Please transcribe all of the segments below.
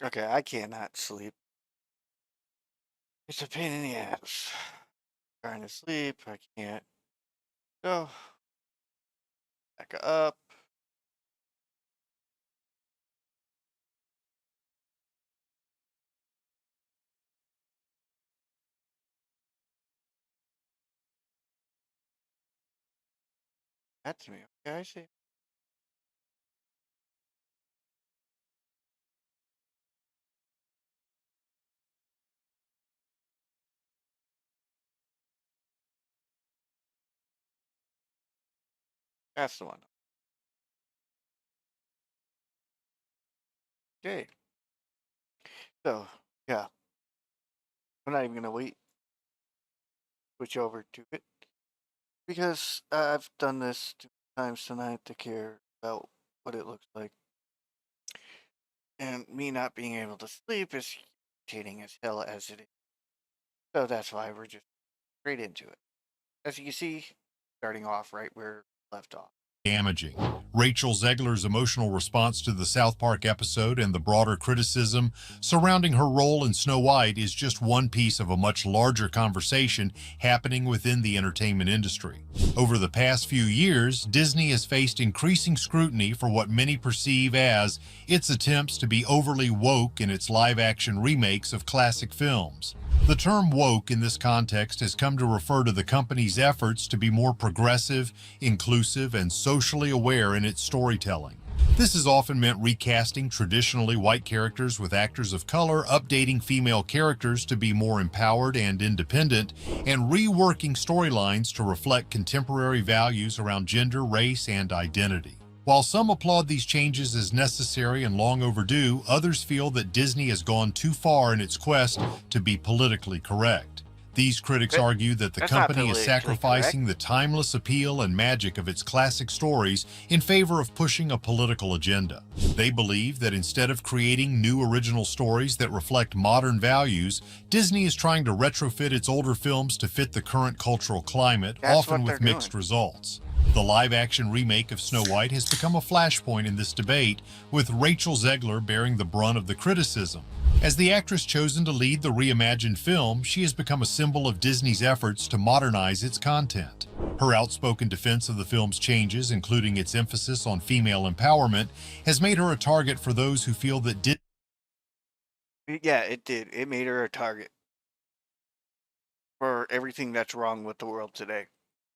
Okay, I cannot sleep. It's a pain in the ass. Trying to sleep, I can't go back up. That's me. Okay, I see. That's the one. Okay. So, yeah, I'm not even gonna wait. Switch over to it because I've done this 2 times tonight to care about what it looks like, and me not being able to sleep is irritating as hell as it is. So that's why we're just straight into it. As you can see, starting off right where we left off. Damaging. Rachel Zegler's emotional response to the South Park episode and the broader criticism surrounding her role in Snow White is just one piece of a much larger conversation happening within the entertainment industry. Over the past few years, Disney has faced increasing scrutiny for what many perceive as its attempts to be overly woke in its live-action remakes of classic films. The term woke in this context has come to refer to the company's efforts to be more progressive, inclusive, and socially aware in its storytelling. This has often meant recasting traditionally white characters with actors of color, updating female characters to be more empowered and independent, and reworking storylines to reflect contemporary values around gender, race, and identity. While some applaud these changes as necessary and long overdue, others feel that Disney has gone too far in its quest to be politically correct. These critics But argue that the that's not company is politically correct. sacrificing the timeless appeal and magic of its classic stories in favor of pushing a political agenda. They believe that instead of creating new original stories that reflect modern values, Disney is trying to retrofit its older films to fit the current cultural climate, That's often what they're with doing. mixed results. The live-action remake of Snow White has become a flashpoint in this debate, with Rachel Zegler bearing the brunt of the criticism. As the actress chosen to lead the reimagined film, she has become a symbol of Disney's efforts to modernize its content. Her outspoken defense of the film's changes, including its emphasis on female empowerment, has made her a target for those who feel that Yeah, it did. It made her a target for everything that's wrong with the world today.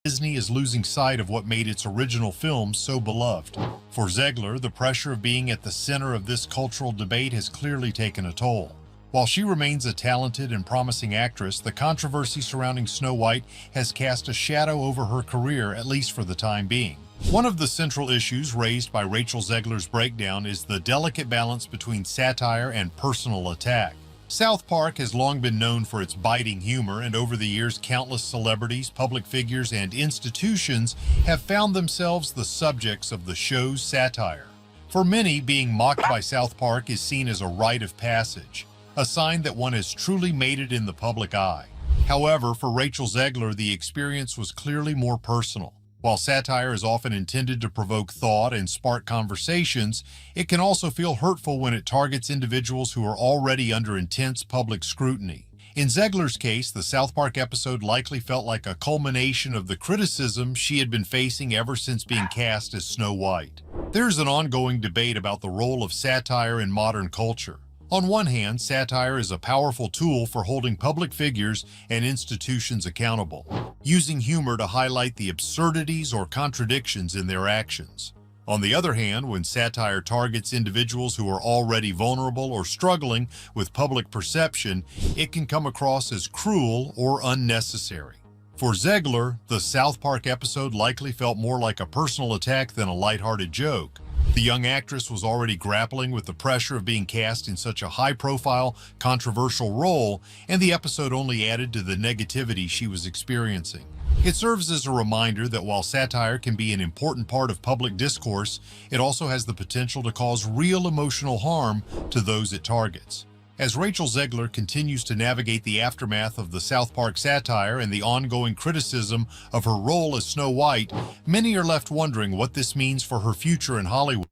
Disney is losing sight of what made its original films so beloved. For Zegler, the pressure of being at the center of this cultural debate has clearly taken a toll. While she remains a talented and promising actress, the controversy surrounding Snow White has cast a shadow over her career, at least for the time being. One of the central issues raised by Rachel Zegler's breakdown is the delicate balance between satire and personal attack. South Park has long been known for its biting humor, and over the years, countless celebrities, public figures, and institutions have found themselves the subjects of the show's satire. For many, being mocked by South Park is seen as a rite of passage, a sign that one has truly made it in the public eye. However, for Rachel Zegler, the experience was clearly more personal. While satire is often intended to provoke thought and spark conversations, it can also feel hurtful when it targets individuals who are already under intense public scrutiny. In Zegler's case, the South Park episode likely felt like a culmination of the criticism she had been facing ever since being cast as Snow White. There's an ongoing debate about the role of satire in modern culture. On one hand, satire is a powerful tool for holding public figures and institutions accountable, using humor to highlight the absurdities or contradictions in their actions. On the other hand, when satire targets individuals who are already vulnerable or struggling with public perception, it can come across as cruel or unnecessary. For Zegler, the South Park episode likely felt more like a personal attack than a lighthearted joke. The young actress was already grappling with the pressure of being cast in such a high-profile, controversial role, and the episode only added to the negativity she was experiencing. It serves as a reminder that while satire can be an important part of public discourse, it also has the potential to cause real emotional harm to those it targets. As Rachel Zegler continues to navigate the aftermath of the South Park satire and the ongoing criticism of her role as Snow White, many are left wondering what this means for her future in Hollywood.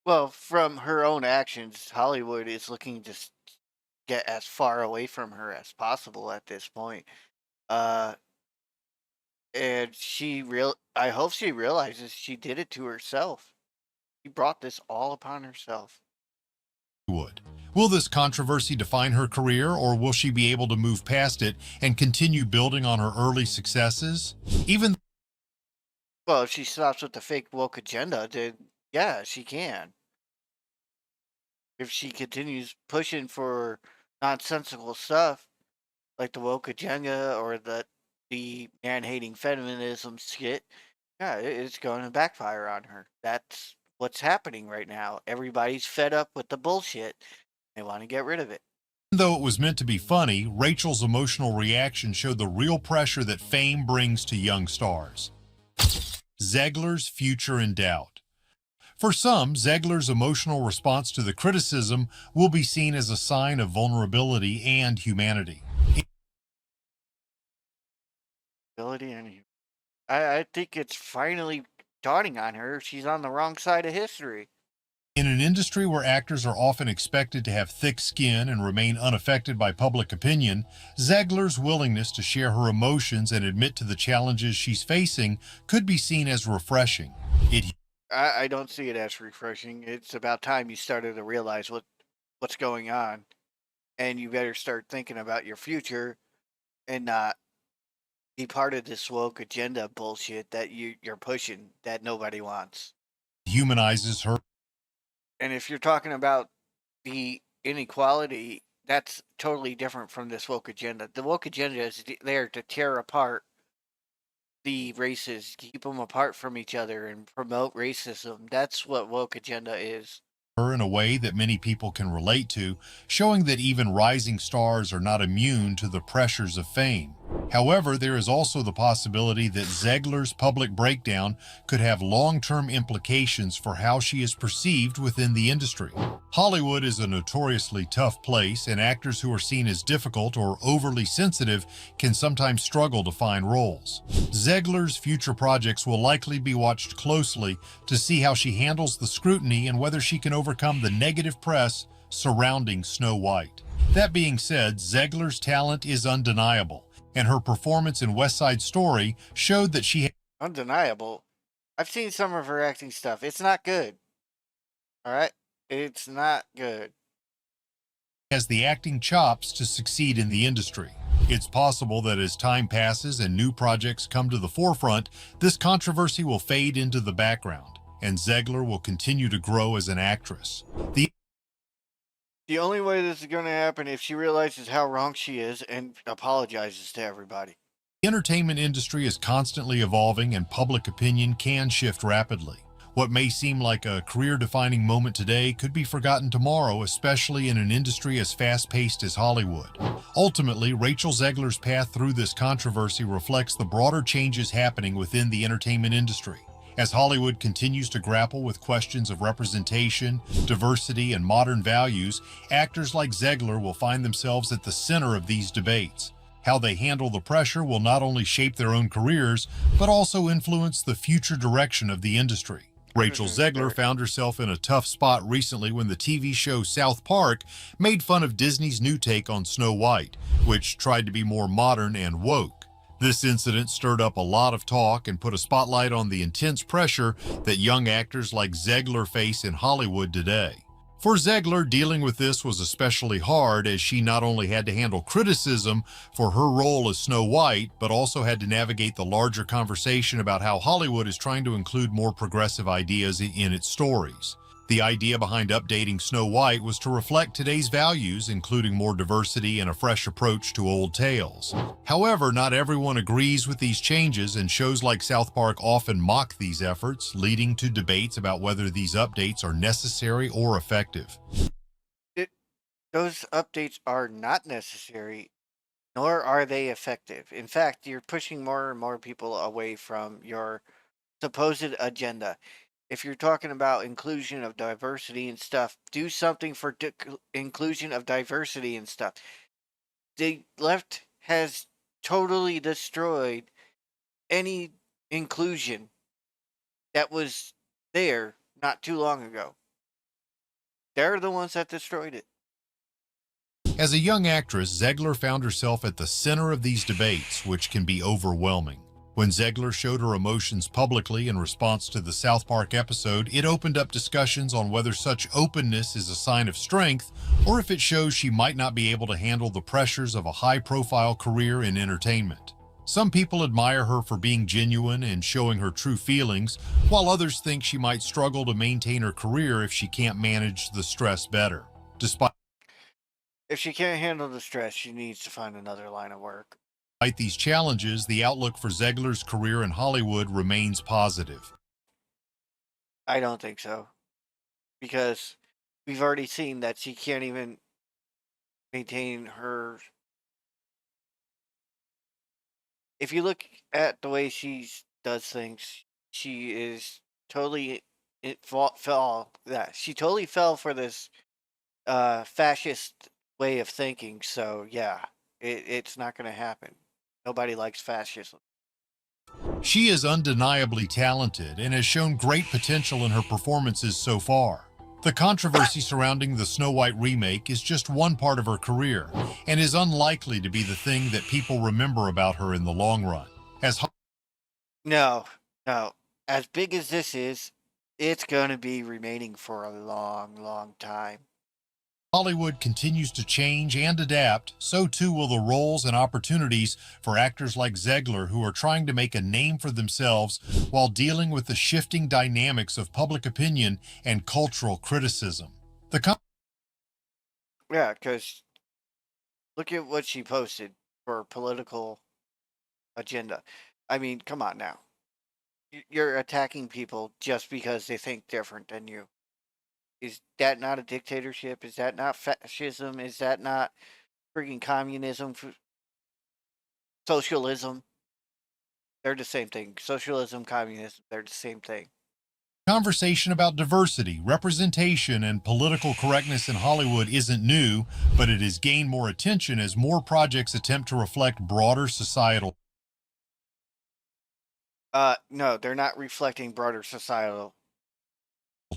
Well, from her own actions, Hollywood is looking to get as far away from her as possible at this point. Uh, and I hope she realizes she did it to herself. She brought this all upon herself. Would. Will this controversy define her career, or will she be able to move past it and continue building on her early successes? Even Well, if she stops with the fake woke agenda, then yeah, she can. If she continues pushing for nonsensical stuff like the woke agenda or the man hating feminism shit, yeah, it's going to backfire on her. That's what's happening right now. Everybody's fed up with the bullshit. They want to get rid of it. though it was meant to be funny, Rachel's emotional reaction showed the real pressure that fame brings to young stars. Zegler's future in doubt. For some, Zegler's emotional response to the criticism will be seen as a sign of vulnerability and humanity. Ability and I think it's finally dawning on her. She's on the wrong side of history. In an industry where actors are often expected to have thick skin and remain unaffected by public opinion, Zegler's willingness to share her emotions and admit to the challenges she's facing could be seen as refreshing. It I don't see it as refreshing. It's about time you started to realize what's going on, and you better start thinking about your future and not be part of this woke agenda bullshit that you're pushing that nobody wants. humanizes her. And if you're talking about the inequality, that's totally different from this woke agenda. The woke agenda is there to tear apart the races, keep them apart from each other, and promote racism. That's what woke agenda is. Her in a way that many people can relate to, showing that even rising stars are not immune to the pressures of fame. However, there is also the possibility that Zegler's public breakdown could have long-term implications for how she is perceived within the industry. Hollywood is a notoriously tough place, and actors who are seen as difficult or overly sensitive can sometimes struggle to find roles. Zegler's future projects will likely be watched closely to see how she handles the scrutiny and whether she can overcome the negative press surrounding Snow White. That being said, Zegler's talent is undeniable, and her performance in West Side Story showed that she Undeniable. I've seen some of her acting stuff. It's not good. All right? It's not good. has the acting chops to succeed in the industry. It's possible that as time passes and new projects come to the forefront, this controversy will fade into the background, and Zegler will continue to grow as an actress. The only way this is going to happen if she realizes how wrong she is and apologizes to everybody. The entertainment industry is constantly evolving and public opinion can shift rapidly. What may seem like a career-defining moment today could be forgotten tomorrow, especially in an industry as fast-paced as Hollywood. Ultimately, Rachel Zegler's path through this controversy reflects the broader changes happening within the entertainment industry. As Hollywood continues to grapple with questions of representation, diversity, and modern values, actors like Zegler will find themselves at the center of these debates. How they handle the pressure will not only shape their own careers, but also influence the future direction of the industry. Rachel Zegler found herself in a tough spot recently when the TV show South Park made fun of Disney's new take on Snow White, which tried to be more modern and woke. This incident stirred up a lot of talk and put a spotlight on the intense pressure that young actors like Zegler face in Hollywood today. For Zegler, dealing with this was especially hard as she not only had to handle criticism for her role as Snow White, but also had to navigate the larger conversation about how Hollywood is trying to include more progressive ideas in its stories. The idea behind updating Snow White was to reflect today's values, including more diversity and a fresh approach to old tales. However, not everyone agrees with these changes, and shows like South Park often mock these efforts, leading to debates about whether these updates are necessary or effective. It, those updates are not necessary, nor are they effective. In fact, you're pushing more and more people away from your supposed agenda. If you're talking about inclusion of diversity and stuff, do something for inclusion of diversity and stuff. The left has totally destroyed any inclusion that was there not too long ago. They're the ones that destroyed it. As a young actress, Zegler found herself at the center of these debates, which can be overwhelming. When Zegler showed her emotions publicly in response to the South Park episode, it opened up discussions on whether such openness is a sign of strength or if it shows she might not be able to handle the pressures of a high-profile career in entertainment. Some people admire her for being genuine and showing her true feelings, while others think she might struggle to maintain her career if she can't manage the stress better. Despite If she can't handle the stress, she needs to find another line of work. these challenges, the outlook for Zegler's career in Hollywood remains positive. I don't think so. Because we've already seen that she can't even maintain her. If you look at the way she does things, she is totally she totally fell for this fascist way of thinking. So yeah, it's not going to happen. Nobody likes fascism. She is undeniably talented and has shown great potential in her performances so far. The controversy surrounding the Snow White remake is just one part of her career and is unlikely to be the thing that people remember about her in the long run. As No, no. As big as this is, it's going to be remaining for a long, long time. Hollywood continues to change and adapt, so too will the roles and opportunities for actors like Zegler who are trying to make a name for themselves while dealing with the shifting dynamics of public opinion and cultural criticism. The Yeah, because look at what she posted for political agenda. I mean, come on now. You're attacking people just because they think different than you. Is that not a dictatorship? Is that not fascism? Is that not freaking communism? Socialism? They're the same thing. Socialism, communism, they're the same thing. conversation about diversity, representation, and political correctness in Hollywood isn't new, but it has gained more attention as more projects attempt to reflect broader societal No, they're not reflecting broader societal.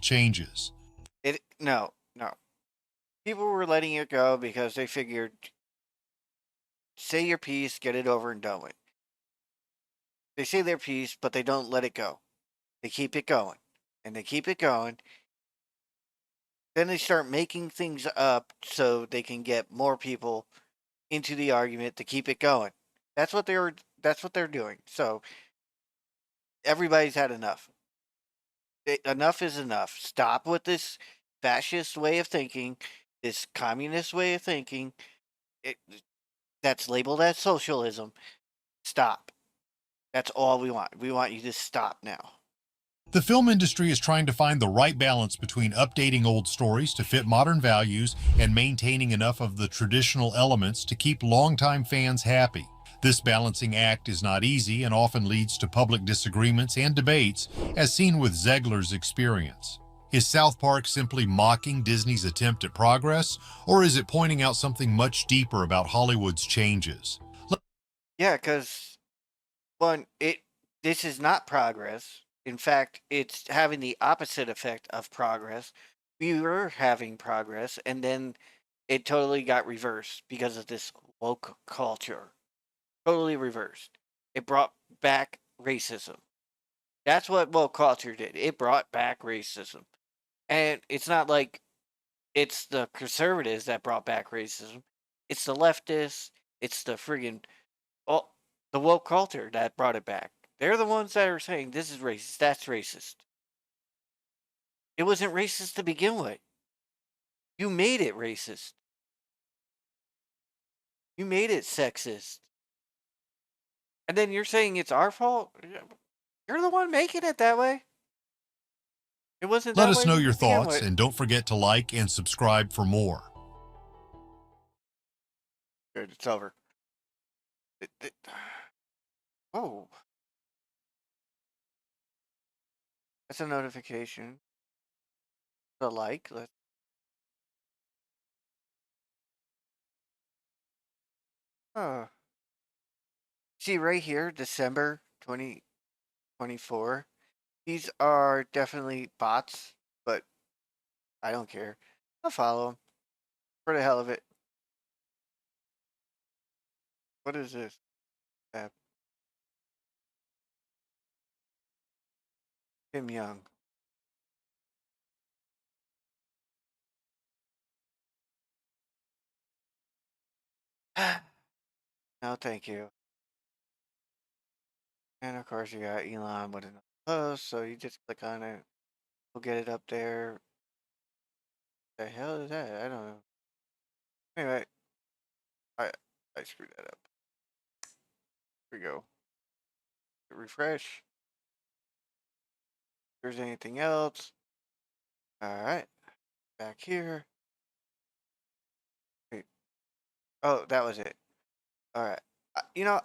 changes. No. People were letting it go because they figured, say your piece, get it over and done with. They say their piece, but they don't let it go. They keep it going, and they keep it going. Then they start making things up so they can get more people into the argument to keep it going. That's what they're. That's what they're doing. So everybody's had enough. Enough is enough. Stop with this fascist way of thinking, this communist way of thinking. It, that's labeled as socialism. Stop. That's all we want. We want you to stop now. The film industry is trying to find the right balance between updating old stories to fit modern values and maintaining enough of the traditional elements to keep longtime fans happy. This balancing act is not easy and often leads to public disagreements and debates, as seen with Zegler's experience. Is South Park simply mocking Disney's attempt at progress, or is it pointing out something much deeper about Hollywood's changes? Yeah, because this is not progress. In fact, it's having the opposite effect of progress. We were having progress, and then it totally got reversed because of this woke culture. Totally reversed. It brought back racism. That's what woke culture did. It brought back racism. And it's not like it's the conservatives that brought back racism. It's the leftists. It's the friggin' oh, the woke culture that brought it back. They're the ones that are saying this is racist, that's racist. It wasn't racist to begin with. You made it racist. You made it sexist. And then you're saying it's our fault? You're the one making it that way. It wasn't Let that us way know to your begin thoughts with. and don't forget to like and subscribe for more. Good, it's over. Oh, that's a notification. The like. Oh. See right here, December 2024. These are definitely bots, but I don't care. I'll follow him for the hell of it. What is this? App. Tim Young. No, thank you. And of course, you got Elon with another post, so you just click on it. We'll get it up there. The hell is that? I don't know. Anyway, I I screwed that up. Here we go. Refresh. If there's anything else. All right. Back here. Wait. Oh, that was it. All right.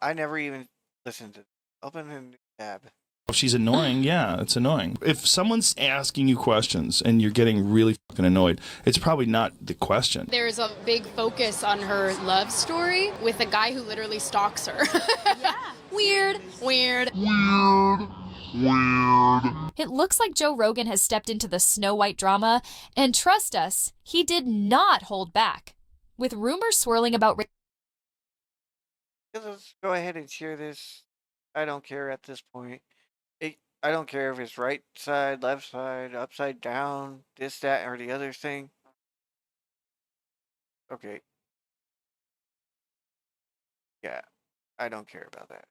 I never even listened to. Open a new tab. If she's annoying, yeah, it's annoying. If someone's asking you questions and you're getting really fucking annoyed, it's probably not the question. There's a big focus on her love story with a guy who literally stalks her. Yeah. Weird. It looks like Joe Rogan has stepped into the Snow White drama, and trust us, he did not hold back. With rumors swirling about... Let's go ahead and share this. I don't care at this point. I don't care if it's right side, left side, upside down, this, that, or the other thing. Okay. Yeah, I don't care about that.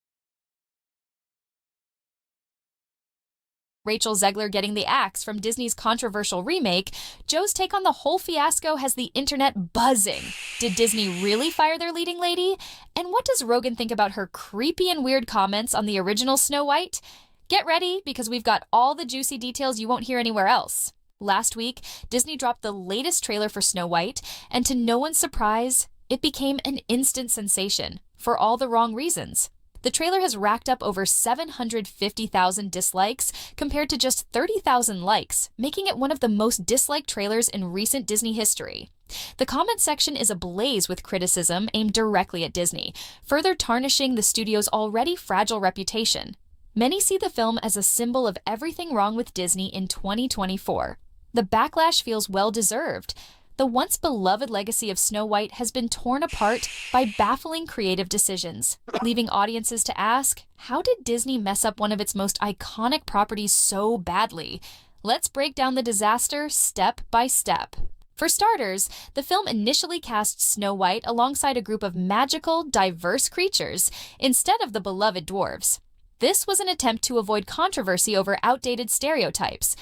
Rachel Zegler getting the axe from Disney's controversial remake, Joe's take on the whole fiasco has the internet buzzing. Did Disney really fire their leading lady? And what does Rogan think about her creepy and weird comments on the original Snow White? Get ready, because we've got all the juicy details you won't hear anywhere else. Last week, Disney dropped the latest trailer for Snow White, and to no one's surprise, it became an instant sensation, for all the wrong reasons. The trailer has racked up over 750,000 dislikes compared to just 30,000 likes, making it one of the most disliked trailers in recent Disney history. The comment section is ablaze with criticism aimed directly at Disney, further tarnishing the studio's already fragile reputation. Many see the film as a symbol of everything wrong with Disney in 2024. The backlash feels well-deserved. The once beloved legacy of Snow White has been torn apart by baffling creative decisions, leaving audiences to ask, how did Disney mess up one of its most iconic properties so badly? Let's break down the disaster step by step. For starters, the film initially cast Snow White alongside a group of magical, diverse creatures instead of the beloved dwarves. This was an attempt to avoid controversy over outdated stereotypes.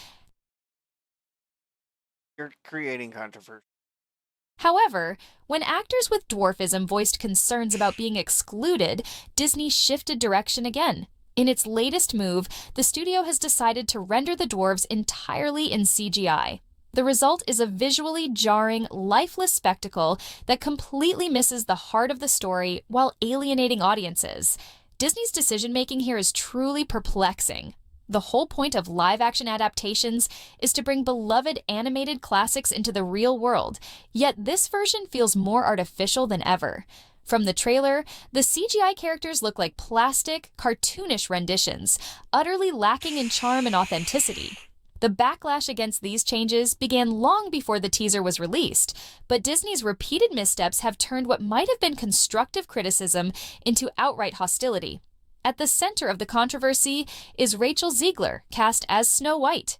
You're creating controversy. However, when actors with dwarfism voiced concerns about being excluded, Disney shifted direction again. In its latest move, the studio has decided to render the dwarves entirely in CGI. The result is a visually jarring, lifeless spectacle that completely misses the heart of the story while alienating audiences. Disney's decision-making here is truly perplexing. The whole point of live-action adaptations is to bring beloved animated classics into the real world, yet this version feels more artificial than ever. From the trailer, the CGI characters look like plastic, cartoonish renditions, utterly lacking in charm and authenticity. The backlash against these changes began long before the teaser was released, but Disney's repeated missteps have turned what might have been constructive criticism into outright hostility. At the center of the controversy is Rachel Zegler, cast as Snow White.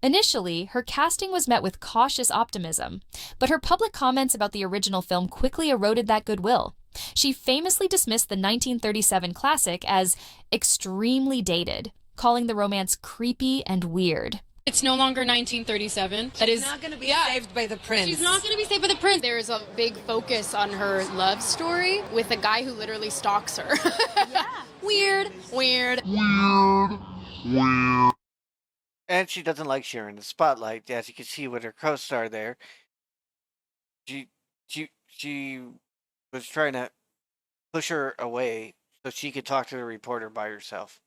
Initially, her casting was met with cautious optimism, but her public comments about the original film quickly eroded that goodwill. She famously dismissed the 1937 classic as extremely dated, calling the romance creepy and weird. It's no longer 1937. That is not going to be saved by the prince. She's not going to be saved by the prince. There's a big focus on her love story with a guy who literally stalks her. Yeah. Weird. And she doesn't like sharing the spotlight, as you can see with her co-star there. She was trying to push her away so she could talk to the reporter by herself.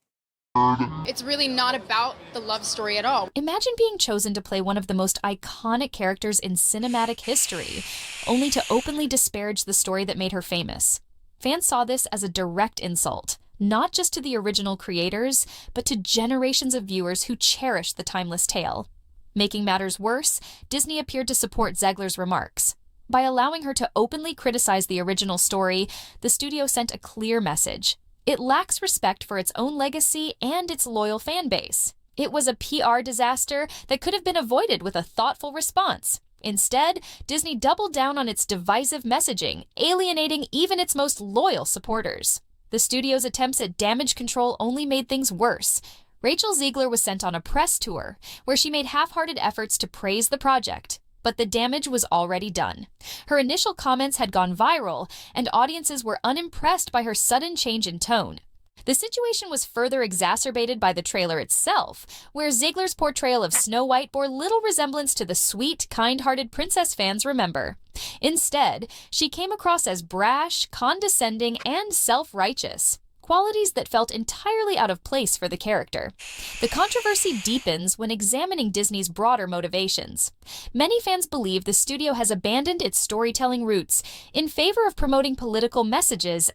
It's really not about the love story at all. Imagine being chosen to play one of the most iconic characters in cinematic history, only to openly disparage the story that made her famous. Fans saw this as a direct insult, not just to the original creators, but to generations of viewers who cherished the timeless tale. Making matters worse, Disney appeared to support Zegler's remarks. By allowing her to openly criticize the original story, the studio sent a clear message. It lacks respect for its own legacy and its loyal fan base. It was a PR disaster that could have been avoided with a thoughtful response. Instead, Disney doubled down on its divisive messaging, alienating even its most loyal supporters. The studio's attempts at damage control only made things worse. Rachel Zegler was sent on a press tour, where she made half-hearted efforts to praise the project. But the damage was already done. Her initial comments had gone viral, and audiences were unimpressed by her sudden change in tone. The situation was further exacerbated by the trailer itself, where Zegler's portrayal of Snow White bore little resemblance to the sweet, kind-hearted princess fans remember. Instead, she came across as brash, condescending, and self-righteous, qualities that felt entirely out of place for the character. The controversy deepens when examining Disney's broader motivations. Many fans believe the studio has abandoned its storytelling roots in favor of promoting political messages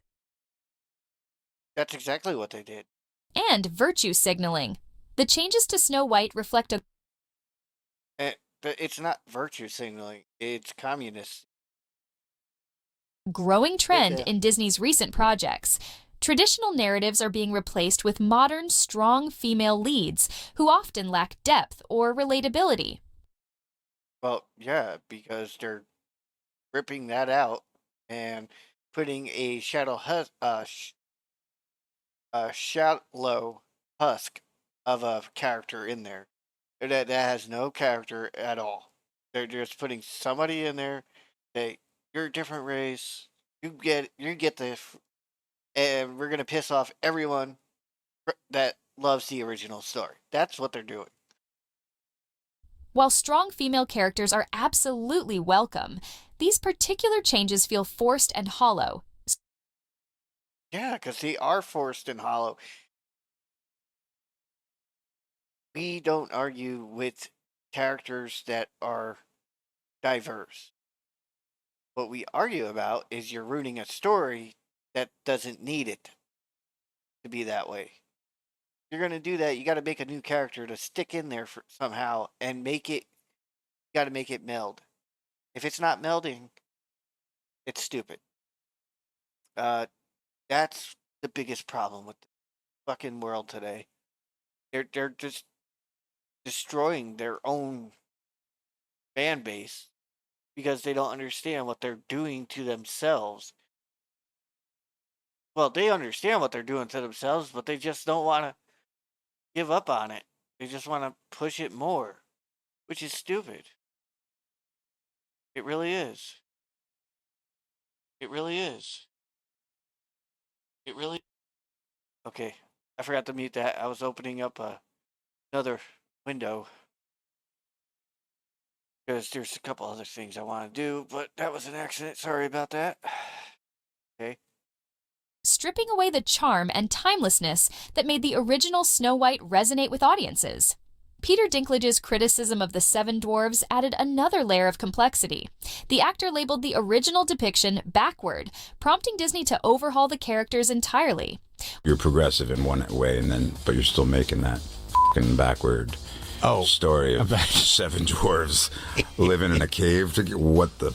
That's exactly what they did. and virtue signaling. The changes to Snow White reflect a But it's not virtue signaling, it's communist. growing trend there. in Disney's recent projects. Traditional narratives are being replaced with modern, strong female leads who often lack depth or relatability. Well, yeah, because they're ripping that out and putting a shallow husk of a character in there that has no character at all. They're just putting somebody in there. You're a different race. You get this, and we're gonna piss off everyone that loves the original story. That's what they're doing. While strong female characters are absolutely welcome, these particular changes feel forced and hollow. Yeah, because they are forced and hollow. We don't argue with characters that are diverse. What we argue about is you're ruining a story that doesn't need it to be that way. If you're going to do that, you got to make a new character to stick in there somehow and make it, you got to make it meld. If it's not melding, it's stupid. That's the biggest problem with the fucking world today. They're just destroying their own fan base because they don't understand what they're doing to themselves. Well, they understand what they're doing to themselves, but they just don't want to give up on it. They just want to push it more, which is stupid. It really is. It really is. It really. Okay, I forgot to mute that. I was opening up another window because there's a couple other things I want to do, but that was an accident. Sorry about that. Okay. Stripping away the charm and timelessness that made the original Snow White resonate with audiences. Peter Dinklage's criticism of the Seven Dwarfs added another layer of complexity. The actor labeled the original depiction backward, prompting Disney to overhaul the characters entirely. You're progressive in one way, but you're still making that fucking backward story of seven dwarves living in a cave. What the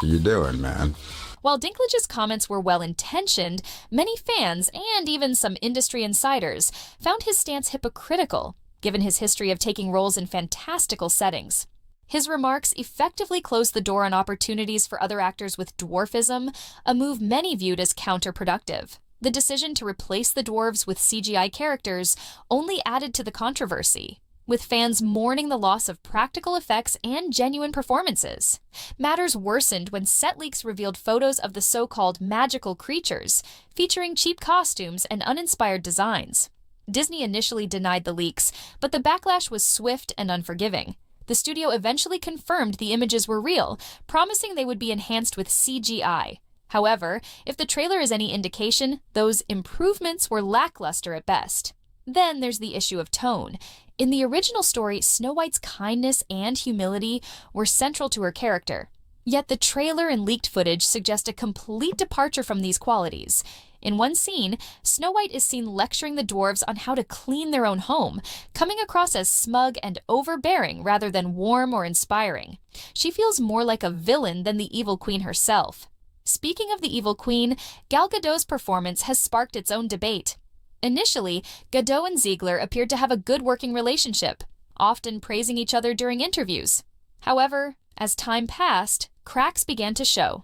are you doing, man? While Dinklage's comments were well-intentioned, many fans, and even some industry insiders, found his stance hypocritical, given his history of taking roles in fantastical settings. His remarks effectively closed the door on opportunities for other actors with dwarfism, a move many viewed as counterproductive. The decision to replace the dwarves with CGI characters only added to the controversy, with fans mourning the loss of practical effects and genuine performances. Matters worsened when set leaks revealed photos of the so-called magical creatures, featuring cheap costumes and uninspired designs. Disney initially denied the leaks, but the backlash was swift and unforgiving. The studio eventually confirmed the images were real, promising they would be enhanced with CGI. However, if the trailer is any indication, those improvements were lackluster at best. Then there's the issue of tone. In the original story, Snow White's kindness and humility were central to her character. Yet the trailer and leaked footage suggest a complete departure from these qualities. In one scene, Snow White is seen lecturing the dwarves on how to clean their own home, coming across as smug and overbearing rather than warm or inspiring. She feels more like a villain than the evil queen herself. Speaking of the evil queen, Gal Gadot's performance has sparked its own debate. Initially, Gadot and Ziegler appeared to have a good working relationship, often praising each other during interviews. However, as time passed, cracks began to show.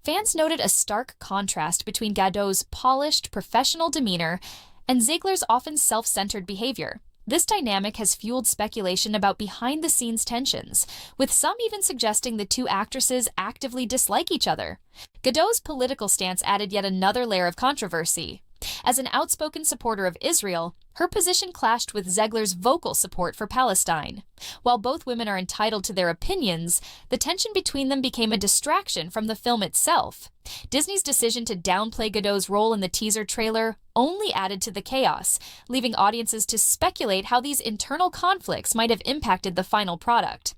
Fans noted a stark contrast between Gadot's polished, professional demeanor and Ziegler's often self-centered behavior. This dynamic has fueled speculation about behind-the-scenes tensions, with some even suggesting the two actresses actively dislike each other. Gadot's political stance added yet another layer of controversy. As an outspoken supporter of Israel, her position clashed with Ziegler's vocal support for Palestine. While both women are entitled to their opinions, the tension between them became a distraction from the film itself. Disney's decision to downplay Gadot's role in the teaser trailer only added to the chaos, leaving audiences to speculate how these internal conflicts might have impacted the final product.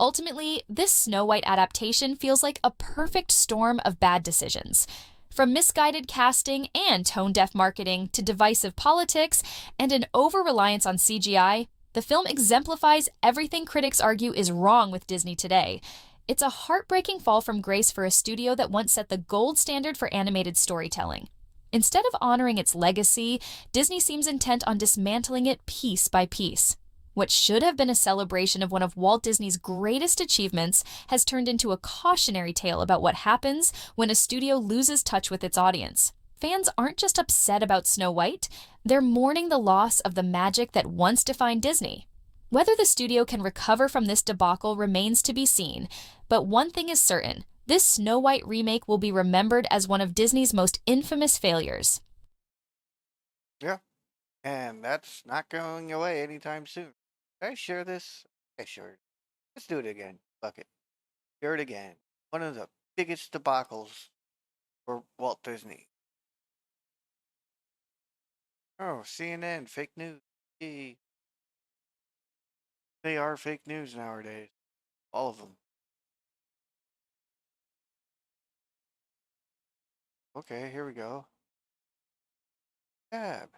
Ultimately, this Snow White adaptation feels like a perfect storm of bad decisions. From misguided casting and tone-deaf marketing to divisive politics and an over-reliance on CGI, the film exemplifies everything critics argue is wrong with Disney today. It's a heartbreaking fall from grace for a studio that once set the gold standard for animated storytelling. Instead of honoring its legacy, Disney seems intent on dismantling it piece by piece. What should have been a celebration of one of Walt Disney's greatest achievements has turned into a cautionary tale about what happens when a studio loses touch with its audience. Fans aren't just upset about Snow White, they're mourning the loss of the magic that once defined Disney. Whether the studio can recover from this debacle remains to be seen, but one thing is certain, this Snow White remake will be remembered as one of Disney's most infamous failures. Yeah. And that's not going away anytime soon. Did I share this? I shared it. Let's do it again. Fuck it. Share it again. One of the biggest debacles for Walt Disney. Oh, CNN, fake news. Yay. They are fake news nowadays. All of them. Okay, here we go. Tab.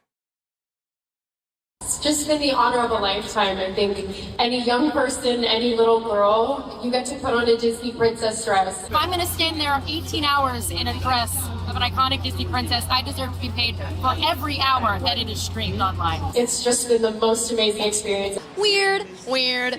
It's just been the honor of a lifetime. I think any young person, any little girl, you get to put on a Disney princess dress. If I'm going to stand there 18 hours in a dress of an iconic Disney princess, I deserve to be paid for every hour that it is streamed online. It's just been the most amazing experience. Weird.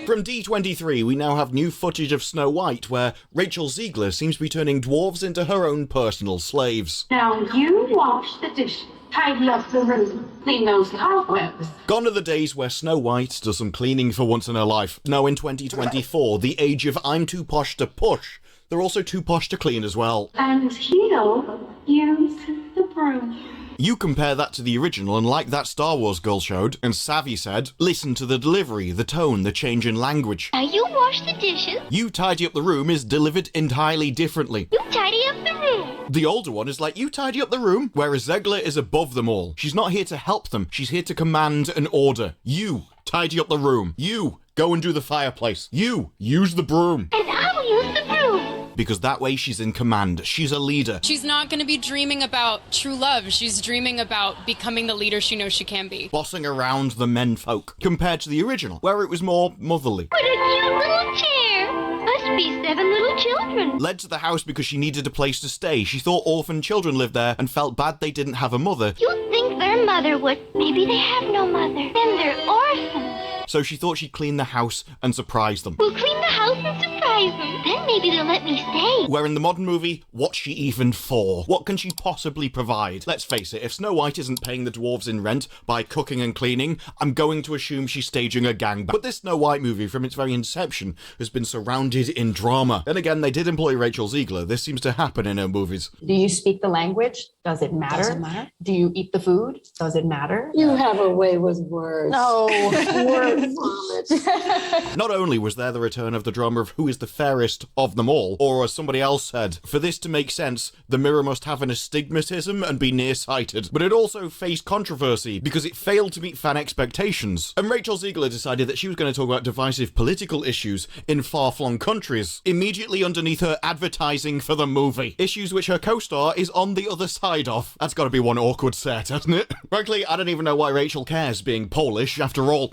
From D23, we now have new footage of Snow White, where Rachel Ziegler seems to be turning dwarves into her own personal slaves. Now you wash the dishes, tidy up the room, clean those cobwebs. Gone are the days where Snow White does some cleaning for once in her life. Now in 2024, the age of I'm too posh to push, they're also too posh to clean as well. And he'll use the broom. You compare that to the original, and like that Star Wars girl showed, and Savvy said, listen to the delivery, the tone, the change in language. Now you wash the dishes. You tidy up the room is delivered entirely differently. You tidy up the room. The older one is like, you tidy up the room, whereas Ziegler is above them all. She's not here to help them, she's here to command and order. You tidy up the room. You go and do the fireplace. You use the broom. And I'll use the broom. Because that way she's in command. She's a leader. She's not going to be dreaming about true love. She's dreaming about becoming the leader she knows she can be. Bossing around the menfolk. Compared to the original, where it was more motherly. What a cute little chair. Must be 7 little children. Led to the house because she needed a place to stay. She thought orphan children lived there and felt bad they didn't have a mother. You'd think their mother would. Maybe they have no mother. Then they're orphans. So she thought she'd clean the house and surprise them. We'll clean the house and surprise them. Then maybe they'll let me stay. Where in the modern movie, what's she even for? What can she possibly provide? Let's face it, if Snow White isn't paying the dwarves in rent by cooking and cleaning, I'm going to assume she's staging a gangbang. But this Snow White movie, from its very inception, has been surrounded in drama. Then again, they did employ Rachel Ziegler. This seems to happen in her movies. Do you speak the language? Does it matter? Does it matter? Do you eat the food? Does it matter? You have a way with words. No. Word vomit. Not only was there the return of the drama of who is the fairest of them all, or as somebody else said, for this to make sense, the mirror must have an astigmatism and be nearsighted. But it also faced controversy because it failed to meet fan expectations. And Rachel Ziegler decided that she was going to talk about divisive political issues in far-flung countries, immediately underneath her advertising for the movie. Issues which her co-star is on the other side of. That's got to be one awkward set, hasn't it? Frankly, I don't even know why Rachel cares, being Polish after all.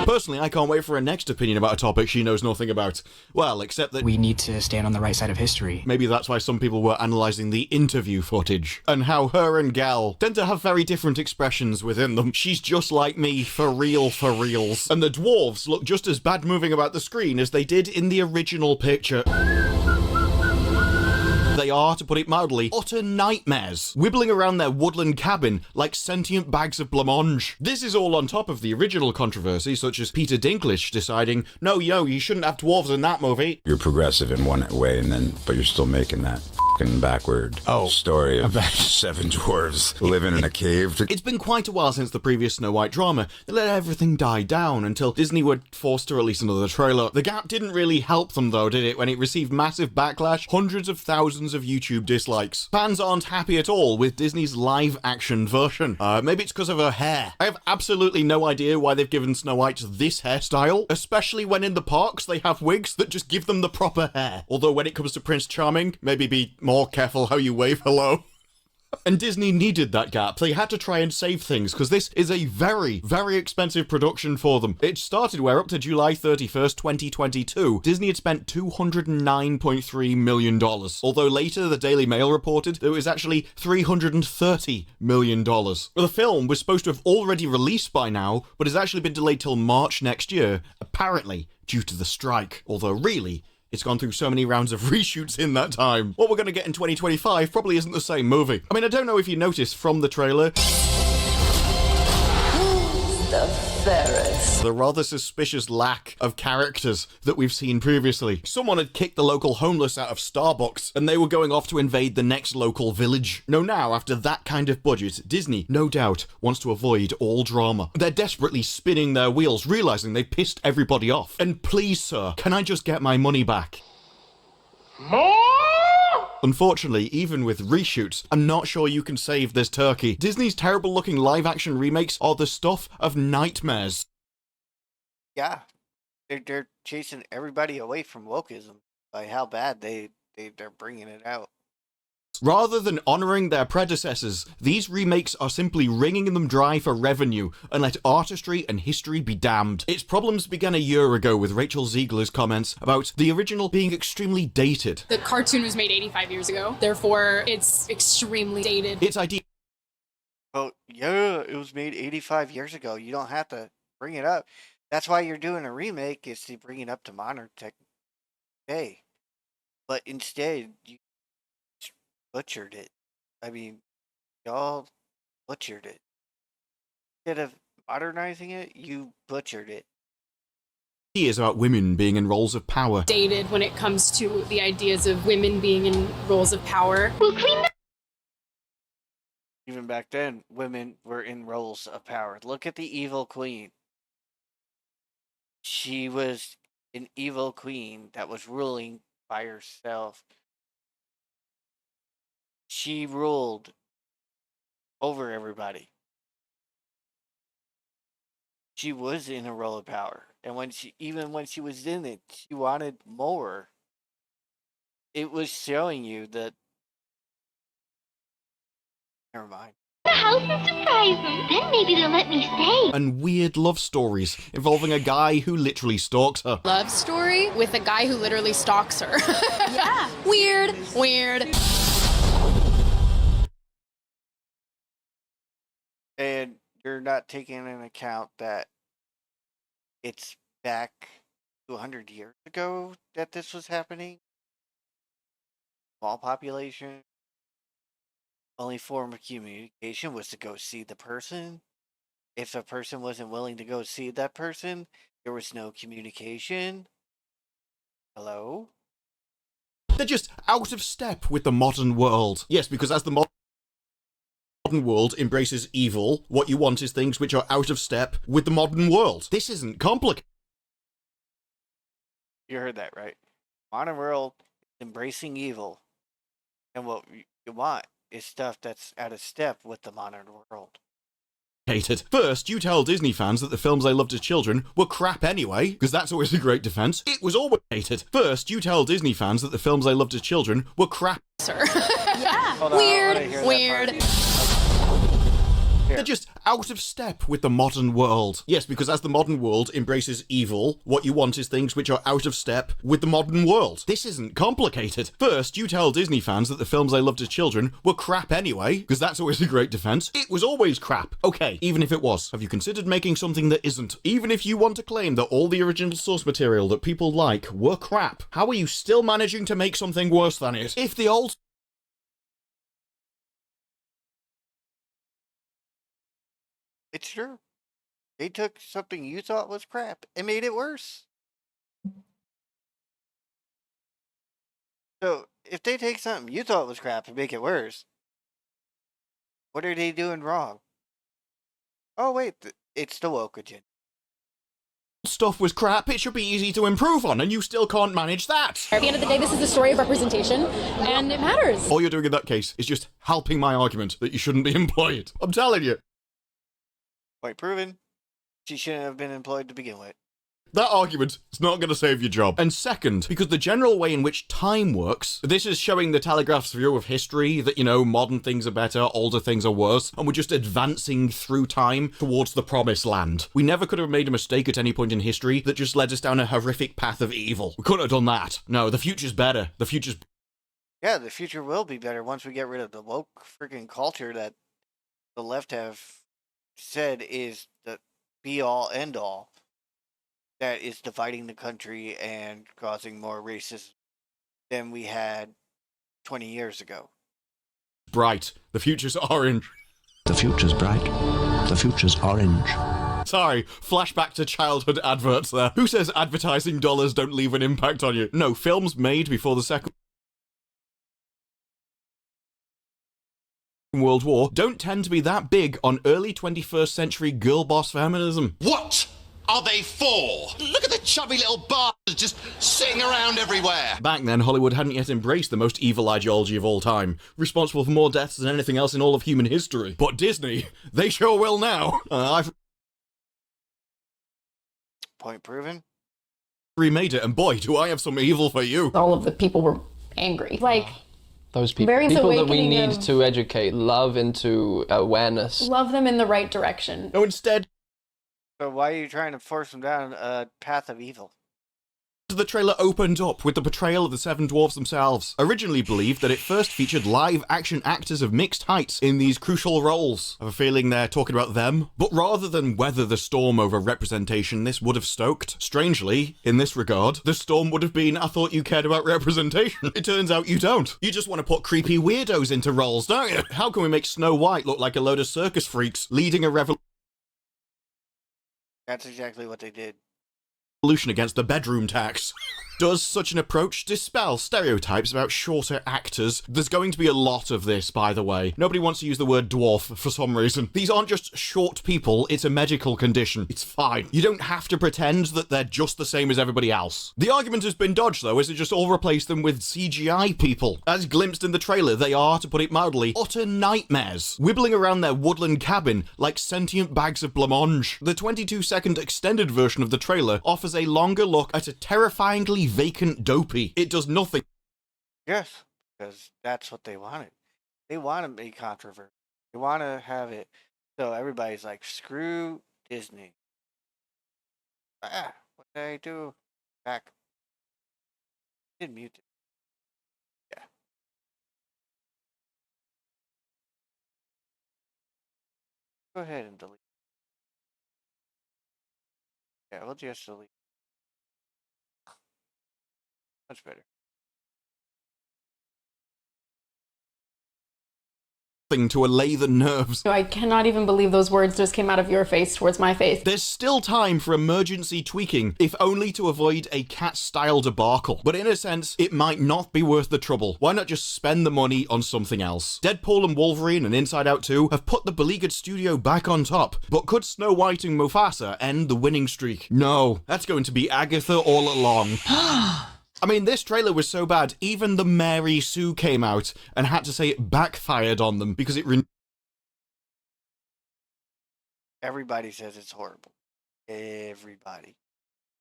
Personally, I can't wait for her next opinion about a topic she knows nothing about. Well, except that we need to stand on the right side of history. Maybe that's why some people were analysing the interview footage, and how her and Gal tend to have very different expressions within them. She's just like me, for real, for reals. And the dwarves look just as bad moving about the screen as they did in the original picture. They are, to put it mildly, utter nightmares, wibbling around their woodland cabin like sentient bags of blancmange. This is all on top of the original controversy, such as Peter Dinklage deciding, no, you shouldn't have dwarves in that movie. You're progressive in one way, but you're still making that backward story of 7 dwarves living in a cave. It's been quite a while since the previous Snow White drama. They let everything die down until Disney were forced to release another trailer. The gap didn't really help them though, did it, when it received massive backlash, hundreds of thousands of YouTube dislikes. Fans aren't happy at all with Disney's live-action version. Maybe it's because of her hair. I have absolutely no idea why they've given Snow White this hairstyle, especially when in the parks they have wigs that just give them the proper hair. Although when it comes to Prince Charming, maybe be more careful how you wave hello. And Disney needed that gap. They had to try and save things, because this is a very, very expensive production for them. It started where up to July 31st, 2022, Disney had spent $209.3 million. Although later, the Daily Mail reported that it was actually $330 million. Well, the film was supposed to have already released by now, but has actually been delayed till March next year, apparently due to the strike. Although really, it's gone through so many rounds of reshoots in that time. What we're going to get in 2025 probably isn't the same movie. I mean, I don't know if you noticed from the trailer, the rather suspicious lack of characters that we've seen previously. Someone had kicked the local homeless out of Starbucks, and they were going off to invade the next local village. No, now, after that kind of budget, Disney, no doubt, wants to avoid all drama. They're desperately spinning their wheels, realising they pissed everybody off. And please, sir, can I just get my money back? Unfortunately, even with reshoots, I'm not sure you can save this turkey. Disney's terrible-looking live-action remakes are the stuff of nightmares. Yeah, they're chasing everybody away from wokeism by how bad they're bringing it out. Rather than honouring their predecessors, these remakes are simply wringing them dry for revenue and let artistry and history be damned. Its problems began a year ago with Rachel Ziegler's comments about the original being extremely dated. The cartoon was made 85 years ago, therefore it's extremely dated. Its idea... Well, yeah, it was made 85 years ago. You don't have to bring it up. That's why you're doing a remake, is to bring it up to modern tech day. But instead, you butchered it. I mean, y'all butchered it. Instead of modernizing it, you butchered it. Ideas about women being in roles of power. Dated when it comes to the ideas of women being in roles of power. Even back then, women were in roles of power. Look at the evil queen. She was an evil queen that was ruling by herself. She ruled over everybody. She was in a role of power. And even when she was in it, she wanted more. It was showing you that... Never mind. The house and surprise them. Then maybe they'll let me stay. And weird love stories involving a guy who literally stalks her. Love story with a guy who literally stalks her. Yeah. Weird. And you're not taking into account that it's back 200 years ago that this was happening. Small population. Only form of communication was to go see the person. If a person wasn't willing to go see that person, there was no communication. Hello? They're just out of step with the modern world. Yes, because as the modern world embraces evil, what you want is things which are out of step with the modern world. This isn't complicated. You heard that right. Modern world is embracing evil, and what you want is stuff that's out of step with the modern world. Hated. First, you tell Disney fans that the films they loved as children were crap anyway, because that's always a great defense. It was always hated. First, you tell Disney fans that the films they loved as children were crap. Sir. Hold on, I Weird, wanna hear that weird. They're just out of step with the modern world. Yes, because as the modern world embraces evil, what you want is things which are out of step with the modern world. This isn't complicated. First, you tell Disney fans that the films they loved as children were crap anyway, because that's always a great defense. It was always crap. Okay, even if it was, have you considered making something that isn't? Even if you want to claim that all the original source material that people like were crap, how are you still managing to make something worse than it? If the old It's true. They took something you thought was crap and made it worse. So, if they take something you thought was crap and make it worse, what are they doing wrong? Oh, wait, it's the woke agenda. stuff was crap, it should be easy to improve on, and you still can't manage that. At the end of the day, this is a story of representation, and it matters. All you're doing in that case is just helping my argument that you shouldn't be employed. I'm telling you. Point proven. She shouldn't have been employed to begin with. That argument is not going to save your job. And second, because the general way in which time works, this is showing the Telegraph's view of history that, modern things are better, older things are worse, and we're just advancing through time towards the promised land. We never could have made a mistake at any point in history that just led us down a horrific path of evil. We couldn't have done that. No, the future's better. The future's... Yeah, the future will be better once we get rid of the woke freaking culture that the left have said is the be-all, end-all. That is dividing the country and causing more racism than we had 20 years ago. Bright. The future's orange. The future's bright. The future's orange. Sorry, flashback to childhood adverts there. Who says advertising dollars don't leave an impact on you? No, films made before the Second World War don't tend to be that big on early 21st century girl boss feminism. What are they for? Look at the chubby little bastards just sitting around everywhere. Back then, Hollywood hadn't yet embraced the most evil ideology of all time, responsible for more deaths than anything else in all of human history. But Disney, they sure will now. I've Point proven. remade it, and boy, do I have some evil for you. All of the people were angry. Like, those people, Various people that we awakening need of- to educate, love into awareness. love them in the right direction. No, instead, So why are you trying to force them down a path of evil? the trailer opened up with the portrayal of the Seven Dwarfs themselves. Originally believed that it first featured live-action actors of mixed heights in these crucial roles. I have a feeling they're talking about them. But rather than weather the storm over representation this would have stoked, strangely, in this regard, the storm would have been, I thought you cared about representation. It turns out you don't. You just want to put creepy weirdos into roles, don't you? How can we make Snow White look like a load of circus freaks leading a revolution That's exactly what they did. against the bedroom tax? Does such an approach dispel stereotypes about shorter actors? There's going to be a lot of this, by the way. Nobody wants to use the word dwarf for some reason. These aren't just short people, it's a medical condition. It's fine. You don't have to pretend that they're just the same as everybody else. The argument has been dodged, though, as it just all replaced them with CGI people. As glimpsed in the trailer, they are, to put it mildly, utter nightmares, wibbling around their woodland cabin like sentient bags of blancmange. The 22-second extended version of the trailer offers a longer look at a terrifyingly vacant dopey. It does nothing. Yes, because that's what they wanted. They want to make controversy. They want to have it so everybody's like, screw Disney. What did I do? Back. Did mute it. Yeah. Go ahead and delete. Yeah, we'll just delete. Much better. thing to allay the nerves. I cannot even believe those words just came out of your face towards my face. There's still time for emergency tweaking, if only to avoid a cat-style debacle. But in a sense, it might not be worth the trouble. Why not just spend the money on something else? Deadpool and Wolverine and Inside Out 2 have put the beleaguered studio back on top. But could Snow White and Mufasa end the winning streak? No. That's going to be Agatha all along. I mean, this trailer was so bad, even the Mary Sue came out and had to say it backfired on them because it Everybody says it's horrible. Everybody.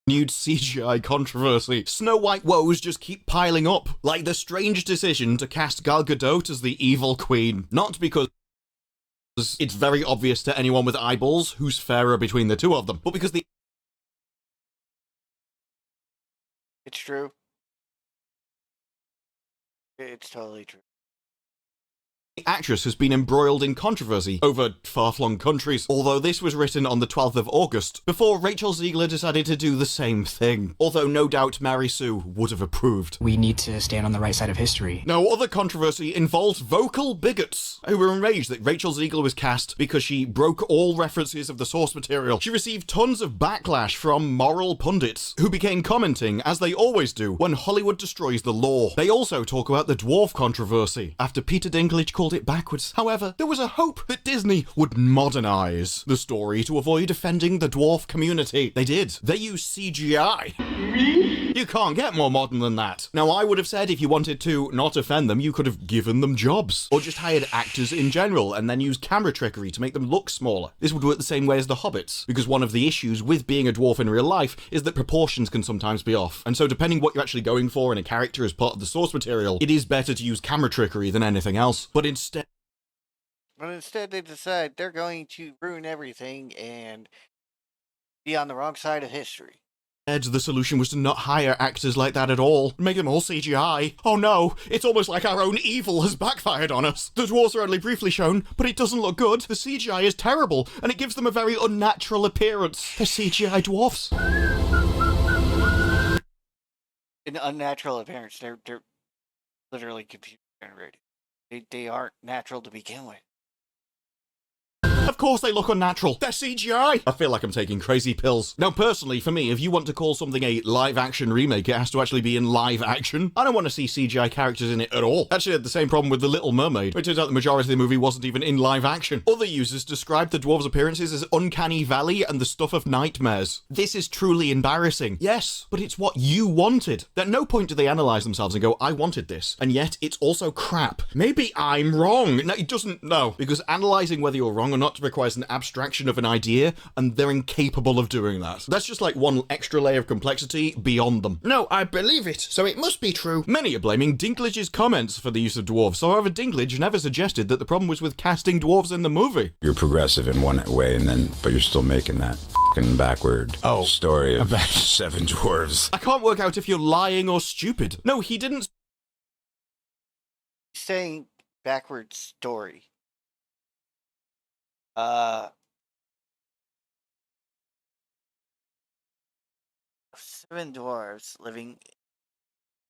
renewed CGI controversy. Snow White woes just keep piling up, like the strange decision to cast Gal Gadot as the evil queen. Not because it's very obvious to anyone with eyeballs who's fairer between the two of them, but because It's true. It's totally true. the actress has been embroiled in controversy over far-flung countries, although this was written on the 12th of August, before Rachel Ziegler decided to do the same thing. Although no doubt Mary Sue would have approved. We need to stand on the right side of history. No other controversy involved vocal bigots who were enraged that Rachel Ziegler was cast because she broke all references of the source material. She received tons of backlash from moral pundits who began commenting, as they always do, when Hollywood destroys the law. They also talk about the dwarf controversy, after Peter Dinklage called it backwards. However, there was a hope that Disney would modernize the story to avoid offending the dwarf community. They did. They used CGI. You can't get more modern than that. Now, I would have said if you wanted to not offend them, you could have given them jobs, or just hired actors in general and then used camera trickery to make them look smaller. This would work the same way as the Hobbits, because one of the issues with being a dwarf in real life is that proportions can sometimes be off. And so depending what you're actually going for in a character as part of the source material, it is better to use camera trickery than anything else. But instead they decide they're going to ruin everything and be on the wrong side of history. the solution was to not hire actors like that at all, make them all CGI. Oh no, it's almost like our own evil has backfired on us. The dwarves are only briefly shown, but it doesn't look good. The CGI is terrible, and it gives them a very unnatural appearance. They're CGI dwarfs. An unnatural appearance. They're literally computer generated. They aren't natural to begin with. Of course they look unnatural. They're CGI. I feel like I'm taking crazy pills. Now, personally, for me, if you want to call something a live-action remake, it has to actually be in live action. I don't want to see CGI characters in it at all. Actually, I had the same problem with The Little Mermaid. It turns out the majority of the movie wasn't even in live action. Other users described the dwarves' appearances as Uncanny Valley and the stuff of nightmares. This is truly embarrassing. Yes, but it's what you wanted. At no point do they analyze themselves and go, I wanted this. And yet, it's also crap. Maybe I'm wrong. No, it doesn't, no. Because analyzing whether you're wrong or not requires an abstraction of an idea, and they're incapable of doing that. That's just like one extra layer of complexity beyond them. No, I believe it, so it must be true. Many are blaming Dinklage's comments for the use of dwarves. However, Dinklage never suggested that the problem was with casting dwarves in the movie. You're progressive in one way, but you're still making that fucking backward story of seven dwarves. I can't work out if you're lying or stupid. No, he didn't. Saying backward story. Seven dwarves living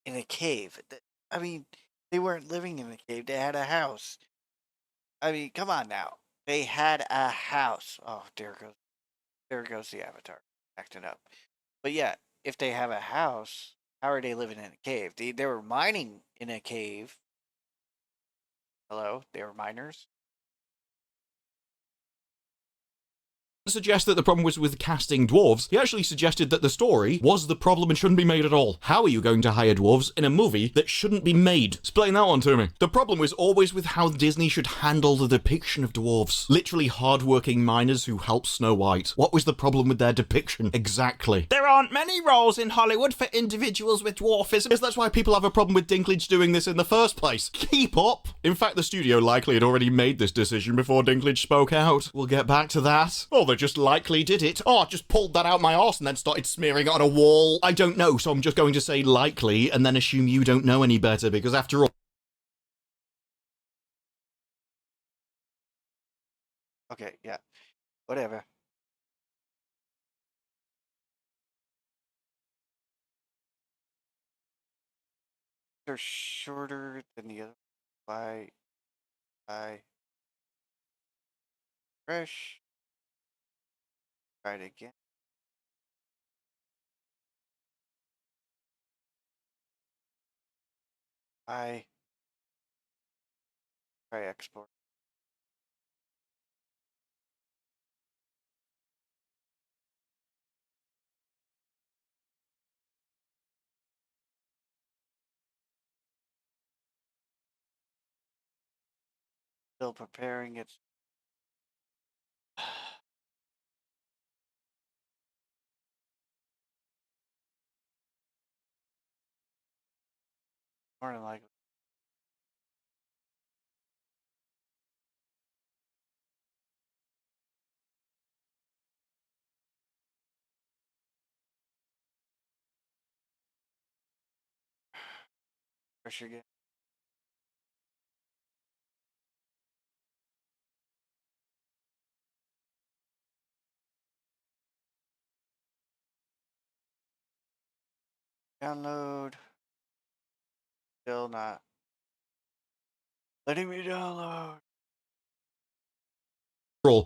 in a cave. I mean, they weren't living in a cave. They had a house. I mean, come on now. They had a house. Oh, there goes the Avatar acting up. But yeah, if they have a house, how are they living in a cave? They were mining in a cave. Hello, they were miners. Suggest that the problem was with casting dwarves. He actually suggested that the story was the problem and shouldn't be made at all. How are you going to hire dwarves in a movie that shouldn't be made? Explain that one to me. The problem was always with how Disney should handle the depiction of dwarves. Literally hard-working miners who help Snow White. What was the problem with their depiction? Exactly. There aren't many roles in Hollywood for individuals with dwarfism. That's why people have a problem with Dinklage doing this in the first place. Keep up! In fact, the studio likely had already made this decision before Dinklage spoke out. We'll get back to that. Oh, they just likely did it. Oh, I just pulled that out my arse and then started smearing it on a wall. I don't know, so I'm just going to say likely and then assume you don't know any better, because after all... Okay, yeah. Whatever. They're shorter than the other. Why? Fresh. Try it again. I try export. Still preparing it. More than likely. Pressure again. Download. Still not letting me download.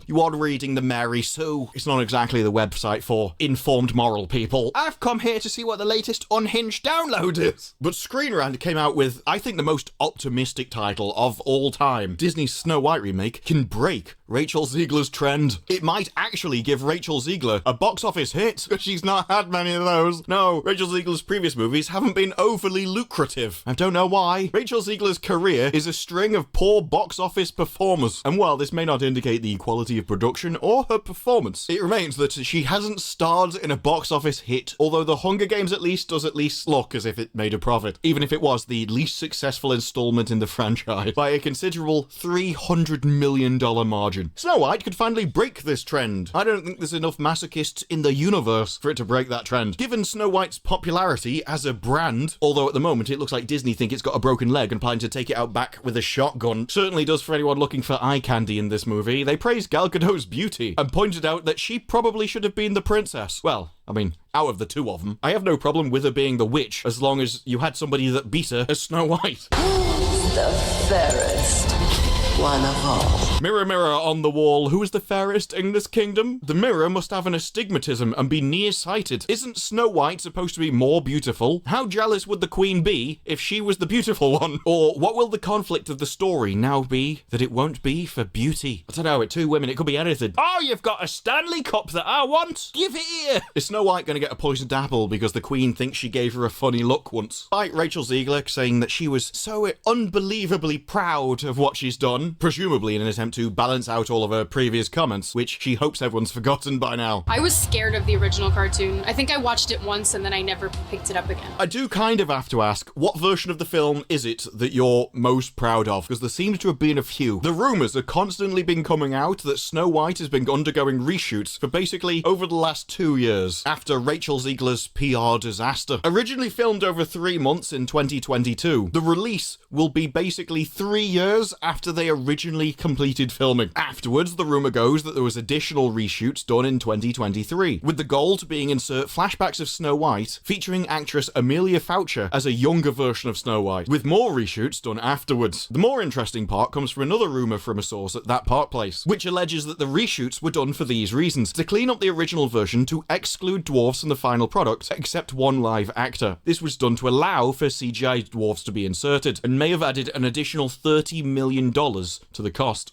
You are reading the Mary Sue. It's not exactly the website for informed moral people. I've come here to see what the latest unhinged download is. But Screen Rant came out with, I think, the most optimistic title of all time. Disney's Snow White remake can break Rachel Ziegler's trend. It might actually give Rachel Ziegler a box office hit, because she's not had many of those. No, Rachel Ziegler's previous movies haven't been overly lucrative. I don't know why. Rachel Ziegler's career is a string of poor box office performers. And while this may not indicate the quality of production or her performance, it remains that she hasn't starred in a box office hit, although The Hunger Games at least look as if it made a profit, even if it was the least successful installment in the franchise, by a considerable $300 million margin. Snow White could finally break this trend. I don't think there's enough masochists in the universe for it to break that trend. Given Snow White's popularity as a brand, although at the moment it looks like Disney think it's got a broken leg and plan to take it out back with a shotgun, certainly does for anyone looking for eye candy in this movie. They praised Gal Gadot's beauty and pointed out that she probably should have been the princess. Well, I mean, out of the two of them, I have no problem with her being the witch as long as you had somebody that beat her as Snow White. The fairest one of all. Mirror, mirror on the wall, who is the fairest in this kingdom? The mirror must have an astigmatism and be nearsighted. Isn't Snow White supposed to be more beautiful? How jealous would the queen be if she was the beautiful one? Or what will the conflict of the story now be that it won't be for beauty? I don't know, with two women, it could be anything. Oh, you've got a Stanley Cup that I want? Give it here! Is Snow White going to get a poisoned apple because the queen thinks she gave her a funny look once? Despite Rachel Ziegler saying that she was so unbelievably proud of what she's done, presumably in an attempt to balance out all of her previous comments, which she hopes everyone's forgotten by now. I was scared of the original cartoon. I think I watched it once and then I never picked it up again. I do kind of have to ask, what version of the film is it that you're most proud of? Because there seems to have been a few. The rumours have constantly been coming out that Snow White has been undergoing reshoots for basically over the last 2 years, after Rachel Ziegler's PR disaster. Originally filmed over 3 months in 2022, the release will be basically 3 years after they originally completed filming. Afterwards, the rumour goes that there was additional reshoots done in 2023, with the goal to being insert flashbacks of Snow White featuring actress Amelia Foucher as a younger version of Snow White, with more reshoots done afterwards. The more interesting part comes from another rumour from a source at that park place, which alleges that the reshoots were done for these reasons: to clean up the original version to exclude dwarfs from the final product, except one live actor. This was done to allow for CGI dwarfs to be inserted, and may have added an additional $30 million to the cost.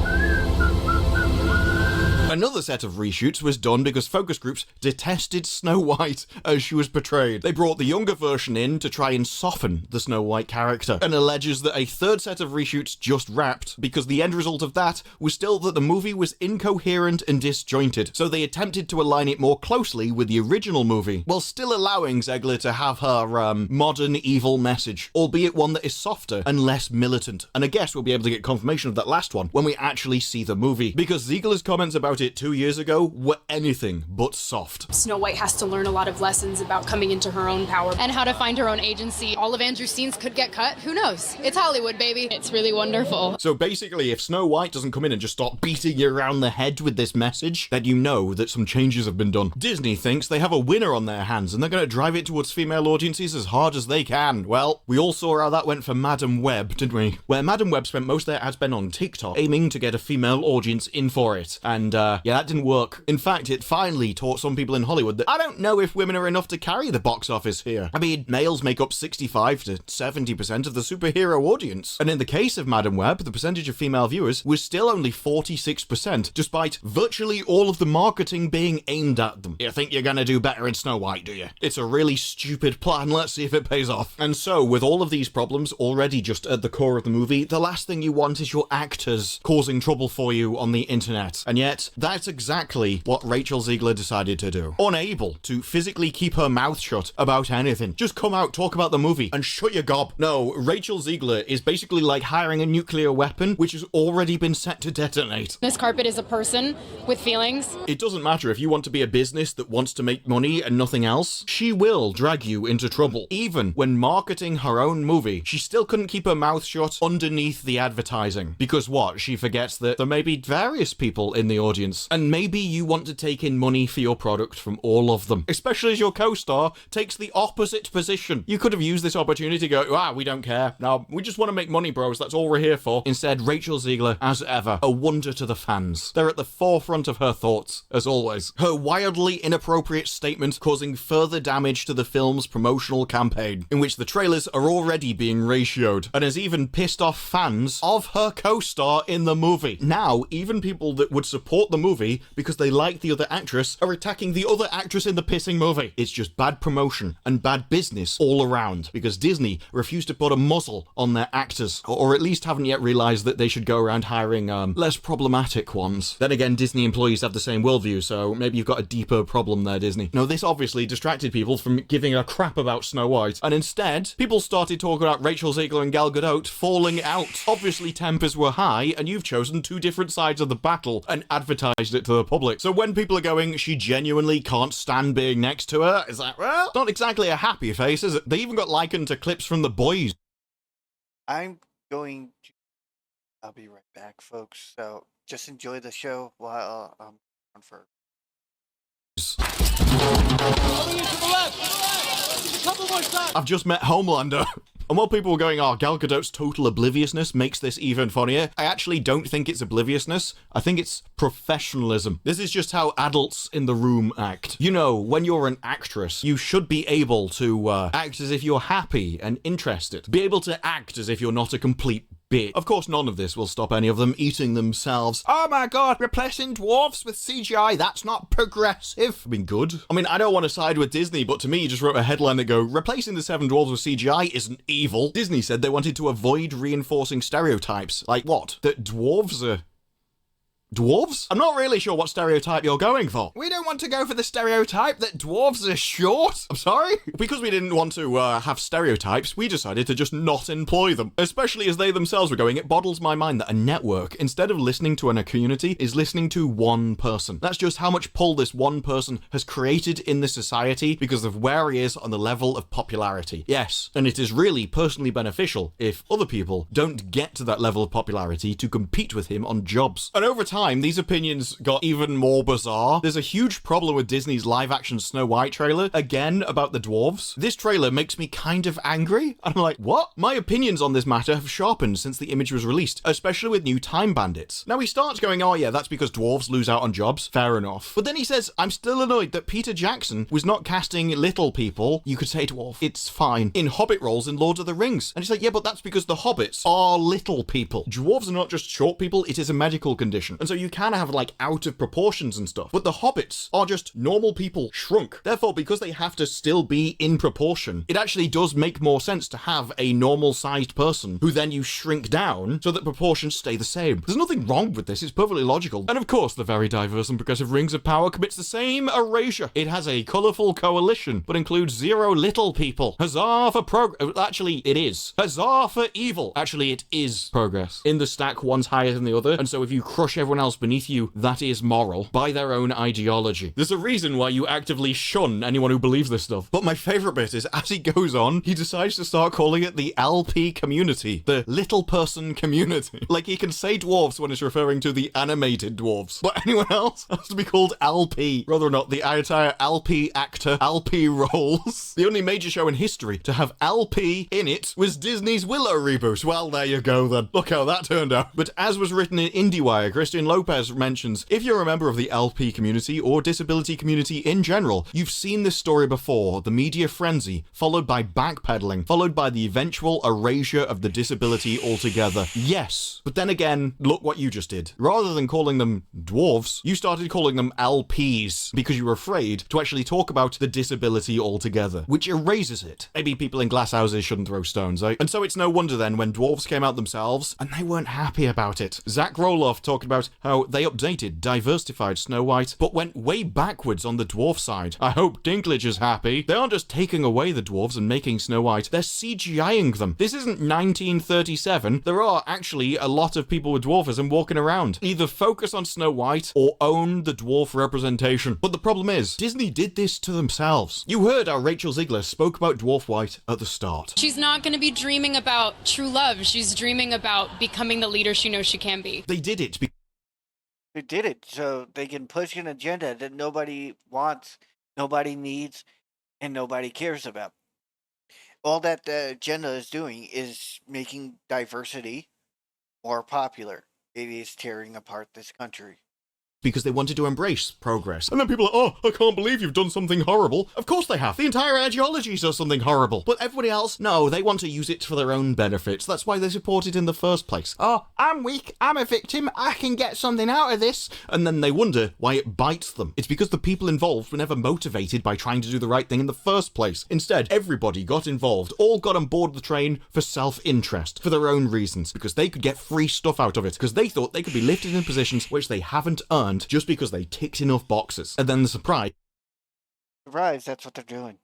Another set of reshoots was done because focus groups detested Snow White as she was portrayed. They brought the younger version in to try and soften the Snow White character, and alleges that a third set of reshoots just wrapped because the end result of that was still that the movie was incoherent and disjointed, so they attempted to align it more closely with the original movie, while still allowing Ziegler to have her modern evil message, albeit one that is softer and less militant. And I guess we'll be able to get confirmation of that last one when we actually see the movie, because Ziegler's comments about it it 2 years ago were anything but soft. Snow White has to learn a lot of lessons about coming into her own power and how to find her own agency. All of Andrew's scenes could get cut. Who knows? It's Hollywood, baby. It's really wonderful. So basically, if Snow White doesn't come in and just start beating you around the head with this message, then you know that some changes have been done. Disney thinks they have a winner on their hands and they're going to drive it towards female audiences as hard as they can. Well, we all saw how that went for Madam Web, didn't we? Where Madam Web spent most of their ad spend on TikTok, aiming to get a female audience in for it. And yeah, that didn't work. In fact, it finally taught some people in Hollywood that I don't know if women are enough to carry the box office here. I mean, males make up 65 to 70% of the superhero audience. And in the case of Madam Web, the percentage of female viewers was still only 46%, despite virtually all of the marketing being aimed at them. You think you're gonna do better in Snow White, do you? It's a really stupid plan. Let's see if it pays off. And so, with all of these problems already just at the core of the movie, the last thing you want is your actors causing trouble for you on the internet. And yet, that's exactly what Rachel Ziegler decided to do. Unable to physically keep her mouth shut about anything. Just come out, talk about the movie, and shut your gob. No, Rachel Ziegler is basically like hiring a nuclear weapon, which has already been set to detonate. Miss Carpet is a person with feelings. It doesn't matter if you want to be a business that wants to make money and nothing else. She will drag you into trouble. Even when marketing her own movie, she still couldn't keep her mouth shut underneath the advertising. Because what? She forgets that there may be various people in the audience, and maybe you want to take in money for your product from all of them. Especially as your co-star takes the opposite position. You could have used this opportunity to go, we don't care. No, we just want to make money, bros. That's all we're here for. Instead, Rachel Ziegler, as ever, a wonder to the fans. They're at the forefront of her thoughts, as always. Her wildly inappropriate statement causing further damage to the film's promotional campaign, in which the trailers are already being ratioed, and has even pissed off fans of her co-star in the movie. Now, even people that would support the movie because they like the other actress are attacking the other actress in the pissing movie. It's just bad promotion and bad business all around, because Disney refused to put a muzzle on their actors, or at least haven't yet realized that they should go around hiring less problematic ones. Then again, Disney employees have the same worldview, so maybe you've got a deeper problem there, Disney. No, this obviously distracted people from giving a crap about Snow White, and instead, people started talking about Rachel Ziegler and Gal Gadot falling out. Obviously, tempers were high, and you've chosen two different sides of the battle and advertised it to the public. So when people are going, she genuinely can't stand being next to her, it's like, well, not exactly a happy face, is it? They even got likened to clips from The Boys. I'm going to... I'll be right back, folks. So just enjoy the show while I'm on for... I've just met Homelander. And while people were going, Gal Gadot's total obliviousness makes this even funnier, I actually don't think it's obliviousness. I think it's professionalism. This is just how adults in the room act. You know, when you're an actress, you should be able to act as if you're happy and interested. Be able to act as if you're not a complete bitch. Of course, none of this will stop any of them eating themselves. Oh my god, replacing dwarfs with CGI, that's not progressive. I mean, good. I mean, I don't want to side with Disney, but to me, you just wrote a headline that go, replacing the 7 dwarves with CGI isn't evil. Disney said they wanted to avoid reinforcing stereotypes. Like what? That dwarves are... dwarves? I'm not really sure what stereotype you're going for. We don't want to go for the stereotype that dwarves are short. I'm sorry? Because we didn't want to have stereotypes, we decided to just not employ them. Especially as they themselves were going, it boggles my mind that a network, instead of listening to a community, is listening to one person. That's just how much pull this one person has created in the society because of where he is on the level of popularity. Yes, and it is really personally beneficial if other people don't get to that level of popularity to compete with him on jobs. And over time, these opinions got even more bizarre. There's a huge problem with Disney's live-action Snow White trailer, again about the dwarves. This trailer makes me kind of angry, and I'm like, what? My opinions on this matter have sharpened since the image was released, especially with new Time Bandits. Now he starts going, oh yeah, that's because dwarves lose out on jobs. Fair enough. But then he says, I'm still annoyed that Peter Jackson was not casting little people, you could say dwarf, it's fine, in Hobbit roles in Lord of the Rings. And he's like, yeah, but that's because the Hobbits are little people. Dwarves are not just short people, it is a medical condition. And so you can have like out of proportions and stuff, but the hobbits are just normal people shrunk. Therefore, because they have to still be in proportion, it actually does make more sense to have a normal sized person who then you shrink down so that proportions stay the same. There's nothing wrong with this, it's perfectly logical. And of course, the very diverse and progressive Rings of Power commits the same erasure. It has a colourful coalition, but includes 0 little people. Huzzah for actually, it is. Huzzah for evil. Actually, it is progress. In the stack, one's higher than the other, and so if you crush everyone everyone else beneath you that is moral by their own ideology. There's a reason why you actively shun anyone who believes this stuff. But my favorite bit is, as he goes on, he decides to start calling it the LP community, the little person community. Like, he can say dwarves when it's referring to the animated dwarves, but anyone else has to be called LP, whether or not the entire LP actor, LP roles. The only major show in history to have LP in it was Disney's Willow reboot. Well, there you go then. Look how that turned out. But as was written in IndieWire, Christian Lopez mentions, if you're a member of the LP community or disability community in general, you've seen this story before, the media frenzy, followed by backpedaling, followed by the eventual erasure of the disability altogether. Yes, but then again, look what you just did. Rather than calling them dwarves, you started calling them LPs because you were afraid to actually talk about the disability altogether, which erases it. Maybe people in glass houses shouldn't throw stones, eh? And so it's no wonder then when dwarves came out themselves, and they weren't happy about it. Zach Roloff talked about how they updated, diversified Snow White, but went way backwards on the dwarf side. I hope Dinklage is happy. They aren't just taking away the dwarves and making Snow White, they're CGIing them. This isn't 1937. There are actually a lot of people with dwarfism walking around. Either focus on Snow White or own the dwarf representation. But the problem is, Disney did this to themselves. You heard how Rachel Ziegler spoke about Dwarf White at the start. She's not going to be dreaming about true love. She's dreaming about becoming the leader she knows she can be. They did it. They did it so they can push an agenda that nobody wants, nobody needs, and nobody cares about. All that the agenda is doing is making diversity more popular. It is tearing apart this country. Because they wanted to embrace progress. And then people are, oh, I can't believe you've done something horrible. Of course they have. The entire ideology does something horrible. But everybody else, no, they want to use it for their own benefits. That's why they support it in the first place. Oh, I'm weak, I'm a victim, I can get something out of this. And then they wonder why it bites them. It's because the people involved were never motivated by trying to do the right thing in the first place. Instead, everybody got involved, all got on board the train for self-interest, for their own reasons, because they could get free stuff out of it, because they thought they could be lifted in positions which they haven't earned just because they ticked enough boxes. And then the surprise, that's what they're doing.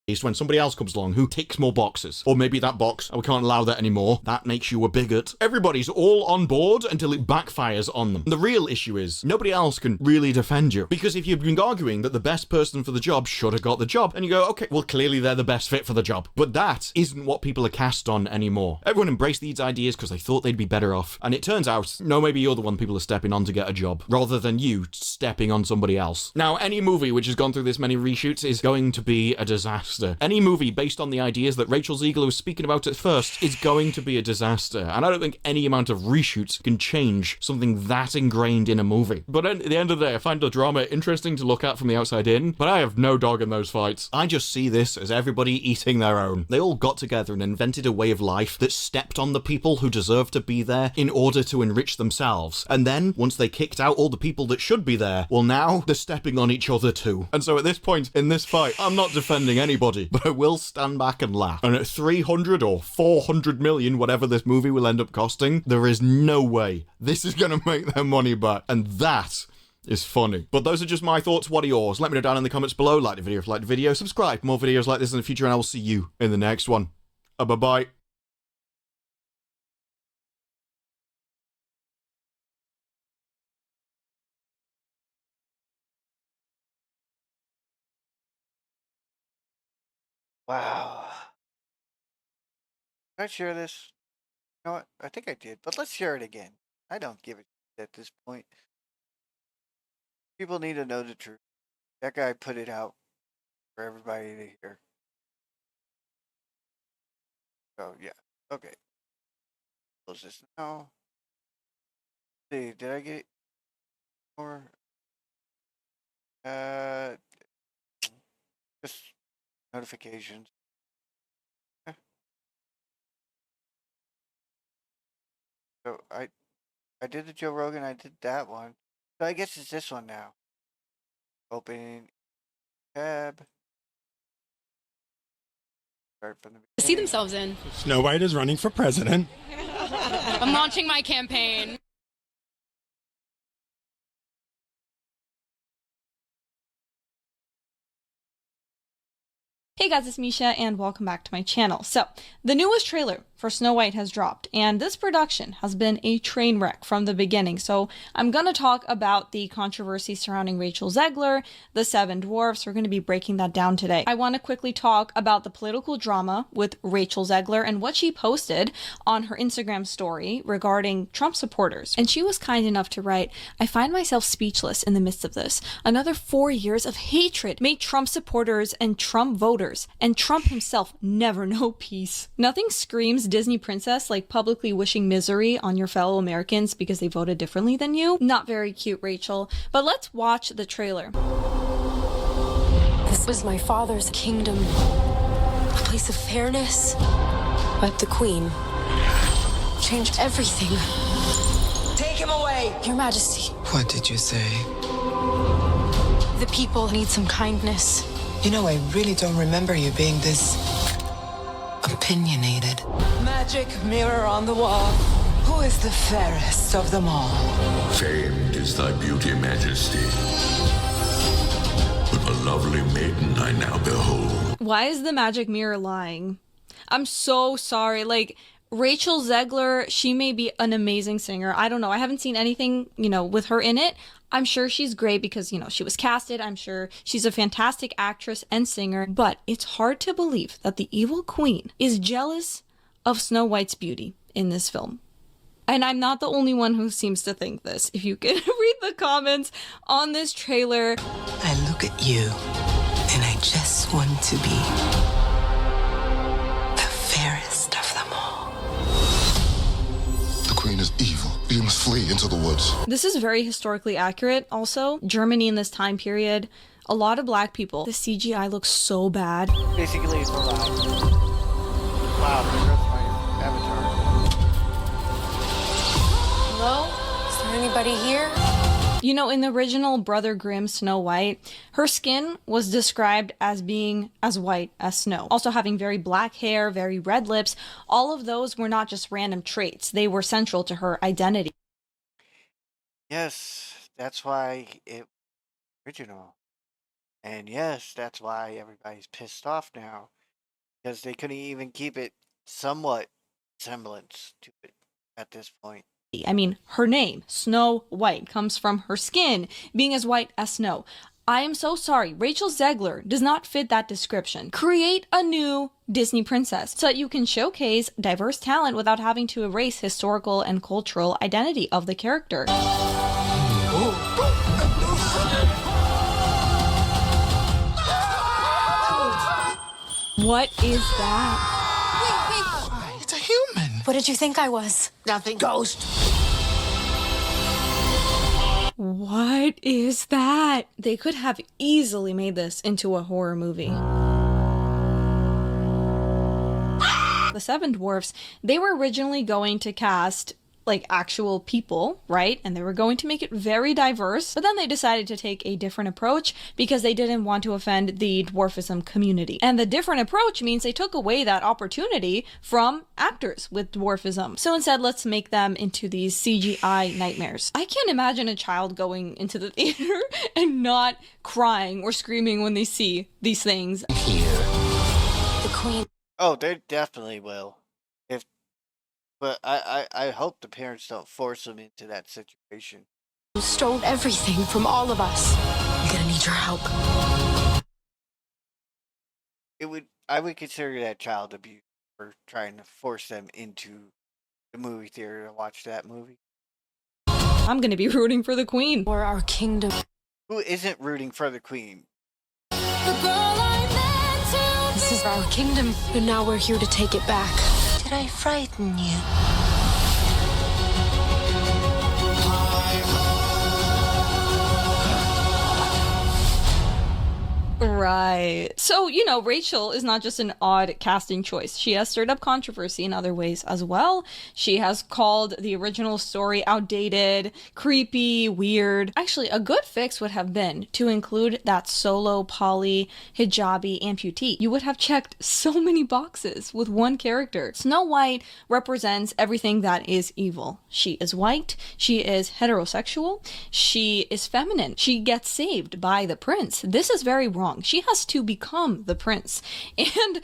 is when somebody else comes along who ticks more boxes. Or maybe that box, we can't allow that anymore. That makes you a bigot. Everybody's all on board until it backfires on them. The real issue is, nobody else can really defend you. Because if you've been arguing that the best person for the job should have got the job, and you go, okay, well, clearly they're the best fit for the job. But that isn't what people are cast on anymore. Everyone embraced these ideas because they thought they'd be better off. And it turns out, no, maybe you're the one people are stepping on to get a job, rather than you stepping on somebody else. Now, any movie which has gone through this many reshoots is going to be a disaster. Any movie based on the ideas that Rachel Ziegler was speaking about at first is going to be a disaster. And I don't think any amount of reshoots can change something that ingrained in a movie. But at the end of the day, I find the drama interesting to look at from the outside in, but I have no dog in those fights. I just see this as everybody eating their own. They all got together and invented a way of life that stepped on the people who deserve to be there in order to enrich themselves. And then, once they kicked out all the people that should be there, well, now they're stepping on each other too. And so at this point in this fight, I'm not defending anybody, but I will stand back and laugh. And at 300 or 400 million, whatever this movie will end up costing, there is no way this is going to make their money back. And that is funny. But those are just my thoughts. What are yours? Let me know down in the comments below. Like the video if you like the video. Subscribe for more videos like this in the future, and I will see you in the next one. Bye-bye. Wow. Did I share this? You know what? I think I did, but let's share it again. I don't give a shit at this point. People need to know the truth. That guy put it out for everybody to hear. So, yeah. Okay. Close this now. Let's see, did I get more? Just notifications. So I did the Joe Rogan, I did that one. So I guess it's this one now. Open tab. Start from the beginning. See themselves in. Snow White is running for president. I'm launching my campaign. Hey guys, it's Misha and welcome back to my channel. So, the newest trailer for Snow White has dropped, and this production has been a train wreck from the beginning. So I'm going to talk about the controversy surrounding Rachel Zegler, the Seven Dwarfs. We're going to be breaking that down today. I want to quickly talk about the political drama with Rachel Zegler and what she posted on her Instagram story regarding Trump supporters. And she was kind enough to write, "I find myself speechless in the midst of this. Another 4 years of hatred made Trump supporters and Trump voters and Trump himself never know peace. Nothing screams Disney princess like publicly wishing misery on your fellow Americans because they voted differently than you. Not very cute, Rachel. But let's watch the trailer." This was my father's kingdom, a place of fairness, but the Queen changed everything. Take him away! Your Majesty, What did you say? the people need some kindness. You know, I really don't remember you being this opinionated. Magic mirror on the wall. Who is the fairest of them all? Famed is thy beauty, Majesty. But a lovely maiden I now behold. Why is the magic mirror lying? I'm so sorry. Like, Rachel Zegler, she may be an amazing singer. I don't know. I haven't seen anything, with her in it. I'm sure she's great because, she was casted. I'm sure she's a fantastic actress and singer. But it's hard to believe that the evil queen is jealous of Snow White's beauty in this film. And I'm not the only one who seems to think this. If you can read the comments on this trailer. I look at you, and I just want to be the fairest of them all. The queen is evil. You must flee into the woods. This is very historically accurate. Also, Germany in this time period, a lot of black people. The CGI looks so bad. Basically, it's a lie. Wow, there goes my avatar. Hello? Is there anybody here? In the original Brother Grimm Snow White, her skin was described as being as white as snow. Also having very black hair, very red lips. All of those were not just random traits. They were central to her identity. Yes, that's why it was original. And yes, that's why everybody's pissed off now. Because they couldn't even keep it somewhat semblance to it at this point. I mean, her name, Snow White, comes from her skin being as white as snow. I am so sorry. Rachel Zegler does not fit that description. Create a new Disney princess so that you can showcase diverse talent without having to erase historical and cultural identity of the character. What is that? It's a human. What did you think I was? Nothing. Ghost. What is that? They could have easily made this into a horror movie. The Seven Dwarfs, they were originally going to cast actual people, right? And they were going to make it very diverse, but then they decided to take a different approach because they didn't want to offend the dwarfism community. And the different approach means they took away that opportunity from actors with dwarfism. So instead, let's make them into these CGI nightmares. I can't imagine a child going into the theater and not crying or screaming when they see these things. The Queen. Oh, they definitely will. But I hope the parents don't force them into that situation. You stole everything from all of us. I'm gonna need your help. I would consider that child abuse for trying to force them into the movie theater to watch that movie. I'm gonna be rooting for the Queen. Or our kingdom. Who isn't rooting for the Queen? This is our kingdom, and now we're here to take it back. Did I frighten you? Right. So, Rachel is not just an odd casting choice. She has stirred up controversy in other ways as well. She has called the original story outdated, creepy, weird. Actually, a good fix would have been to include that solo poly hijabi amputee. You would have checked so many boxes with one character. Snow White represents everything that is evil. She is white. She is heterosexual. She is feminine. She gets saved by the prince. This is very wrong. She She has to become the prince. And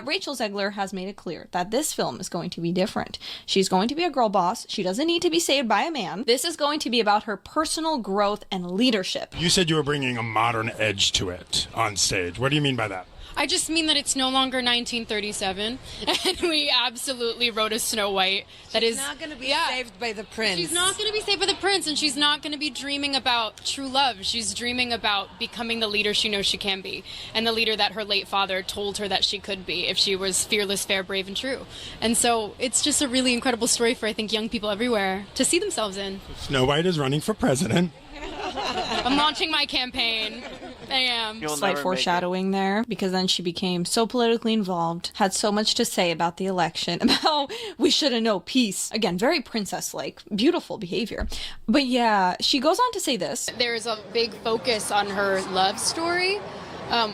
Rachel Zegler has made it clear that this film is going to be different. She's going to be a girl boss. She doesn't need to be saved by a man. This is going to be about her personal growth and leadership. You said you were bringing a modern edge to it on stage. What do you mean by that? I just mean that it's no longer 1937, and we absolutely wrote a Snow White that is not going to be saved by the prince. She's not going to be saved by the prince, and she's not going to be dreaming about true love. She's dreaming about becoming the leader she knows she can be, and the leader that her late father told her that she could be if she was fearless, fair, brave, and true. And so it's just a really incredible story for, I think, young people everywhere to see themselves in. Snow White is running for president. I'm launching my campaign. I am. Slight foreshadowing there, because then she became so politically involved, had so much to say about the election, about how we shouldn't know peace. Again, very princess-like, beautiful behavior. But yeah, she goes on to say this. There's a big focus on her love story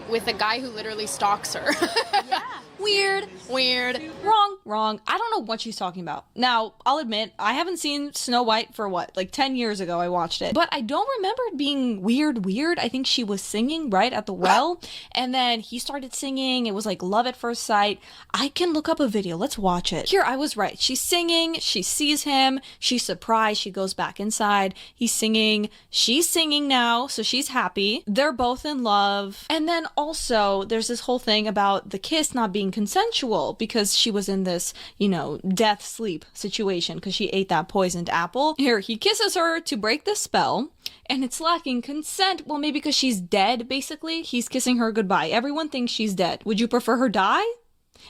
with a guy who literally stalks her. Weird. Wrong. I don't know what she's talking about. Now, I'll admit, I haven't seen Snow White for like 10 years ago I watched it. But I don't remember it being weird. I think she was singing right at the well. And then he started singing. It was like love at first sight. I can look up a video. Let's watch it. Here, I was right. She's singing. She sees him. She's surprised. She goes back inside. He's singing. She's singing now. So she's happy. They're both in love. And then also, there's this whole thing about the kiss not being consensual because she was in this, death sleep situation because she ate that poisoned apple. Here, he kisses her to break the spell, and it's lacking consent. Well, maybe because she's dead, basically. He's kissing her goodbye. Everyone thinks she's dead. Would you prefer her die?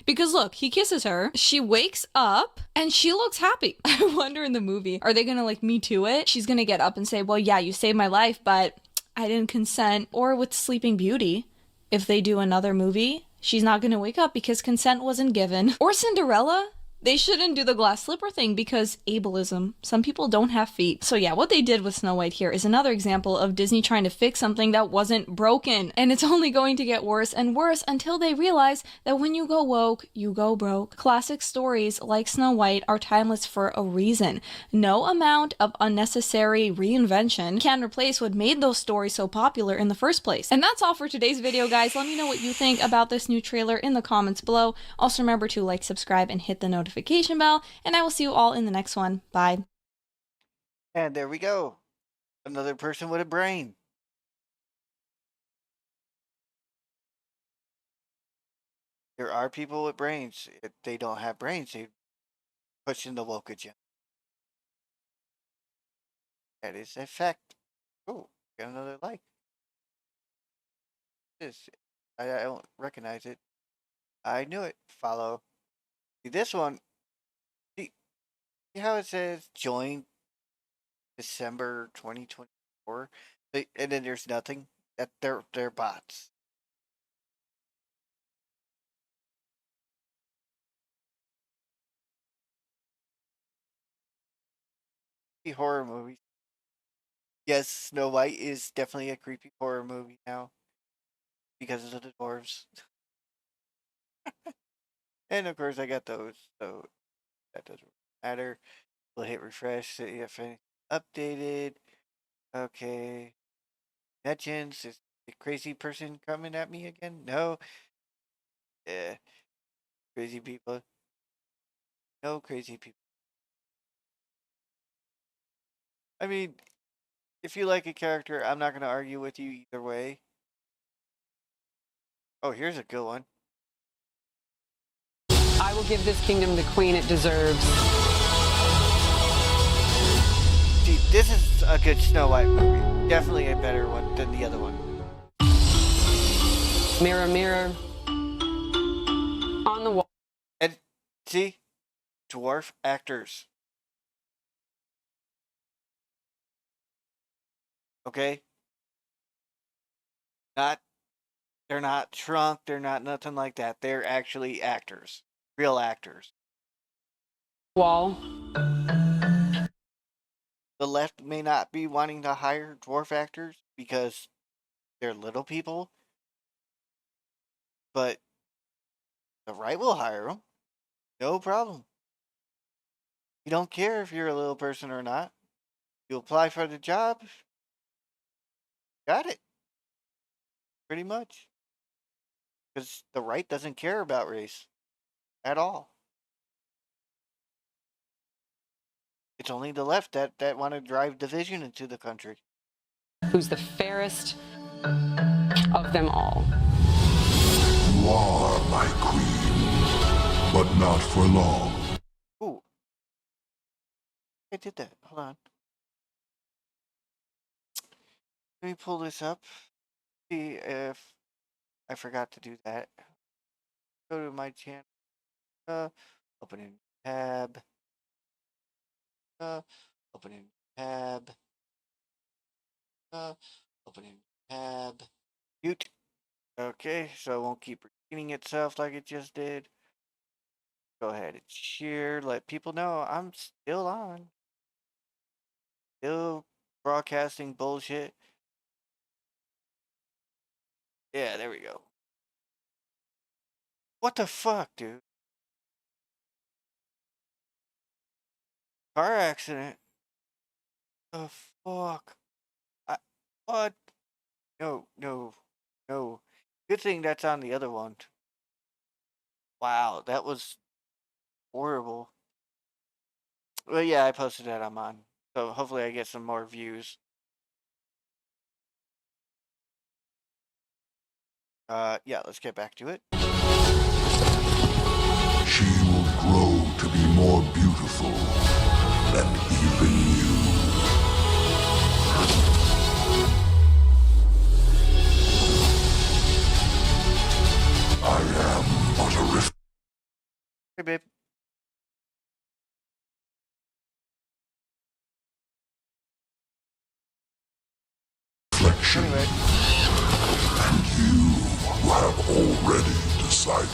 Because look, he kisses her, she wakes up, and she looks happy. I wonder in the movie, are they gonna Me Too it? She's gonna get up and say, well, yeah, you saved my life, but I didn't consent. Or with Sleeping Beauty, if they do another movie, she's not gonna wake up because consent wasn't given. Or Cinderella, they shouldn't do the glass slipper thing because ableism. Some people don't have feet. So yeah, what they did with Snow White here is another example of Disney trying to fix something that wasn't broken. And it's only going to get worse and worse until they realize that when you go woke, you go broke. Classic stories like Snow White are timeless for a reason. No amount of unnecessary reinvention can replace what made those stories so popular in the first place. And that's all for today's video, guys. Let me know what you think about this new trailer in the comments below. Also remember to like, subscribe, and hit the notification bell, and I will see you all in the next one. Bye. And there we go. Another person with a brain. There are people with brains. If they don't have brains, they push in the woke agenda. That is a fact. Oh, got another like. I don't recognize it. I knew it. Follow. See, this one, see how it says join December 2024? And then there's nothing? They're bots. Horror movies. Yes, Snow White is definitely a creepy horror movie now because of the dwarves. And of course, I got those, so that doesn't matter. We'll hit refresh, see if anything updated. Okay. Legends, is the crazy person coming at me again? No. Yeah. Crazy people. No crazy people. I mean, if you like a character, I'm not going to argue with you either way. Oh, here's a good one. I will give this kingdom the queen it deserves. See, this is a good Snow White movie. Definitely a better one than the other one. Mirror, mirror on the wall. And see, dwarf actors. Okay? They're not shrunk, they're not nothing like that. They're actually actors. Real actors. Wall. The left may not be wanting to hire dwarf actors because they're little people, but the right will hire them. No problem. You don't care if you're a little person or not. You apply for the job. Got it. Pretty much. Because the right doesn't care about race at all. It's only the left that want to drive division into the country. Who's the fairest of them all? You are my queen, but not for long. Ooh. I did that. Hold on. Let me pull this up. See if I forgot to do that. Go to my channel. Open in tab. Open in tab. Open in tab. Mute. Okay, so it won't keep repeating itself like it just did. Go ahead and share. Let people know I'm still on. Still broadcasting bullshit. Yeah, there we go. What the fuck, dude? Car accident? The fuck? What? No, no, no. Good thing that's on the other one. Wow, that was horrible. Well, yeah, I posted that on mine. So hopefully I get some more views. Yeah, let's get back to it. She will grow to be more beautiful than even you. I am but a Hey, babe. reflection. Anyway. And you have already decided.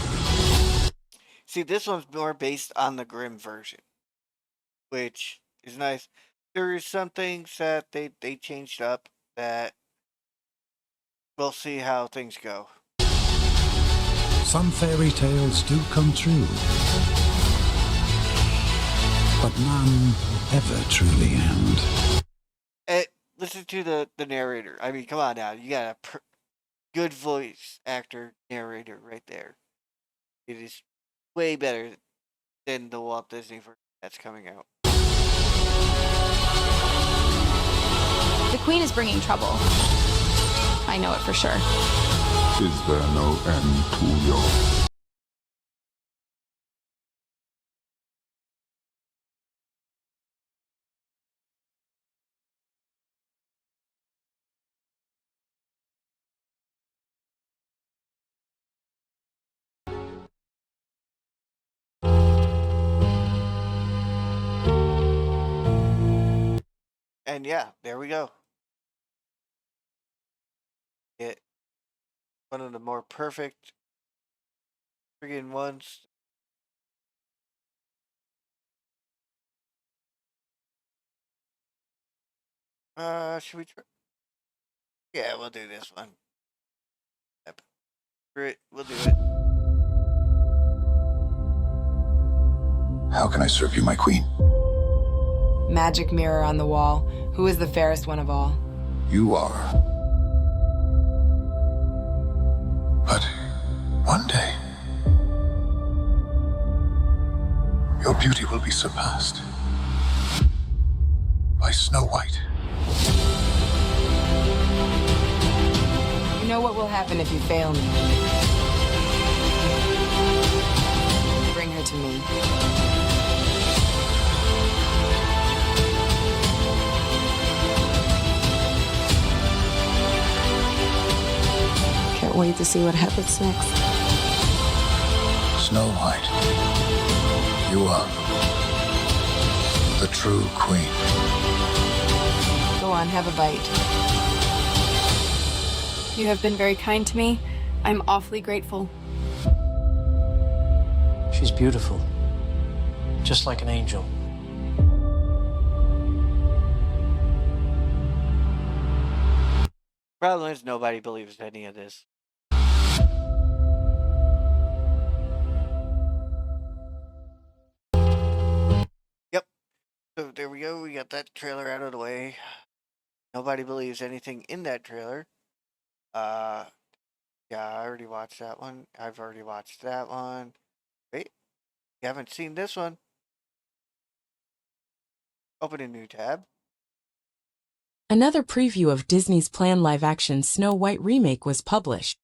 See, this one's more based on the Grimm version, which is nice. There is some things that they changed up that we'll see how things go. Some fairy tales do come true, but none ever truly end. Listen to the narrator. I mean, come on now. You got a good voice actor narrator right there. It is way better than the Walt Disney version that's coming out. The Queen is bringing trouble. I know it for sure. Is there no end to your... And yeah, there we go. One of the more perfect friggin' ones. Should we try? Yeah, we'll do this one. Yep. Great, we'll do it. How can I serve you, my queen? Magic mirror on the wall. Who is the fairest one of all? You are. But one day, your beauty will be surpassed by Snow White. You know what will happen if you fail me. Bring her to me. Can't wait to see what happens next. Snow White, you are the true queen. Go on, have a bite. You have been very kind to me. I'm awfully grateful. She's beautiful, just like an angel. Problem is, nobody believes any of this. Yep. So there we go. We got that trailer out of the way. Nobody believes anything in that trailer. Yeah, I already watched that one. I've already watched that one. Wait, you haven't seen this one? Open a new tab. Another preview of Disney's planned live-action Snow White remake was published.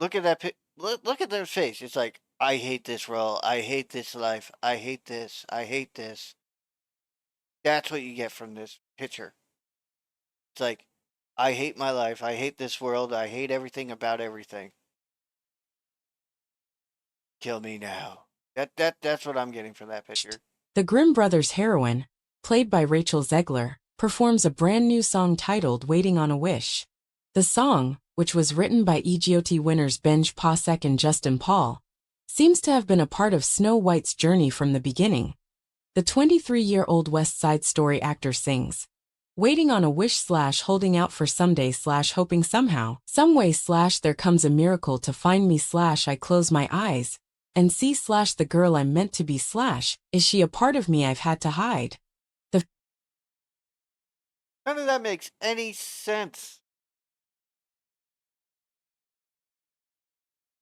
Look at that. Look at their face. It's like, I hate this role. I hate this life. I hate this. I hate this. That's what you get from this picture. It's like, I hate my life. I hate this world. I hate everything about everything. Kill me now. That's what I'm getting from that picture. The Grimm brothers' heroine, played by Rachel Zegler, performs a brand new song titled Waiting on a Wish. The song, which was written by EGOT winners Benj Pasek and Justin Paul, seems to have been a part of Snow White's journey from the beginning. The 23-year-old West Side Story actor sings, waiting on a wish / holding out for someday / hoping somehow, some way / there comes a miracle to find me / I close my eyes and see / the girl I'm meant to be / is she a part of me I've had to hide. None of that makes any sense.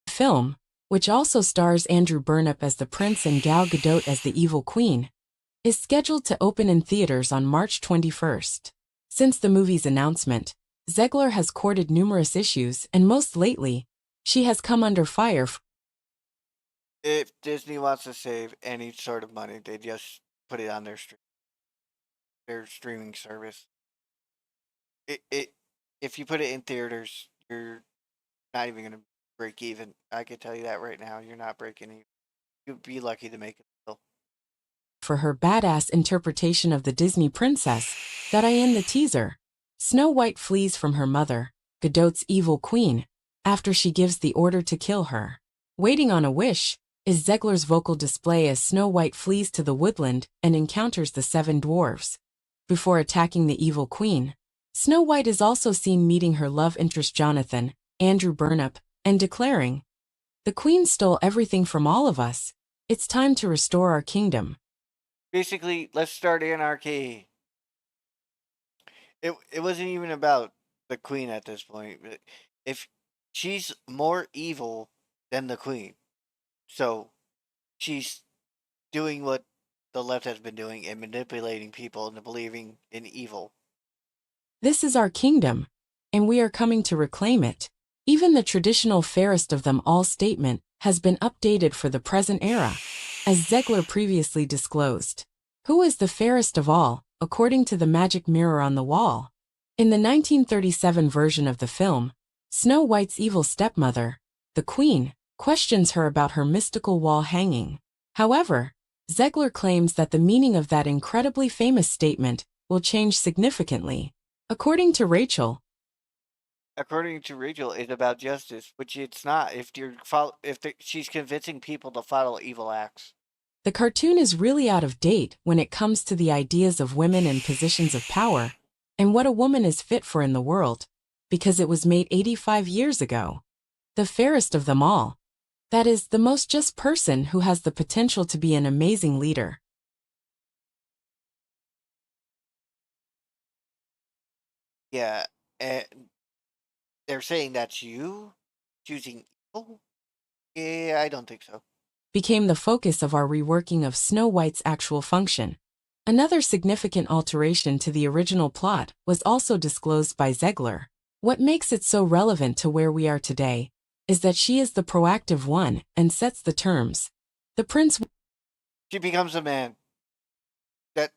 Film, which also stars Andrew Burnap as the prince and Gal Gadot as the evil queen, is scheduled to open in theaters on March 21st. Since the movie's announcement, Zegler has courted numerous issues and most lately, she has come under fire. If Disney wants to save any sort of money, they just put it on their streaming service. If you put it in theaters, you're not even going to break even. I can tell you that right now. You're not breaking even. You'd be lucky to make it still. For her badass interpretation of the Disney princess that I in the teaser. Snow White flees from her mother, Gadot's evil queen, after she gives the order to kill her. Waiting on a Wish is Zegler's vocal display as Snow White flees to the woodland and encounters the 7 dwarves. Before attacking the evil queen, Snow White is also seen meeting her love interest Jonathan, Andrew Burnap, and declaring, "The queen stole everything from all of us. It's time to restore our kingdom." Basically, let's start anarchy. It wasn't even about the queen at this point. If she's more evil than the queen, so she's doing what the left has been doing and manipulating people into believing in evil. This is our kingdom, and we are coming to reclaim it. Even the traditional fairest of them all statement has been updated for the present era, as Zegler previously disclosed. Who is the fairest of all, according to the magic mirror on the wall? In the 1937 version of the film, Snow White's evil stepmother, the Queen, questions her about her mystical wall hanging. However, Zegler claims that the meaning of that incredibly famous statement will change significantly. According to Rachel, it's about justice, which it's not. She's convincing people to follow evil acts. the cartoon is really out of date when it comes to the ideas of women in positions of power and what a woman is fit for in the world, because it was made 85 years ago. The fairest of them all. That is, the most just person who has the potential to be an amazing leader. Yeah, and they're saying that's you choosing evil? Yeah, I don't think so. Became the focus of our reworking of Snow White's actual function. Another significant alteration to the original plot was also disclosed by Zegler. What makes it so relevant to where we are today is that she is the proactive one and sets the terms. The prince... She becomes a man. That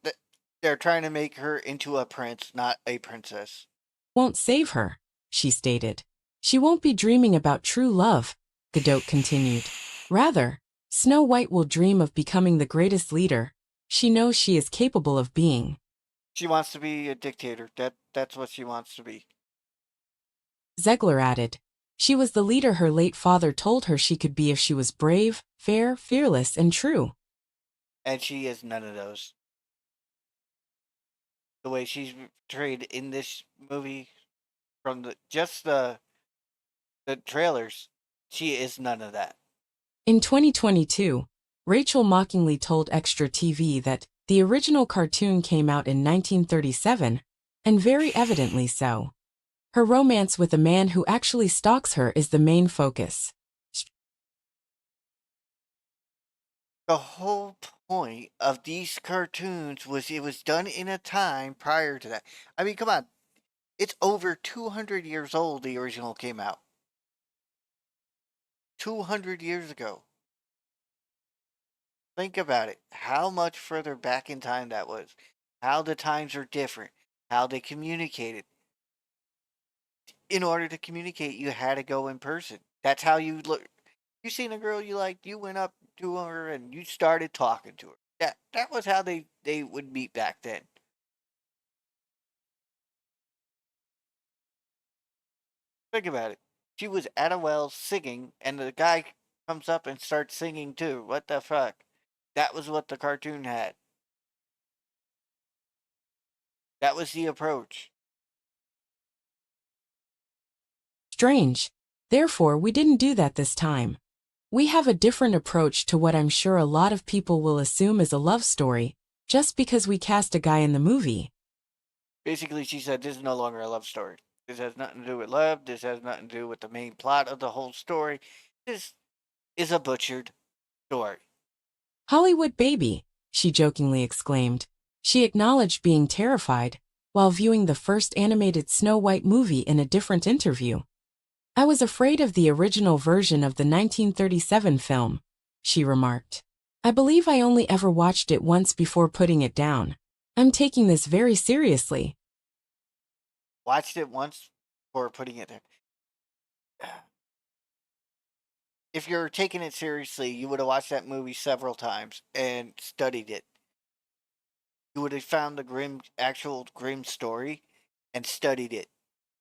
they're trying to make her into a prince, not a princess. Won't save her, she stated. She won't be dreaming about true love, Gadot continued. Rather, Snow White will dream of becoming the greatest leader she knows she is capable of being. She wants to be a dictator. That's what she wants to be. Zegler added, she was the leader her late father told her she could be if she was brave, fair, fearless, and true. And she is none of those. The way she's portrayed in this movie, from the trailers, she is none of that. In 2022, Rachel mockingly told Extra TV that the original cartoon came out in 1937, and very evidently so. Her romance with a man who actually stalks her is the main focus. The whole point of these cartoons was it was done in a time prior to that. I mean, come on. It's over 200 years old the original came out. 200 years ago. Think about it. How much further back in time that was. How the times are different. How they communicated. In order to communicate, you had to go in person. That's how you look. You seen a girl you liked, you went up to her and you started talking to her. That was how they would meet back then. Think about it. She was at a well singing, and the guy comes up and starts singing too. What the fuck? That was what the cartoon had. That was the approach. Strange. Therefore, we didn't do that this time. We have a different approach to what I'm sure a lot of people will assume is a love story, just because we cast a guy in the movie. Basically, she said this is no longer a love story. This has nothing to do with love. This has nothing to do with the main plot of the whole story. This is a butchered story. Hollywood baby, she jokingly exclaimed. She acknowledged being terrified while viewing the first animated Snow White movie in a different interview. I was afraid of the original version of the 1937 film, she remarked. I believe I only ever watched it once before putting it down. I'm taking this very seriously. Watched it once before putting it there. If you're taking it seriously, you would have watched that movie several times and studied it. You would have found the actual Grimm story and studied it.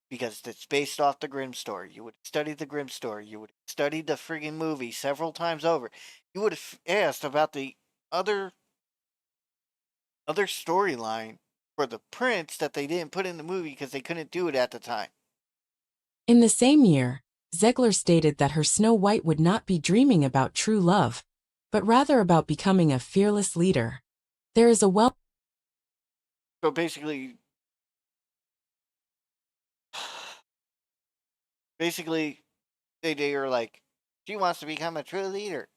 Because it's based off the Grimm story. You would have studied the Grimm story. You would have studied the friggin' movie several times over. You would have asked about the other storyline for the prince that they didn't put in the movie because they couldn't do it at the time. In the same year, Zegler stated that her Snow White would not be dreaming about true love, but rather about becoming a fearless leader. There is a So basically, they are like, she wants to become a true leader.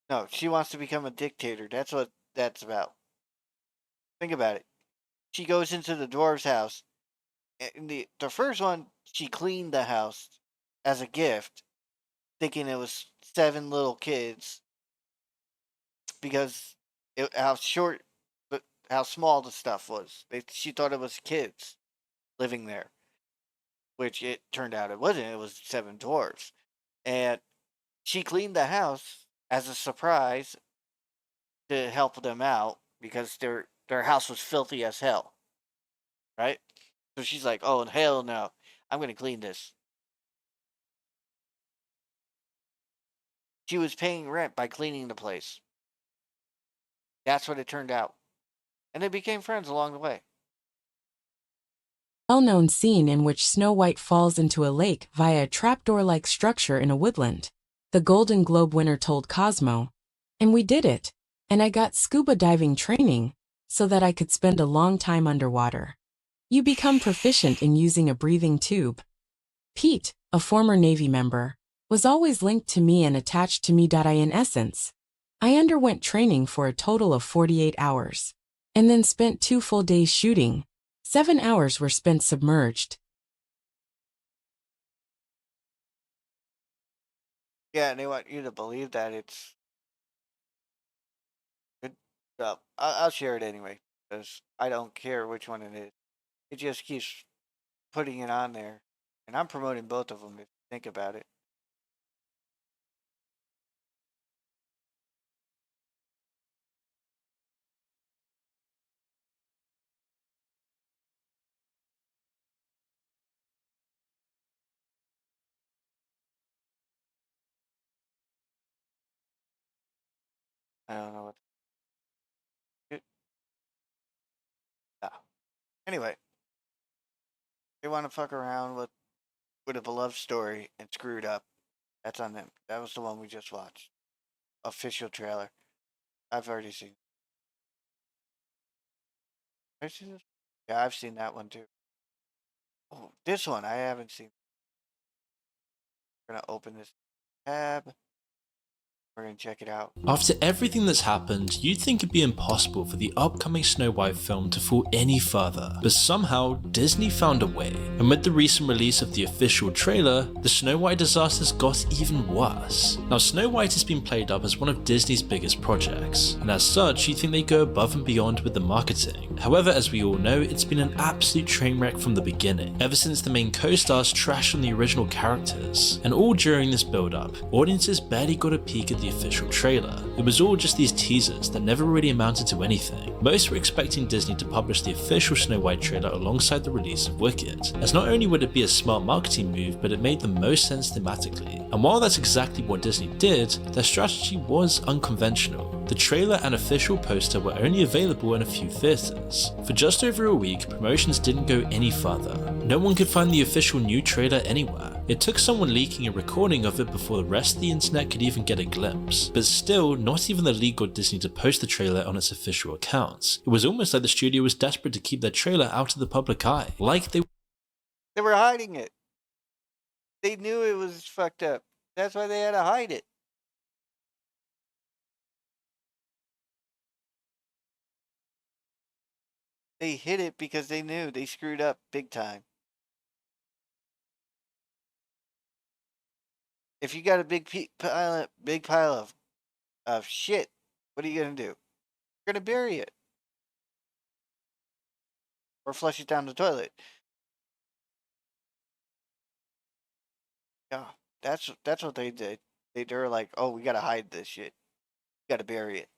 No, she wants to become a dictator. That's what that's about. Think about it. She goes into the dwarf's house. And the first one, she cleaned the house as a gift, thinking it was 7 little kids. Because how small the stuff was. She thought it was kids living there. Which it turned out it wasn't. It was 7 dwarves. And she cleaned the house as a surprise to help them out because their house was filthy as hell. Right? So she's like, oh, hell no. I'm going to clean this. She was paying rent by cleaning the place. That's what it turned out. And they became friends along the way. well-known scene in which Snow White falls into a lake via a trapdoor-like structure in a woodland. The Golden Globe winner told Cosmo, "And we did it. And I got scuba diving training so that I could spend a long time underwater. You become proficient in using a breathing tube." Pete, a former Navy member, was always linked to me and attached to me. In essence, I underwent training for a total of 48 hours, and then spent 2 full days shooting. 7 hours were spent submerged. Yeah, and they want you to believe that it's good stuff. I'll share it anyway, because I don't care which one it is. It just keeps putting it on there. And I'm promoting both of them if you think about it. I don't know what. Yeah. Anyway, they want to fuck around with a beloved story and screw it up. That's on them. That was the one we just watched. Official trailer. I've already seen. Have you seen this? Yeah, I've seen that one too. Oh, this one I haven't seen. We're gonna open this tab. We're gonna check it out. After everything that's happened, you'd think it'd be impossible for the upcoming Snow White film to fall any further, but somehow Disney found a way. And with the recent release of the official trailer, the Snow White disasters got even worse. Now, Snow White has been played up as one of Disney's biggest projects, and as such, you'd think they go above and beyond with the marketing. However, as we all know, it's been an absolute train wreck from the beginning, ever since the main co-stars trashed on the original characters. And all during this build-up, audiences barely got a peek at the official trailer. It was all just these teasers that never really amounted to anything. Most were expecting Disney to publish the official Snow White trailer alongside the release of Wicked, as not only would it be a smart marketing move, but it made the most sense thematically. And while that's exactly what Disney did, their strategy was unconventional. The trailer and official poster were only available in a few theaters. For just over a week, promotions didn't go any further. No one could find the official new trailer anywhere. It took someone leaking a recording of it before the rest of the internet could even get a glimpse. But still, not even the leak got Disney to post the trailer on its official accounts. It was almost like the studio was desperate to keep their trailer out of the public eye. Like they were hiding it. They knew it was fucked up. That's why they had to hide it. They hid it because they knew they screwed up big time. If you got a big pile of shit, what are you gonna do? You're gonna bury it or flush it down the toilet. Yeah, that's what they did. They were like, oh, we gotta hide this shit. We gotta bury it.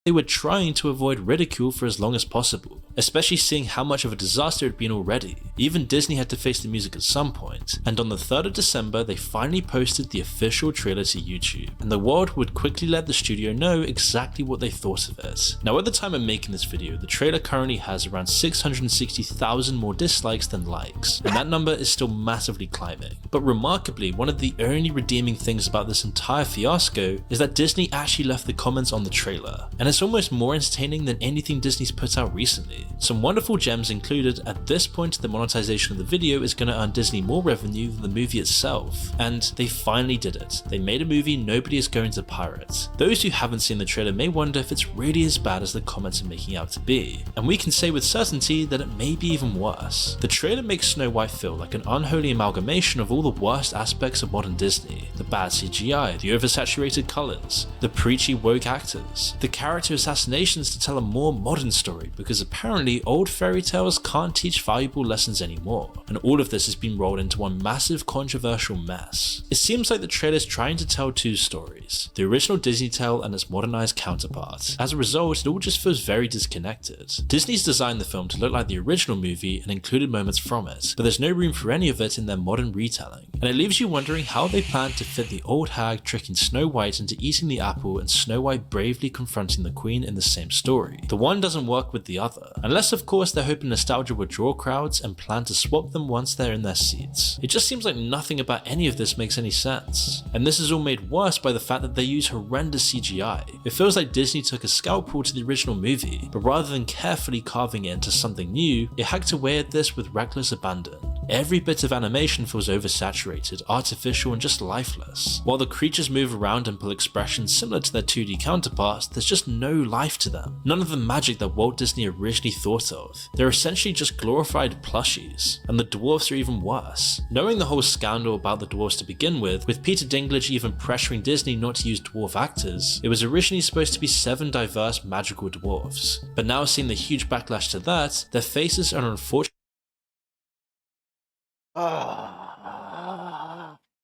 They were trying to avoid ridicule for as long as possible, especially seeing how much of a disaster it had been already. Even Disney had to face the music at some point, and on the 3rd of December they finally posted the official trailer to YouTube, and the world would quickly let the studio know exactly what they thought of it. Now, at the time of making this video, the trailer currently has around 660,000 more dislikes than likes, and that number is still massively climbing. But remarkably, one of the only redeeming things about this entire fiasco is that Disney actually left the comments on the trailer, and it's almost more entertaining than anything Disney's put out recently. Some wonderful gems included. At this point, the monetization of the video is going to earn Disney more revenue than the movie itself, and they finally did it. They made a movie nobody is going to pirate. Those who haven't seen the trailer may wonder if it's really as bad as the comments are making out to be, and we can say with certainty that it may be even worse. The trailer makes Snow White feel like an unholy amalgamation of all the worst aspects of modern Disney: the bad CGI, the oversaturated colors, the preachy woke actors, the character assassinations to tell a more modern story, because apparently old fairy tales can't teach valuable lessons anymore, and all of this has been rolled into one massive controversial mess. It seems like the trailer is trying to tell two stories: the original Disney tale and its modernized counterpart. As a result, it all just feels very disconnected. Disney's designed the film to look like the original movie and included moments from it, but there's no room for any of it in their modern retelling, and it leaves you wondering how they plan to fit the old hag tricking Snow White into eating the apple and Snow White bravely confronting the Queen in the same story. The one doesn't work with the other, unless of course they're hoping nostalgia would draw crowds and plan to swap them once they're in their seats. It just seems like nothing about any of this makes any sense, and this is all made worse by the fact that they use horrendous CGI. It feels like Disney took a scalpel to the original movie, but rather than carefully carving it into something new, it hacked away at this with reckless abandon. Every bit of animation feels oversaturated, artificial, and just lifeless. While the creatures move around and pull expressions similar to their 2D counterparts, there's just no life to them. None of the magic that Walt Disney originally thought of. They're essentially just glorified plushies, and the dwarfs are even worse. Knowing the whole scandal about the dwarfs to begin with Peter Dinklage even pressuring Disney not to use dwarf actors, it was originally supposed to be 7 diverse magical dwarfs. But now seeing the huge backlash to that, their faces are unfortunately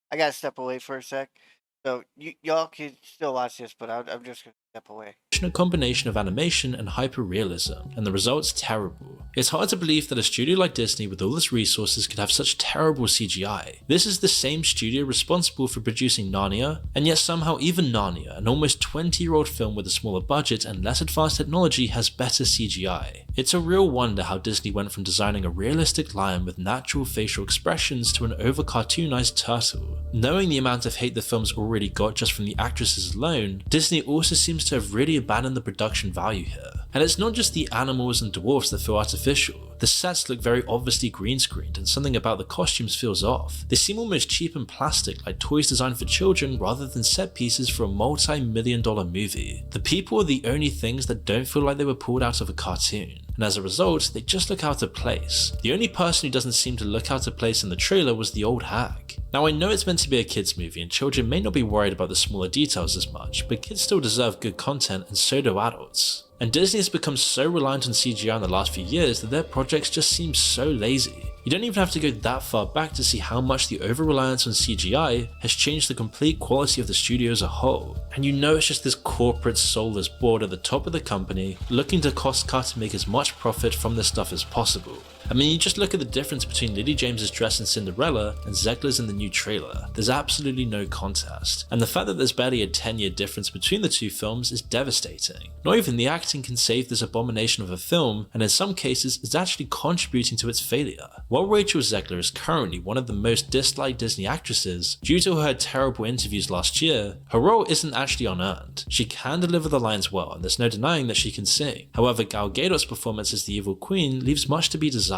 I gotta step away for a sec. So y'all can still watch this, but I'm just gonna step away. A combination of animation and hyper-realism, and the result's terrible. It's hard to believe that a studio like Disney with all its resources could have such terrible CGI. This is the same studio responsible for producing Narnia, and yet somehow even Narnia, an almost 20-year-old film with a smaller budget and less advanced technology, has better CGI. It's a real wonder how Disney went from designing a realistic lion with natural facial expressions to an over-cartoonized turtle. Knowing the amount of hate the film's already got just from the actresses alone, Disney also seems to have really abandoned the production value here. And it's not just the animals and dwarfs that feel artificial. The sets look very obviously green screened and something about the costumes feels off. They seem almost cheap and plastic, like toys designed for children rather than set pieces for a multi-million-dollar movie. The people are the only things that don't feel like they were pulled out of a cartoon, and as a result, they just look out of place. The only person who doesn't seem to look out of place in the trailer was the old hag. Now I know it's meant to be a kids movie and children may not be worried about the smaller details as much, but kids still deserve good content and so do adults. And Disney has become so reliant on CGI in the last few years that their projects just seem so lazy. You don't even have to go that far back to see how much the over-reliance on CGI has changed the complete quality of the studio as a whole. And you know it's just this corporate soulless board at the top of the company looking to cost cut and make as much profit from this stuff as possible. I mean, you just look at the difference between Lily James's dress in Cinderella and Zegler's in the new trailer. There's absolutely no contest. And the fact that there's barely a 10-year difference between the two films is devastating. Not even the acting can save this abomination of a film, and in some cases, it's actually contributing to its failure. While Rachel Zegler is currently one of the most disliked Disney actresses, due to her terrible interviews last year, her role isn't actually unearned. She can deliver the lines well, and there's no denying that she can sing. However, Gal Gadot's performance as the evil queen leaves much to be desired.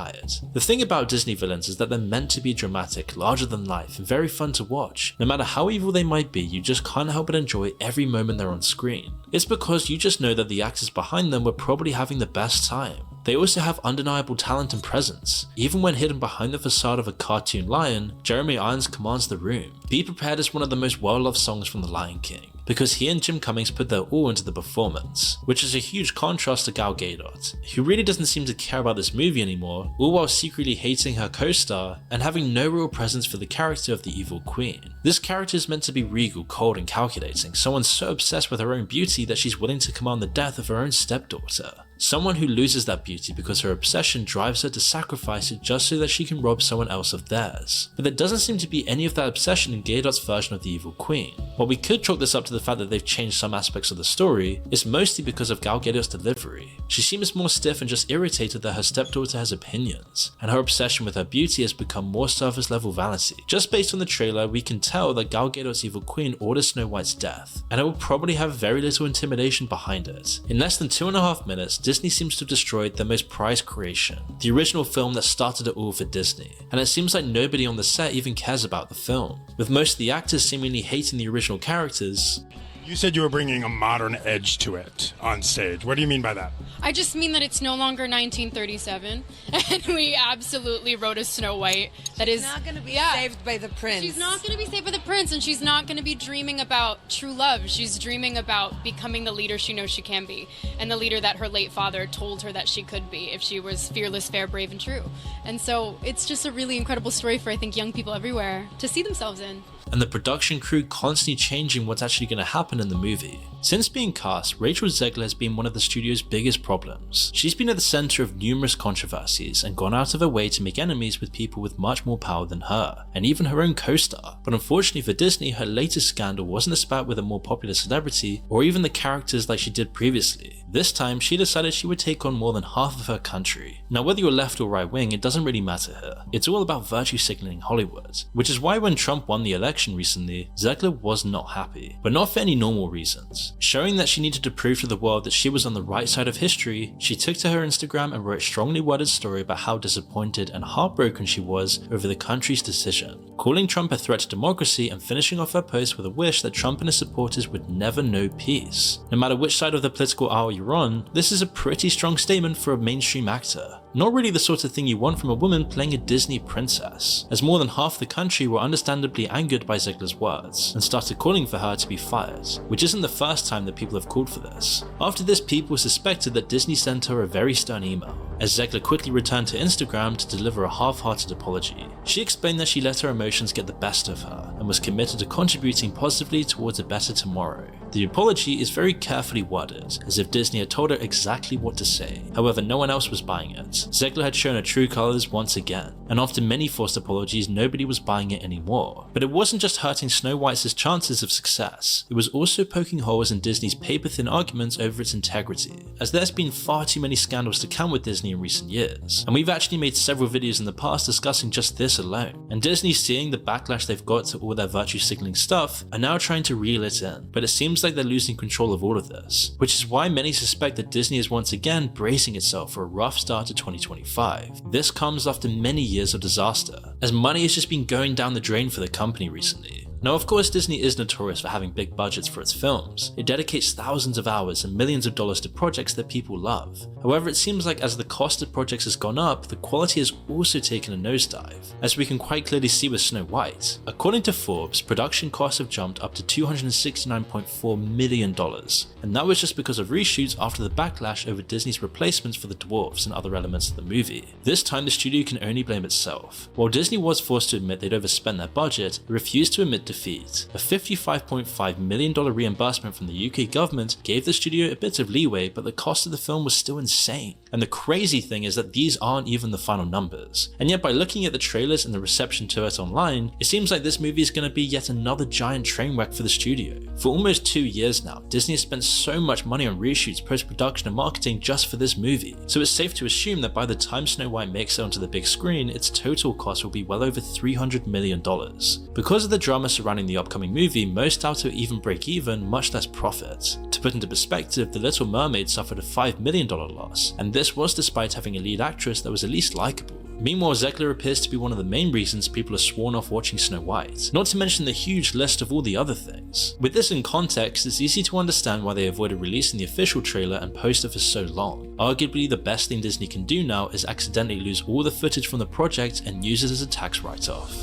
The thing about Disney villains is that they're meant to be dramatic, larger than life, and very fun to watch. No matter how evil they might be, you just can't help but enjoy every moment they're on screen. It's because you just know that the actors behind them were probably having the best time. They also have undeniable talent and presence. Even when hidden behind the facade of a cartoon lion, Jeremy Irons commands the room. Be Prepared is one of the most well-loved songs from The Lion King, because he and Jim Cummings put their all into the performance, which is a huge contrast to Gal Gadot, who really doesn't seem to care about this movie anymore, all while secretly hating her co-star and having no real presence for the character of the evil queen. This character is meant to be regal, cold and calculating, someone so obsessed with her own beauty that she's willing to command the death of her own stepdaughter. Someone who loses that beauty because her obsession drives her to sacrifice it just so that she can rob someone else of theirs. But there doesn't seem to be any of that obsession in Gadot's version of the evil queen. While we could chalk this up to the fact that they've changed some aspects of the story, it's mostly because of Gal Gadot's delivery. She seems more stiff and just irritated that her stepdaughter has opinions, and her obsession with her beauty has become more surface level vanity. Just based on the trailer, we can tell that Gal Gadot's evil queen orders Snow White's death, and it will probably have very little intimidation behind it. In less than 2.5 minutes, Disney seems to have destroyed their most prized creation, the original film that started it all for Disney, and it seems like nobody on the set even cares about the film, with most of the actors seemingly hating the original characters. You said you were bringing a modern edge to it on stage. What do you mean by that? I just mean that it's no longer 1937, and we absolutely wrote a Snow White that is not going to be saved by the prince. She's not going to be saved by the prince, and she's not going to be dreaming about true love. She's dreaming about becoming the leader she knows she can be, and the leader that her late father told her that she could be if she was fearless, fair, brave, and true. And so it's just a really incredible story for, I think, young people everywhere to see themselves in. And the production crew constantly changing what's actually going to happen in the movie. Since being cast, Rachel Zegler has been one of the studio's biggest problems. She's been at the center of numerous controversies and gone out of her way to make enemies with people with much more power than her, and even her own co-star. But unfortunately for Disney, her latest scandal wasn't a spat with a more popular celebrity or even the characters like she did previously. This time, she decided she would take on more than half of her country. Now, whether you're left or right wing, it doesn't really matter here. It's all about virtue signaling Hollywood, which is why when Trump won the election recently, Zegler was not happy, but not for any normal reasons. Showing that she needed to prove to the world that she was on the right side of history, she took to her Instagram and wrote a strongly worded story about how disappointed and heartbroken she was over the country's decision, calling Trump a threat to democracy and finishing off her post with a wish that Trump and his supporters would never know peace. No matter which side of the political aisle you're on, this is a pretty strong statement for a mainstream actor. Not really the sort of thing you want from a woman playing a Disney princess, as more than half the country were understandably angered by Zegler's words and started calling for her to be fired, which isn't the first time that people have called for this. After this, people suspected that Disney sent her a very stern email, as Zegler quickly returned to Instagram to deliver a half-hearted apology. She explained that she let her emotions get the best of her and was committed to contributing positively towards a better tomorrow. The apology is very carefully worded, as if Disney had told her exactly what to say. However, no one else was buying it. Zegler had shown her true colors once again, and after many forced apologies, nobody was buying it anymore. But it wasn't just hurting Snow White's chances of success, it was also poking holes in Disney's paper-thin arguments over its integrity, as there's been far too many scandals to count with Disney in recent years, and we've actually made several videos in the past discussing just this alone. And Disney, seeing the backlash they've got to all their virtue signaling stuff, are now trying to reel it in, but it seems seems like they're losing control of all of this, which is why many suspect that Disney is once again bracing itself for a rough start to 2025. This comes after many years of disaster, as money has just been going down the drain for the company recently. Now, of course, Disney is notorious for having big budgets for its films. It dedicates thousands of hours and millions of dollars to projects that people love. However, it seems like as the cost of projects has gone up, the quality has also taken a nosedive, as we can quite clearly see with Snow White. According to Forbes, production costs have jumped up to $269.4 million, and that was just because of reshoots after the backlash over Disney's replacements for the dwarfs and other elements of the movie. This time, the studio can only blame itself. While Disney was forced to admit they'd overspent their budget, it refused to admit defeat. A $55.5 million reimbursement from the UK government gave the studio a bit of leeway, but the cost of the film was still insane. And the crazy thing is that these aren't even the final numbers. And yet by looking at the trailers and the reception to it online, it seems like this movie is going to be yet another giant train wreck for the studio. For almost 2 years now, Disney has spent so much money on reshoots, post-production and marketing just for this movie. So it's safe to assume that by the time Snow White makes it onto the big screen, its total cost will be well over $300 million. Because of the drama surrounding the upcoming movie, most doubt it will even break even, much less profit. To put into perspective, The Little Mermaid suffered a $5 million loss, and this was despite having a lead actress that was at least likable. Meanwhile, Zegler appears to be one of the main reasons people are sworn off watching Snow White, not to mention the huge list of all the other things. With this in context, it's easy to understand why they avoided releasing the official trailer and poster for so long. Arguably, the best thing Disney can do now is accidentally lose all the footage from the project and use it as a tax write-off.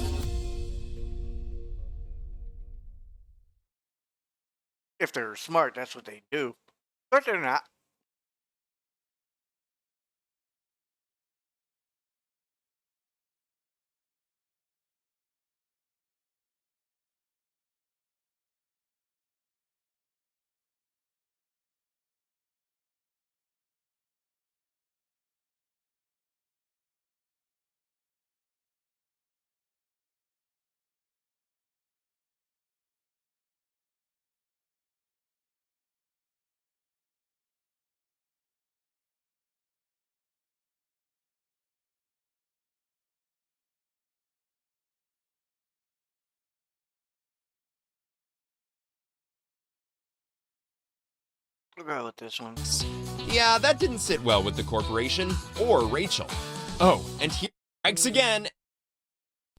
If they're smart, that's what they do. But they're not. We'll go with this one. Yeah, that didn't sit well with the corporation or Rachel. Oh, and here strikes again.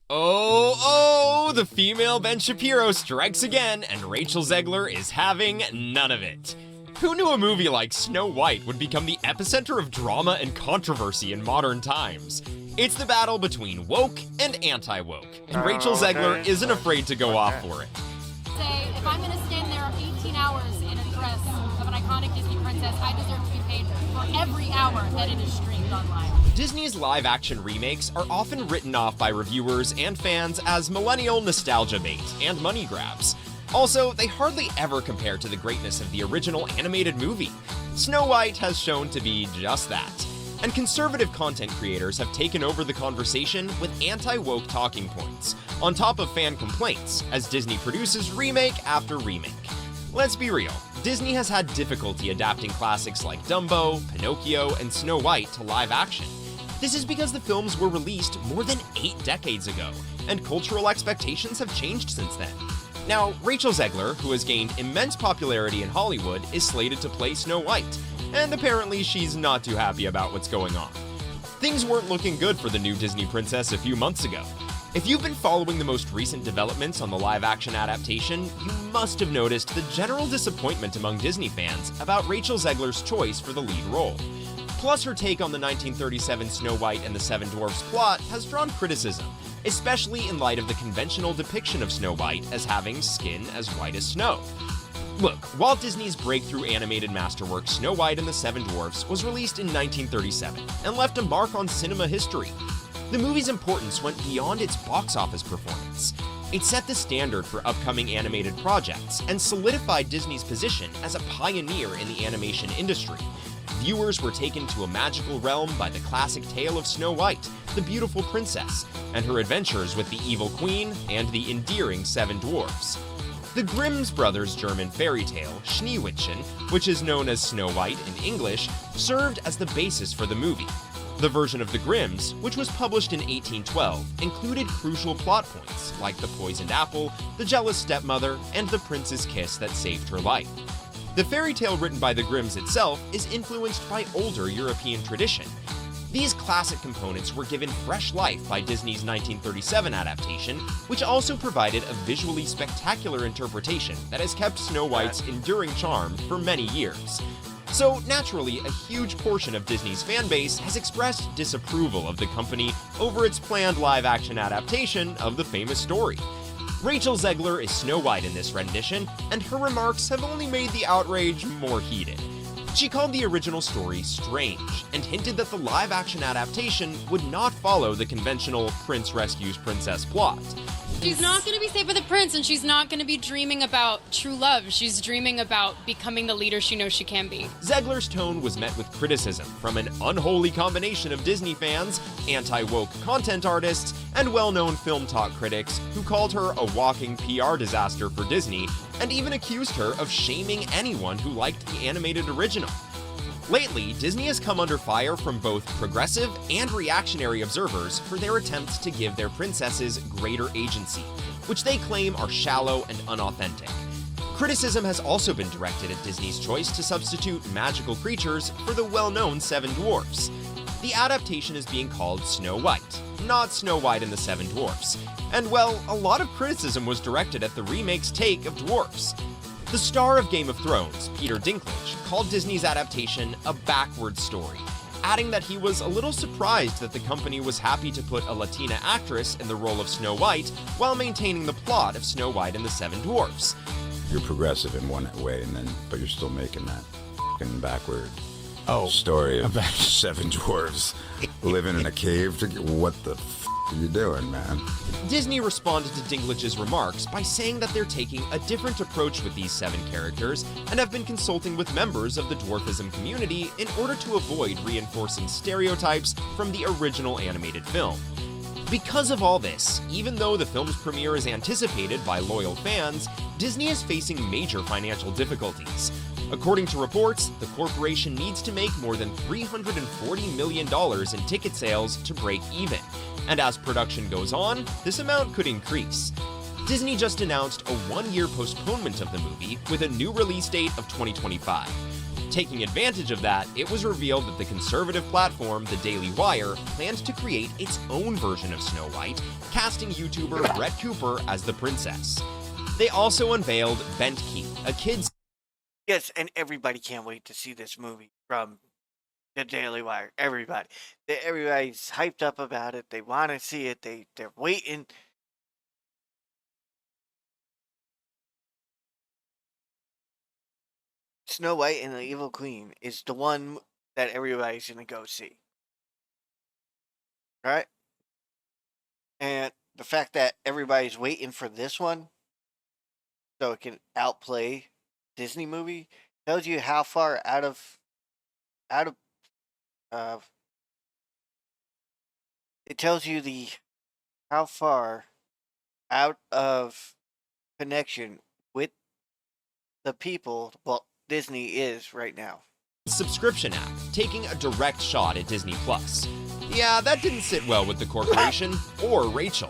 Oh, the female Ben Shapiro strikes again, and Rachel Zegler is having none of it. Who knew a movie like Snow White would become the epicenter of drama and controversy in modern times? It's the battle between woke and anti-woke, and Rachel Zegler isn't afraid to go off for it. Say, if I'm gonna stand there 18 hours in a dress of an iconic Disney princess, I deserve to be paid for every hour that it is streamed online. Disney's live-action remakes are often written off by reviewers and fans as millennial nostalgia bait and money grabs. Also, they hardly ever compare to the greatness of the original animated movie. Snow White has shown to be just that. And conservative content creators have taken over the conversation with anti-woke talking points, on top of fan complaints, as Disney produces remake after remake. Let's be real, Disney has had difficulty adapting classics like Dumbo, Pinocchio, and Snow White to live action. This is because the films were released more than 8 decades ago, and cultural expectations have changed since then. Now, Rachel Zegler, who has gained immense popularity in Hollywood, is slated to play Snow White, and apparently she's not too happy about what's going on. Things weren't looking good for the new Disney princess a few months ago. If you've been following the most recent developments on the live-action adaptation, you must have noticed the general disappointment among Disney fans about Rachel Zegler's choice for the lead role. Plus, her take on the 1937 Snow White and the Seven Dwarfs plot has drawn criticism, especially in light of the conventional depiction of Snow White as having skin as white as snow. Look, Walt Disney's breakthrough animated masterwork Snow White and the Seven Dwarfs was released in 1937 and left a mark on cinema history. The movie's importance went beyond its box office performance. It set the standard for upcoming animated projects and solidified Disney's position as a pioneer in the animation industry. Viewers were taken to a magical realm by the classic tale of Snow White, the beautiful princess, and her adventures with the evil queen and the endearing Seven Dwarfs. The Grimm's brothers' German fairy tale, Schneewittchen, which is known as Snow White in English, served as the basis for the movie. The version of The Grimms, which was published in 1812, included crucial plot points like the poisoned apple, the jealous stepmother, and the prince's kiss that saved her life. The fairy tale written by the Grimms itself is influenced by older European tradition. These classic components were given fresh life by Disney's 1937 adaptation, which also provided a visually spectacular interpretation that has kept Snow White's enduring charm for many years. So naturally, a huge portion of Disney's fan base has expressed disapproval of the company over its planned live-action adaptation of the famous story. Rachel Zegler is Snow White in this rendition, and her remarks have only made the outrage more heated. She called the original story strange, and hinted that the live-action adaptation would not follow the conventional prince rescues princess plot. She's not going to be saved by the prince, and she's not going to be dreaming about true love. She's dreaming about becoming the leader she knows she can be. Zegler's tone was met with criticism from an unholy combination of Disney fans, anti-woke content artists, and well-known film talk critics who called her a walking PR disaster for Disney, and even accused her of shaming anyone who liked the animated original. Lately, Disney has come under fire from both progressive and reactionary observers for their attempts to give their princesses greater agency, which they claim are shallow and unauthentic. Criticism has also been directed at Disney's choice to substitute magical creatures for the well-known Seven Dwarfs. The adaptation is being called Snow White, not Snow White and the Seven Dwarfs, and well, a lot of criticism was directed at the remake's take of dwarfs. The star of Game of Thrones, Peter Dinklage, called Disney's adaptation a backward story, adding that he was a little surprised that the company was happy to put a Latina actress in the role of Snow White while maintaining the plot of Snow White and the Seven Dwarfs. You're progressive in one way, but you're still making that fucking backward story of seven dwarves living in a cave. What the f*** are you doing, man? Disney responded to Dinklage's remarks by saying that they're taking a different approach with these 7 characters and have been consulting with members of the dwarfism community in order to avoid reinforcing stereotypes from the original animated film. Because of all this, even though the film's premiere is anticipated by loyal fans, Disney is facing major financial difficulties. According to reports, the corporation needs to make more than $340 million in ticket sales to break even, and as production goes on, this amount could increase. Disney just announced a 1-year postponement of the movie with a new release date of 2025. Taking advantage of that, it was revealed that the conservative platform The Daily Wire planned to create its own version of Snow White, casting YouTuber Brett Cooper as the princess. They also unveiled Bentkey, a kid's... Yes, and everybody can't wait to see this movie from The Daily Wire. Everybody's hyped up about it. They want to see it. They're waiting. Snow White and the Evil Queen is the one that everybody's going to go see. Right? And the fact that everybody's waiting for this one so it can outplay Disney movie tells you how far out of it tells you how far out of connection with the people Disney is right now. Subscription app, taking a direct shot at Disney Plus. Yeah, that didn't sit well with the corporation or Rachel.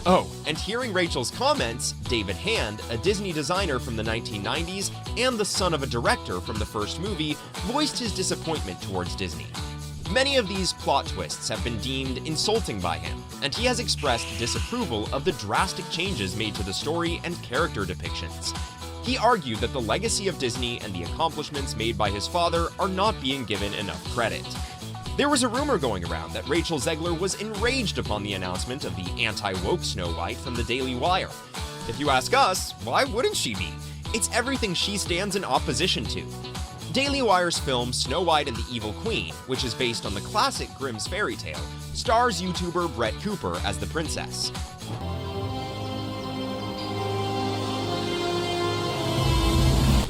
Oh, and hearing Rachel's comments, David Hand, a Disney designer from the 1990s and the son of a director from the first movie, voiced his disappointment towards Disney. Many of these plot twists have been deemed insulting by him, and he has expressed disapproval of the drastic changes made to the story and character depictions. He argued that the legacy of Disney and the accomplishments made by his father are not being given enough credit. There was a rumor going around that Rachel Zegler was enraged upon the announcement of the anti-woke Snow White from the Daily Wire. If you ask us, why wouldn't she be? It's everything she stands in opposition to. Daily Wire's film Snow White and the Evil Queen, which is based on the classic Grimm's fairy tale, stars YouTuber Brett Cooper as the princess.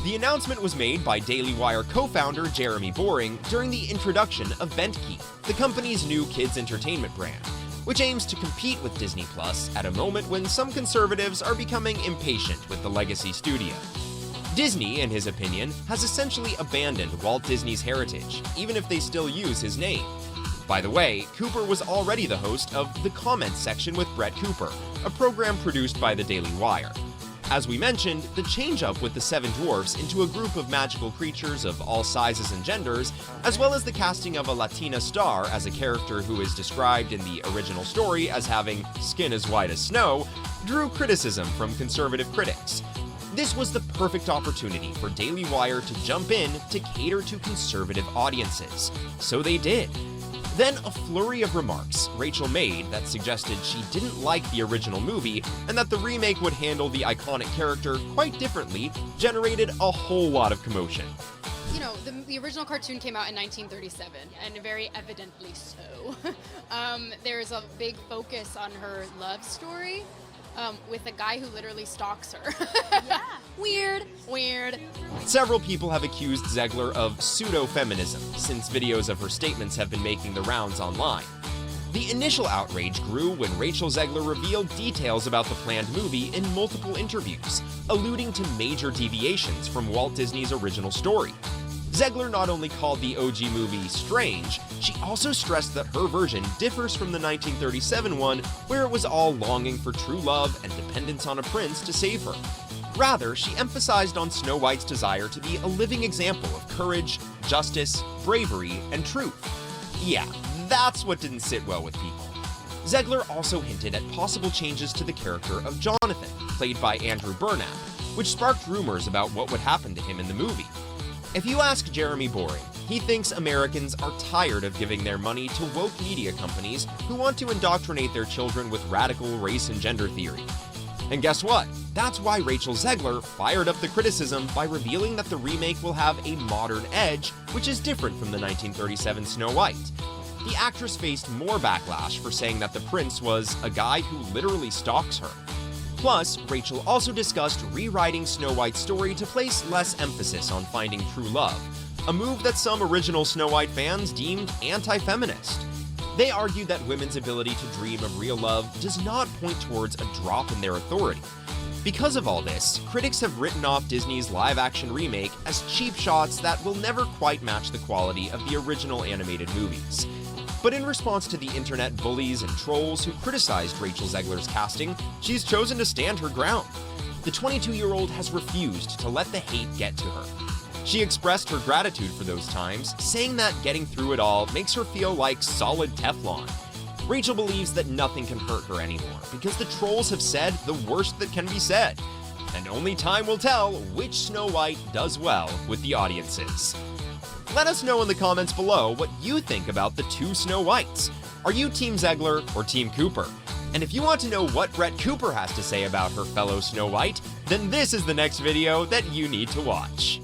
The announcement was made by Daily Wire co-founder Jeremy Boring during the introduction of Bentkey, the company's new kids entertainment brand, which aims to compete with Disney Plus at a moment when some conservatives are becoming impatient with the legacy studio. Disney, in his opinion, has essentially abandoned Walt Disney's heritage, even if they still use his name. By the way, Cooper was already the host of The Comments Section with Brett Cooper, a program produced by the Daily Wire. As we mentioned, the change-up with the Seven Dwarfs into a group of magical creatures of all sizes and genders, as well as the casting of a Latina star as a character who is described in the original story as having skin as white as snow, drew criticism from conservative critics. This was the perfect opportunity for Daily Wire to jump in to cater to conservative audiences. So they did. Then a flurry of remarks Rachel made that suggested she didn't like the original movie and that the remake would handle the iconic character quite differently generated a whole lot of commotion. You know, the original cartoon came out in 1937, and very evidently so. There's a big focus on her love story with a guy who literally stalks her. Yeah. Weird. Several people have accused Zegler of pseudo-feminism, since videos of her statements have been making the rounds online. The initial outrage grew when Rachel Zegler revealed details about the planned movie in multiple interviews, alluding to major deviations from Walt Disney's original story. Zegler not only called the OG movie strange, she also stressed that her version differs from the 1937 one, where it was all longing for true love and dependence on a prince to save her. Rather, she emphasized on Snow White's desire to be a living example of courage, justice, bravery, and truth. Yeah, that's what didn't sit well with people. Zegler also hinted at possible changes to the character of Jonathan, played by Andrew Burnap, which sparked rumors about what would happen to him in the movie. If you ask Jeremy Boring, he thinks Americans are tired of giving their money to woke media companies who want to indoctrinate their children with radical race and gender theory. And guess what? That's why Rachel Zegler fired up the criticism by revealing that the remake will have a modern edge, which is different from the 1937 Snow White. The actress faced more backlash for saying that the prince was a guy who literally stalks her. Plus, Rachel also discussed rewriting Snow White's story to place less emphasis on finding true love, a move that some original Snow White fans deemed anti-feminist. They argued that women's ability to dream of real love does not point towards a drop in their authority. Because of all this, critics have written off Disney's live-action remake as cheap shots that will never quite match the quality of the original animated movies. But in response to the internet bullies and trolls who criticized Rachel Zegler's casting, she's chosen to stand her ground. The 22-year-old has refused to let the hate get to her. She expressed her gratitude for those times, saying that getting through it all makes her feel like solid Teflon. Rachel believes that nothing can hurt her anymore because the trolls have said the worst that can be said. And only time will tell which Snow White does well with the audiences. Let us know in the comments below what you think about the two Snow Whites. Are you Team Zegler or Team Cooper? And if you want to know what Brett Cooper has to say about her fellow Snow White, then this is the next video that you need to watch.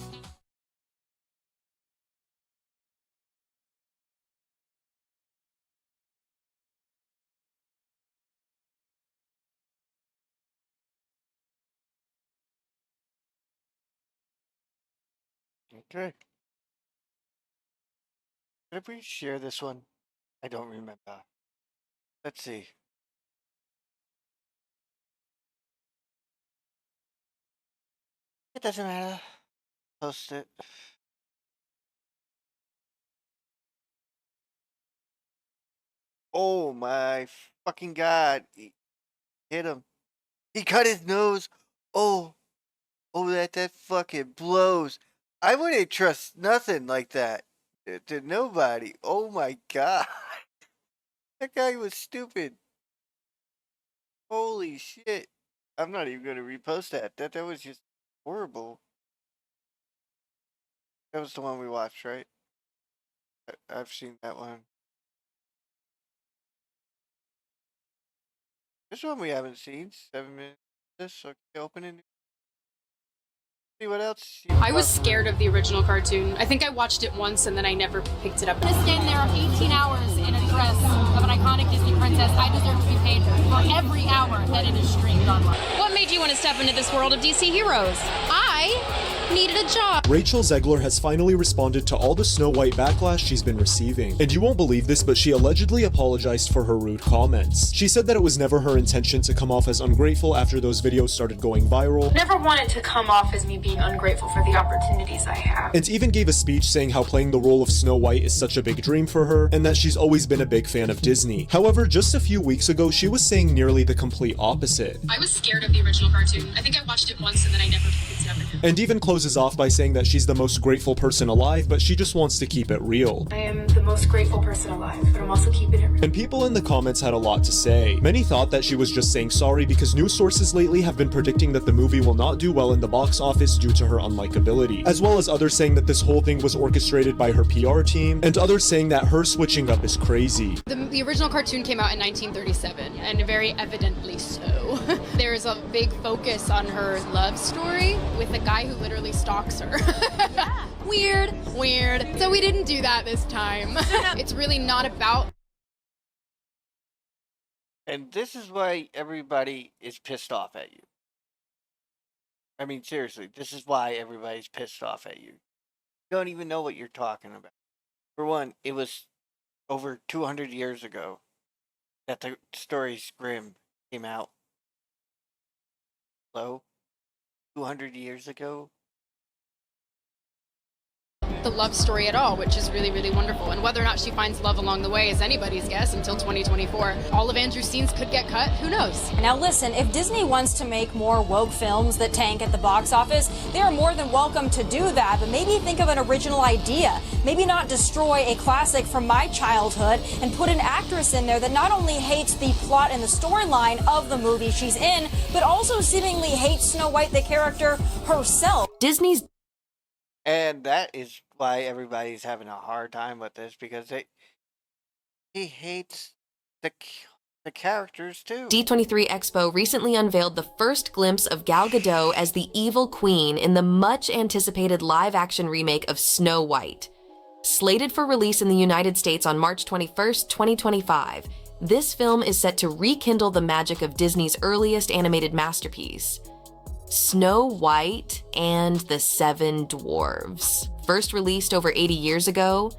Okay. Did we share this one? I don't remember. Let's see. It doesn't matter. Post it. Oh my fucking god. He hit him. He cut his nose. Oh, that fucking blows. I wouldn't trust nothing like that to nobody. Oh my god. That guy was stupid. Holy shit. I'm not even going to repost that. That was just horrible. That was the one we watched, right? I've seen that one. This one we haven't seen. 7 minutes. This okay, open it. See what else? I was scared of the original cartoon. I think I watched it once and then I never picked it up. I'm gonna stand there 18 hours in a dress of an iconic Disney princess. I deserve to be paid for every hour that it is streamed online. What made you want to step into this world of DC heroes? I needed a job. Rachel Zegler has finally responded to all the Snow White backlash she's been receiving. And you won't believe this, but she allegedly apologized for her rude comments. She said that it was never her intention to come off as ungrateful after those videos started going viral. Never wanted to come off as me being ungrateful for the opportunities I have. and even gave a speech saying how playing the role of Snow White is such a big dream for her, and that she's always been a big fan of Disney. However, just a few weeks ago, she was saying nearly the complete opposite. I was scared of the original cartoon. I think I watched it once and then I never picked it up again. And even closes off by saying that she's the most grateful person alive, but she just wants to keep it real. I am the most grateful person alive, but I'm also keeping it real. And people in the comments had a lot to say. Many thought that she was just saying sorry because news sources lately have been predicting that the movie will not do well in the box office due to her unlikability, as well as others saying that this whole thing was orchestrated by her PR team, and others saying that her switching up is crazy. The original cartoon came out in 1937, and very evidently so. There's a big focus on her love story with a guy who literally stalks her. Yeah. Weird. So we didn't do that this time. It's really not about... And this is why everybody is pissed off at you. I mean, seriously, this is why everybody's pissed off at you. You don't even know what you're talking about. For one, it was over 200 years ago that the stories Grimm came out. Hello? 200 years ago? the love story at all, which is really, really wonderful. And whether or not she finds love along the way is anybody's guess until 2024. All of Andrew's scenes could get cut. Who knows? Now listen, if Disney wants to make more woke films that tank at the box office, they are more than welcome to do that. But maybe think of an original idea. Maybe not destroy a classic from my childhood and put an actress in there that not only hates the plot and the storyline of the movie she's in, but also seemingly hates Snow White, the character herself. Disney's... And that is why everybody's having a hard time with this, because he hates the characters too. D23 Expo recently unveiled the first glimpse of Gal Gadot as the evil queen in the much-anticipated live-action remake of Snow White. Slated for release in the United States on March 21st, 2025, this film is set to rekindle the magic of Disney's earliest animated masterpiece, Snow White and the Seven Dwarfs. First released over 80 years ago,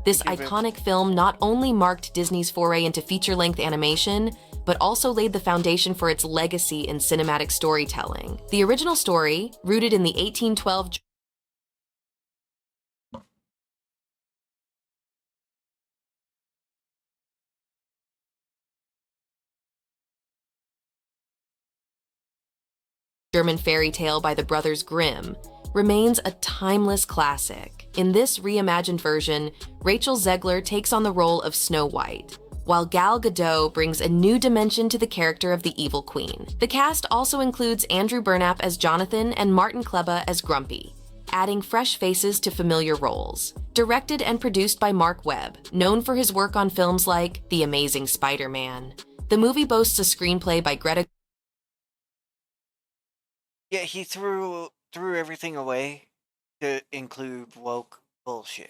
this iconic film not only marked Disney's foray into feature-length animation, but also laid the foundation for its legacy in cinematic storytelling. The original story, rooted in the 1812 German fairy tale by the Brothers Grimm, remains a timeless classic. In this reimagined version, Rachel Zegler takes on the role of Snow White, while Gal Gadot brings a new dimension to the character of the evil queen. The cast also includes Andrew Burnap as Jonathan and Martin Kleba as Grumpy, adding fresh faces to familiar roles. Directed and produced by Mark Webb, known for his work on films like The Amazing Spider-Man. The movie boasts a screenplay by Greta. Yeah, he threw everything away to include woke bullshit.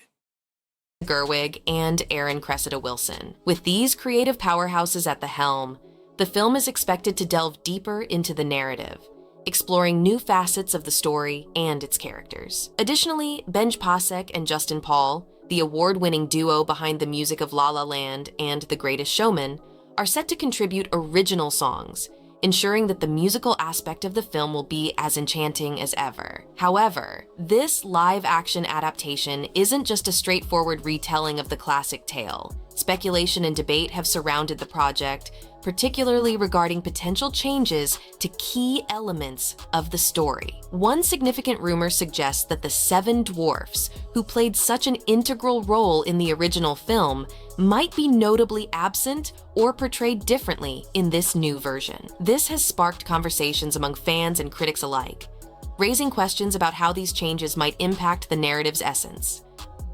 Gerwig and Aaron Cressida Wilson. With these creative powerhouses at the helm, the film is expected to delve deeper into the narrative, exploring new facets of the story and its characters. Additionally, Benj Pasek and Justin Paul, the award-winning duo behind the music of La La Land and The Greatest Showman, are set to contribute original songs, ensuring that the musical aspect of the film will be as enchanting as ever. However, this live-action adaptation isn't just a straightforward retelling of the classic tale. Speculation and debate have surrounded the project, particularly regarding potential changes to key elements of the story. One significant rumor suggests that the Seven Dwarfs, who played such an integral role in the original film, might be notably absent or portrayed differently in this new version. This has sparked conversations among fans and critics alike, raising questions about how these changes might impact the narrative's essence.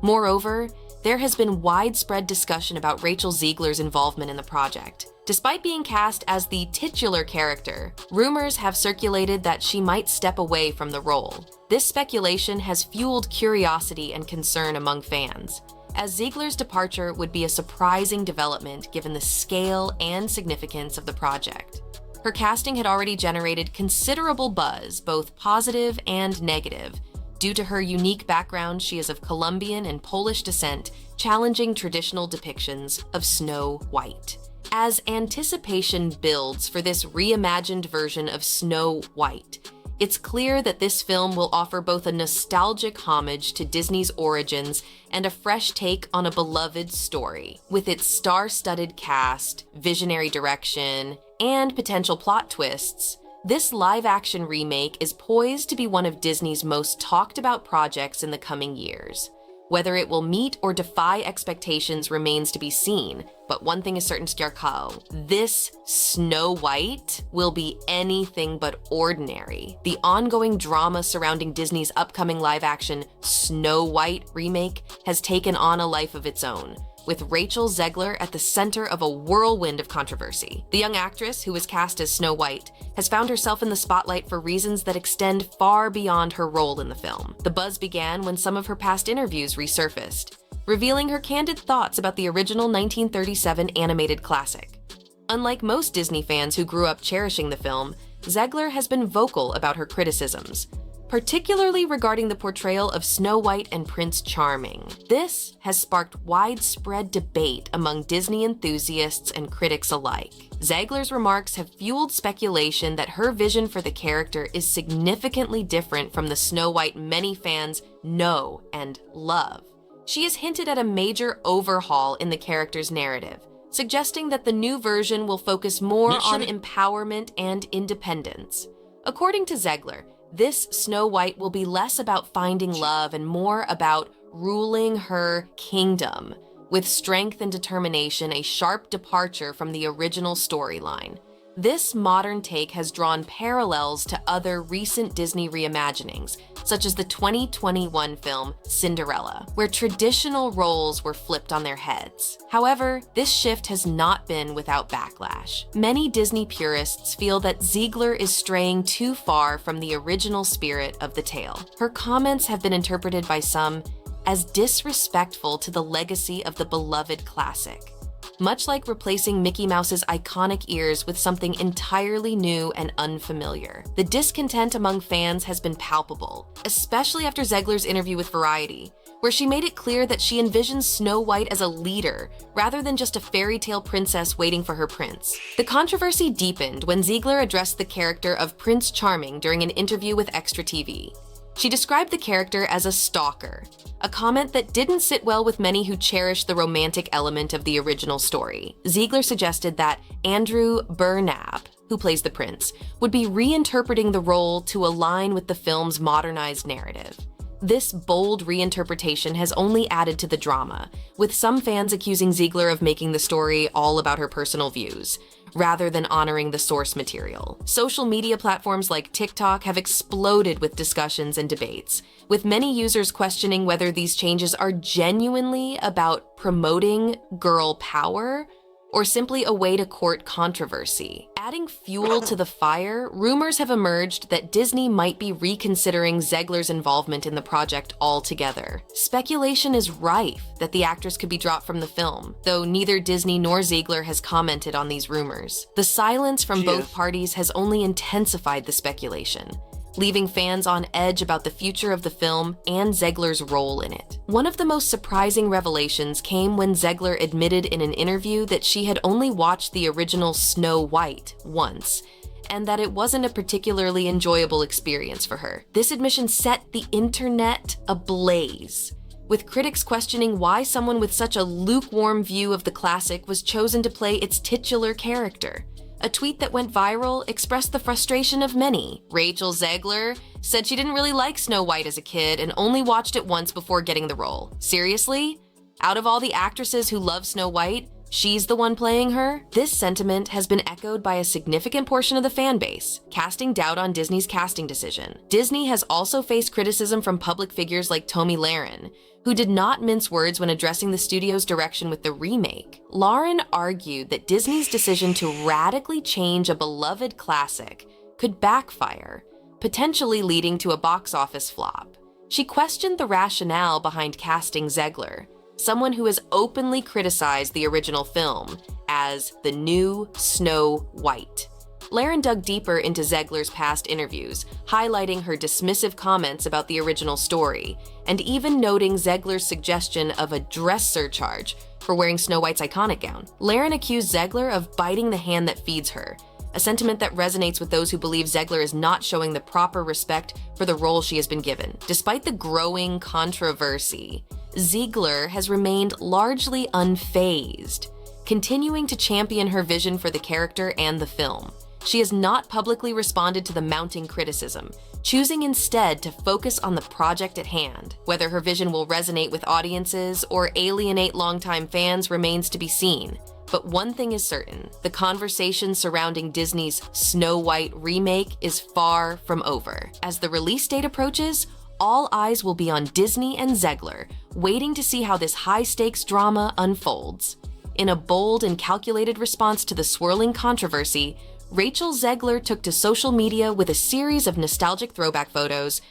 Moreover, there has been widespread discussion about Rachel Zegler's involvement in the project. Despite being cast as the titular character, rumors have circulated that she might step away from the role. This speculation has fueled curiosity and concern among fans, as Zegler's departure would be a surprising development given the scale and significance of the project. Her casting had already generated considerable buzz, both positive and negative. Due to her unique background, she is of Colombian and Polish descent, challenging traditional depictions of Snow White. As anticipation builds for this reimagined version of Snow White, It's clear that this film will offer both a nostalgic homage to Disney's origins and a fresh take on a beloved story. With its star-studded cast, visionary direction, and potential plot twists, this live-action remake is poised to be one of Disney's most talked-about projects in the coming years. Whether it will meet or defy expectations remains to be seen, but one thing is certain, Skjarkal, this Snow White will be anything but ordinary. The ongoing drama surrounding Disney's upcoming live-action Snow White remake has taken on a life of its own, with Rachel Zegler at the center of a whirlwind of controversy. The young actress, who was cast as Snow White, has found herself in the spotlight for reasons that extend far beyond her role in the film. The buzz began when some of her past interviews resurfaced, revealing her candid thoughts about the original 1937 animated classic. Unlike most Disney fans who grew up cherishing the film, Zegler has been vocal about her criticisms, particularly regarding the portrayal of Snow White and Prince Charming. This has sparked widespread debate among Disney enthusiasts and critics alike. Zegler's remarks have fueled speculation that her vision for the character is significantly different from the Snow White many fans know and love. She has hinted at a major overhaul in the character's narrative, suggesting that the new version will focus more on empowerment and independence. According to Zegler, this Snow White will be less about finding love and more about ruling her kingdom, with strength and determination, a sharp departure from the original storyline. This modern take has drawn parallels to other recent Disney reimaginings, such as the 2021 film Cinderella, where traditional roles were flipped on their heads. However, this shift has not been without backlash. Many Disney purists feel that Zegler is straying too far from the original spirit of the tale. Her comments have been interpreted by some as disrespectful to the legacy of the beloved classic. Much like replacing Mickey Mouse's iconic ears with something entirely new and unfamiliar. The discontent among fans has been palpable, especially after Zegler's interview with Variety, where she made it clear that she envisions Snow White as a leader, rather than just a fairy tale princess waiting for her prince. The controversy deepened when Zegler addressed the character of Prince Charming during an interview with Extra TV. She described the character as a stalker, a comment that didn't sit well with many who cherish the romantic element of the original story. Zegler suggested that Andrew Burnap, who plays the prince, would be reinterpreting the role to align with the film's modernized narrative. This bold reinterpretation has only added to the drama, with some fans accusing Zegler of making the story all about her personal views, rather than honoring the source material. Social media platforms like TikTok have exploded with discussions and debates, with many users questioning whether these changes are genuinely about promoting girl power or simply a way to court controversy. Adding fuel to the fire, rumors have emerged that Disney might be reconsidering Zegler's involvement in the project altogether. Speculation is rife that the actress could be dropped from the film, though neither Disney nor Zegler has commented on these rumors. The silence from both parties has only intensified the speculation, leaving fans on edge about the future of the film and Zegler's role in it. One of the most surprising revelations came when Zegler admitted in an interview that she had only watched the original Snow White once, and that it wasn't a particularly enjoyable experience for her. This admission set the internet ablaze, with critics questioning why someone with such a lukewarm view of the classic was chosen to play its titular character. A tweet that went viral expressed the frustration of many. Rachel Zegler said she didn't really like Snow White as a kid and only watched it once before getting the role. Seriously? Out of all the actresses who love Snow White, she's the one playing her? This sentiment has been echoed by a significant portion of the fan base, casting doubt on Disney's casting decision. Disney has also faced criticism from public figures like Tomi Lahren, who did not mince words when addressing the studio's direction with the remake. Lahren argued that Disney's decision to radically change a beloved classic could backfire, potentially leading to a box office flop. She questioned the rationale behind casting Zegler, someone who has openly criticized the original film, as the new Snow White. Lahren dug deeper into Zegler's past interviews, highlighting her dismissive comments about the original story, and even noting Zegler's suggestion of a dress surcharge for wearing Snow White's iconic gown. Lahren accused Zegler of biting the hand that feeds her, a sentiment that resonates with those who believe Zegler is not showing the proper respect for the role she has been given. Despite the growing controversy, Ziegler has remained largely unfazed, continuing to champion her vision for the character and the film. She has not publicly responded to the mounting criticism, choosing instead to focus on the project at hand. Whether her vision will resonate with audiences or alienate longtime fans remains to be seen. But one thing is certain, the conversation surrounding Disney's Snow White remake is far from over. As the release date approaches, all eyes will be on Disney and Zegler, waiting to see how this high-stakes drama unfolds. In a bold and calculated response to the swirling controversy, Rachel Zegler took to social media with a series of nostalgic throwback photos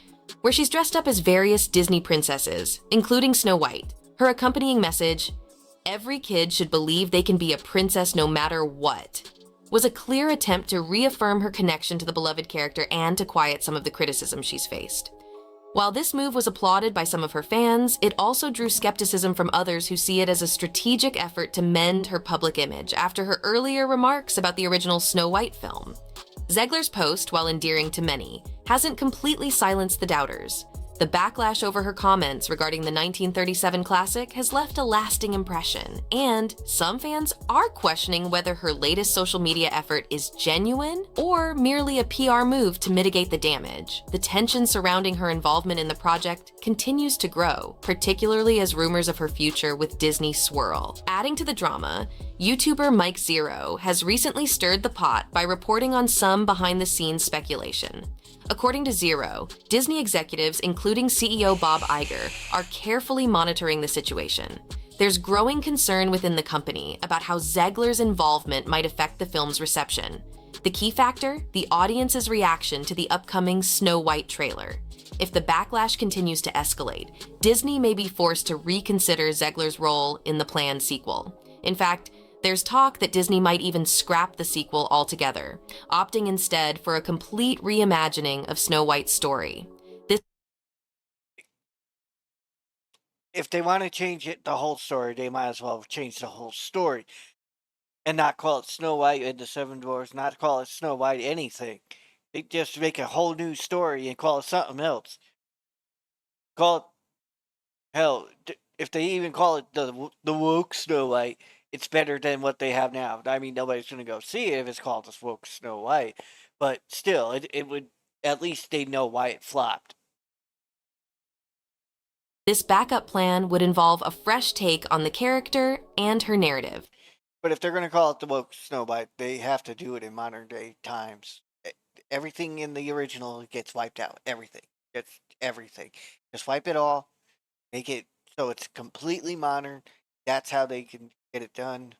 where she's dressed up as various Disney princesses, including Snow White. Her accompanying message, "Every kid should believe they can be a princess no matter what," was a clear attempt to reaffirm her connection to the beloved character and to quiet some of the criticism she's faced. While this move was applauded by some of her fans, it also drew skepticism from others who see it as a strategic effort to mend her public image after her earlier remarks about the original Snow White film. Zegler's post, while endearing to many, hasn't completely silenced the doubters. The backlash over her comments regarding the 1937 classic has left a lasting impression, and some fans are questioning whether her latest social media effort is genuine or merely a PR move to mitigate the damage. The tension surrounding her involvement in the project continues to grow, particularly as rumors of her future with Disney swirl. Adding to the drama, YouTuber Mike Zero has recently stirred the pot by reporting on some behind-the-scenes speculation. According to Zero, Disney executives, including CEO Bob Iger, are carefully monitoring the situation. There's growing concern within the company about how Zegler's involvement might affect the film's reception. The key factor? The audience's reaction to the upcoming Snow White trailer. If the backlash continues to escalate, Disney may be forced to reconsider Zegler's role in the planned sequel. In fact, there's talk that Disney might even scrap the sequel altogether, opting instead for a complete reimagining of Snow White's story. If they want to change it, the whole story, they might as well change the whole story and not call it Snow White and the Seven Dwarfs, not call it Snow White anything. They just make a whole new story and call it something else. Call it, hell, if they even call it the woke Snow White, it's better than what they have now. I mean, nobody's going to go see it if it's called the woke Snow White, but still, it would, at least they know why it flopped. This backup plan would involve a fresh take on the character and her narrative. But if they're going to call it the woke Snow White, they have to do it in modern day times. Everything in the original gets wiped out. Everything. It's everything. Just wipe it all. Make it so it's completely modern. That's how they can get it done,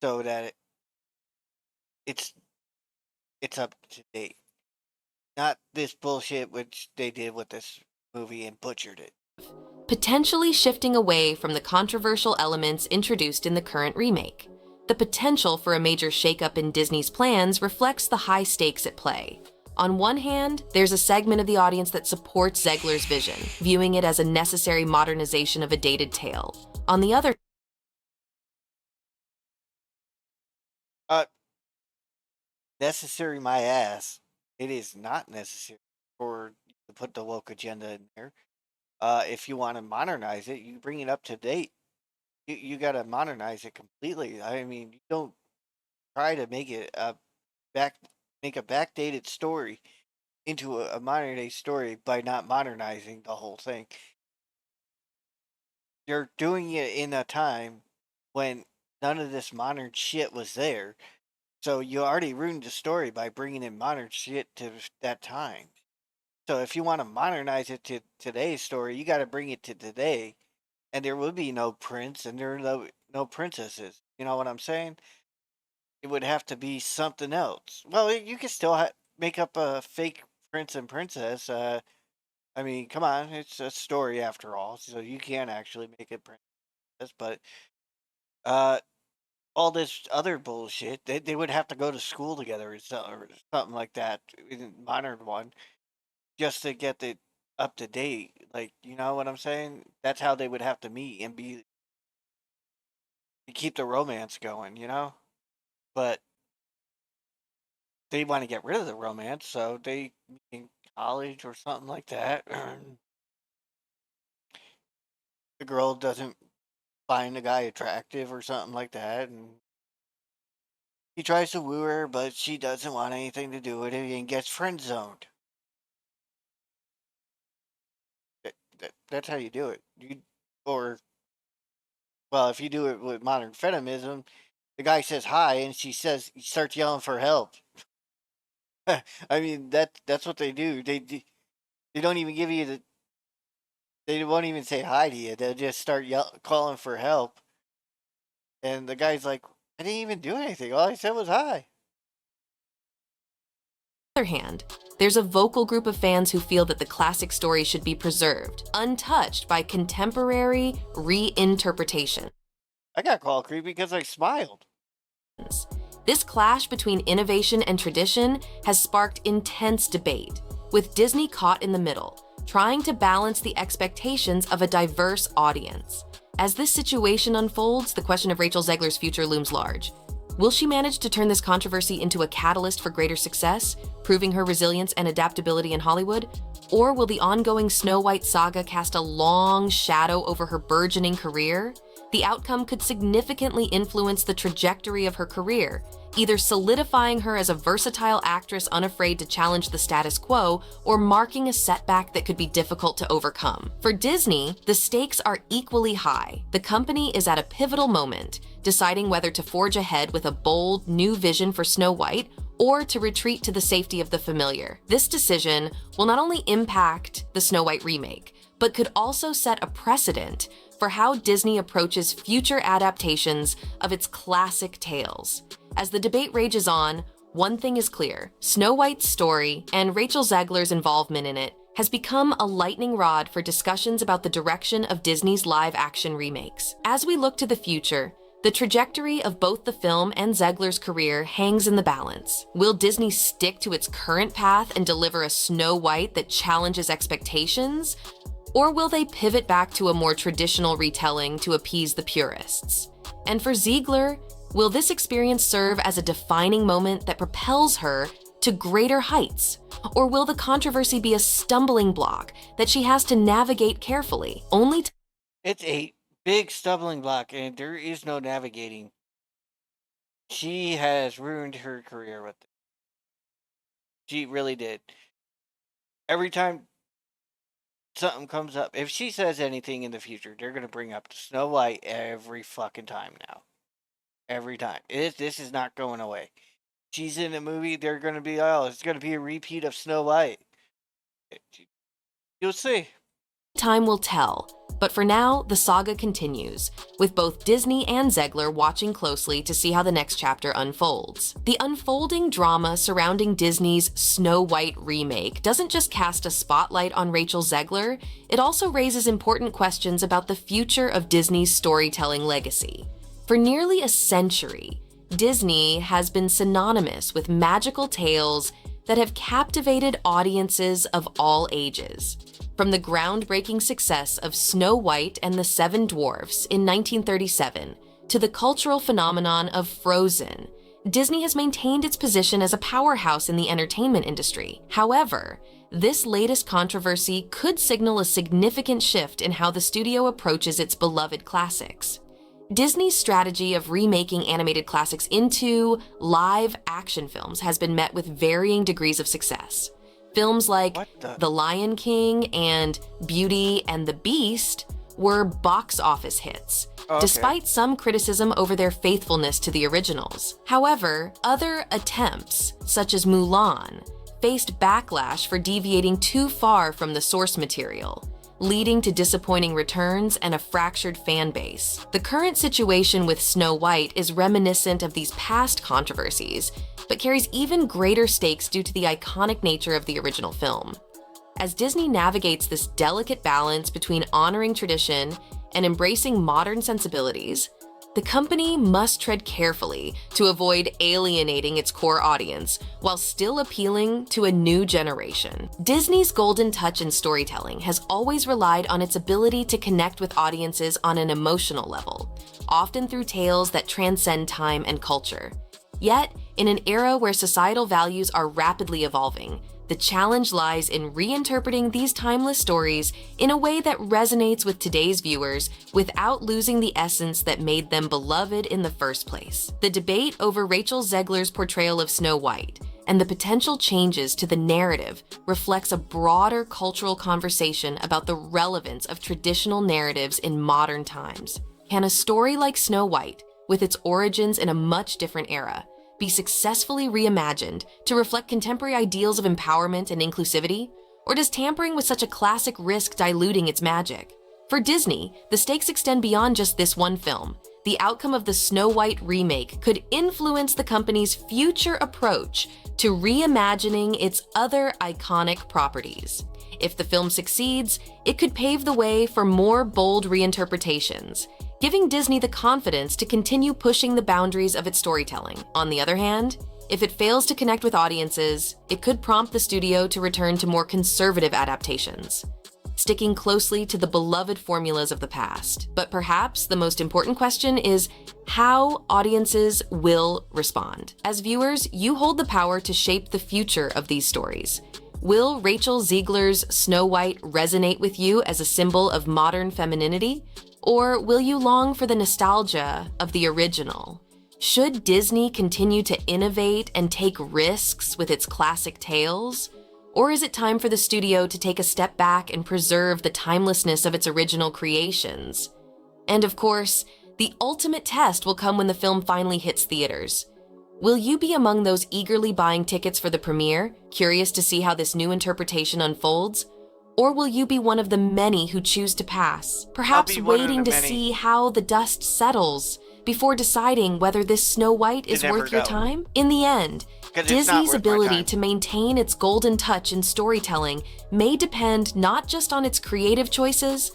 so that it's up to date. Not this bullshit which they did with this movie and butchered it. Potentially shifting away from the controversial elements introduced in the current remake. The potential for a major shakeup in Disney's plans reflects the high stakes at play. On one hand, there's a segment of the audience that supports Zegler's vision, viewing it as a necessary modernization of a dated tale. On the other, necessary my ass. It is not necessary for you to put the woke agenda in there. If you want to modernize it, you bring it up to date. You got to modernize it completely. I mean, you don't try to make it make a backdated story into a modern day story by not modernizing the whole thing. You're doing it in a time when none of this modern shit was there. So you already ruined the story by bringing in modern shit to that time. So if you want to modernize it to today's story, you got to bring it to today, and there will be no prince and there are no princesses. You know what I'm saying? It would have to be something else. Well, you can still make up a fake prince and princess. I mean, come on, it's a story after all, so you can actually make it princess. But all this other bullshit, they would have to go to school together or something like that in modern one, just to get it up to date. Like, you know what I'm saying? That's how they would have to meet and be to keep the romance going, you know? But they want to get rid of the romance, so they meet in college or something like that. The girl doesn't find the guy attractive or something like that, and he tries to woo her, but she doesn't want anything to do with it and gets friend zoned. That's how you do it. Well, if you do it with modern feminism, the guy says hi and she starts yelling for help. I mean, that's what they do. They don't even give you they won't even say hi to you. They'll just start calling for help. And the guy's like, I didn't even do anything. All I said was hi. On the other hand, there's a vocal group of fans who feel that the classic story should be preserved, untouched by contemporary reinterpretation. I got called creepy because I smiled. This clash between innovation and tradition has sparked intense debate, with Disney caught in the middle, trying to balance the expectations of a diverse audience. As this situation unfolds, the question of Rachel Zegler's future looms large. Will she manage to turn this controversy into a catalyst for greater success, proving her resilience and adaptability in Hollywood? Or will the ongoing Snow White saga cast a long shadow over her burgeoning career? The outcome could significantly influence the trajectory of her career, either solidifying her as a versatile actress unafraid to challenge the status quo, or marking a setback that could be difficult to overcome. For Disney, the stakes are equally high. The company is at a pivotal moment, deciding whether to forge ahead with a bold, new vision for Snow White or to retreat to the safety of the familiar. This decision will not only impact the Snow White remake, but could also set a precedent for how Disney approaches future adaptations of its classic tales. As the debate rages on, one thing is clear: Snow White's story and Rachel Zegler's involvement in it has become a lightning rod for discussions about the direction of Disney's live-action remakes. As we look to the future, the trajectory of both the film and Zegler's career hangs in the balance. Will Disney stick to its current path and deliver a Snow White that challenges expectations? Or will they pivot back to a more traditional retelling to appease the purists? And for Zegler, will this experience serve as a defining moment that propels her to greater heights? Or will the controversy be a stumbling block that she has to navigate carefully, It's a big stumbling block, and there is no navigating. She has ruined her career with it. She really did. Every time something comes up, if she says anything in the future, they're going to bring up Snow White every fucking time now. Every time. This is not going away. She's in a movie, they're going to be, it's going to be a repeat of Snow White. You'll see. Time will tell, but for now, the saga continues, with both Disney and Zegler watching closely to see how the next chapter unfolds. The unfolding drama surrounding Disney's Snow White remake doesn't just cast a spotlight on Rachel Zegler, it also raises important questions about the future of Disney's storytelling legacy. For nearly a century, Disney has been synonymous with magical tales that have captivated audiences of all ages. From the groundbreaking success of Snow White and the Seven Dwarfs in 1937 to the cultural phenomenon of Frozen, Disney has maintained its position as a powerhouse in the entertainment industry. However, this latest controversy could signal a significant shift in how the studio approaches its beloved classics. Disney's strategy of remaking animated classics into live action films has been met with varying degrees of success. Films like The Lion King and Beauty and the Beast were box office hits, despite some criticism over their faithfulness to the originals. However, other attempts, such as Mulan, faced backlash for deviating too far from the source material, leading to disappointing returns and a fractured fan base. The current situation with Snow White is reminiscent of these past controversies, but carries even greater stakes due to the iconic nature of the original film. As Disney navigates this delicate balance between honoring tradition and embracing modern sensibilities, the company must tread carefully to avoid alienating its core audience while still appealing to a new generation. Disney's golden touch in storytelling has always relied on its ability to connect with audiences on an emotional level, often through tales that transcend time and culture. Yet, In an era where societal values are rapidly evolving, the challenge lies in reinterpreting these timeless stories in a way that resonates with today's viewers without losing the essence that made them beloved in the first place. The debate over Rachel Zegler's portrayal of Snow White and the potential changes to the narrative reflects a broader cultural conversation about the relevance of traditional narratives in modern times. Can a story like Snow White, with its origins in a much different era, be successfully reimagined to reflect contemporary ideals of empowerment and inclusivity? Or does tampering with such a classic risk diluting its magic? For Disney, the stakes extend beyond just this one film. The outcome of the Snow White remake could influence the company's future approach to reimagining its other iconic properties. If the film succeeds, it could pave the way for more bold reinterpretations, giving Disney the confidence to continue pushing the boundaries of its storytelling. On the other hand, if it fails to connect with audiences, it could prompt the studio to return to more conservative adaptations, sticking closely to the beloved formulas of the past. But perhaps the most important question is how audiences will respond. As viewers, you hold the power to shape the future of these stories. Will Rachel Zegler's Snow White resonate with you as a symbol of modern femininity? Or will you long for the nostalgia of the original? Should Disney continue to innovate and take risks with its classic tales? Or is it time for the studio to take a step back and preserve the timelessness of its original creations? And of course, the ultimate test will come when the film finally hits theaters. Will you be among those eagerly buying tickets for the premiere, curious to see how this new interpretation unfolds? Or will you be one of the many who choose to pass, perhaps waiting to see how the dust settles before deciding whether this Snow White is worth your time? In the end, Disney's ability to maintain its golden touch in storytelling may depend not just on its creative choices,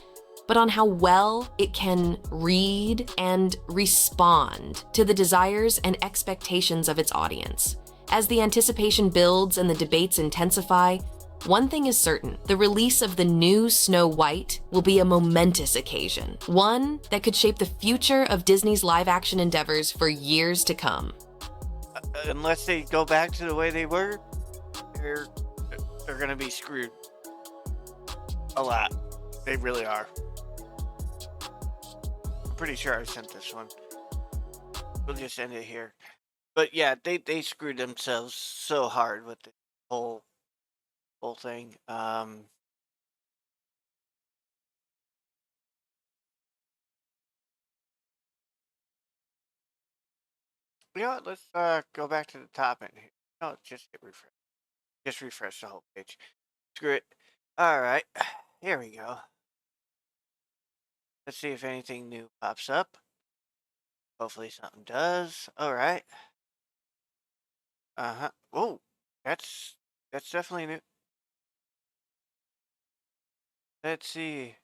but on how well it can read and respond to the desires and expectations of its audience. As the anticipation builds and the debates intensify, one thing is certain: the release of the new Snow White will be a momentous occasion, one that could shape the future of Disney's live-action endeavors for years to come. Unless they go back to the way they were, they're gonna be screwed a lot. They really are. I'm pretty sure I sent this one. We'll just end it here. But yeah, they screwed themselves so hard with the whole thing. You know what? Let's go back to the top and no, just hit refresh. Just refresh the whole page. Screw it. All right, here we go. Let's see if anything new pops up. Hopefully something does. All right. Oh, that's definitely new. Let's see.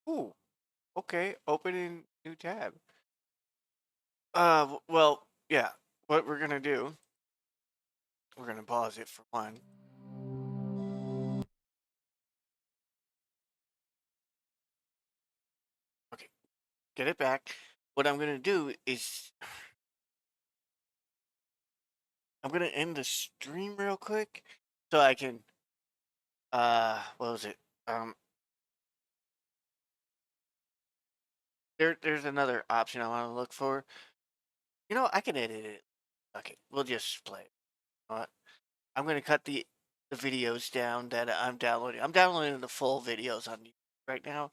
Ooh, okay. Opening new tab. Well, yeah. What we're gonna do, we're gonna pause it for one. Okay, get it back. What I'm gonna do is I'm gonna end the stream real quick so I can what was it? There's another option I want to look for. You know, I can edit it. Okay, we'll just play it. You know what? I'm gonna cut the videos down that I'm downloading. I'm downloading the full videos on YouTube right now.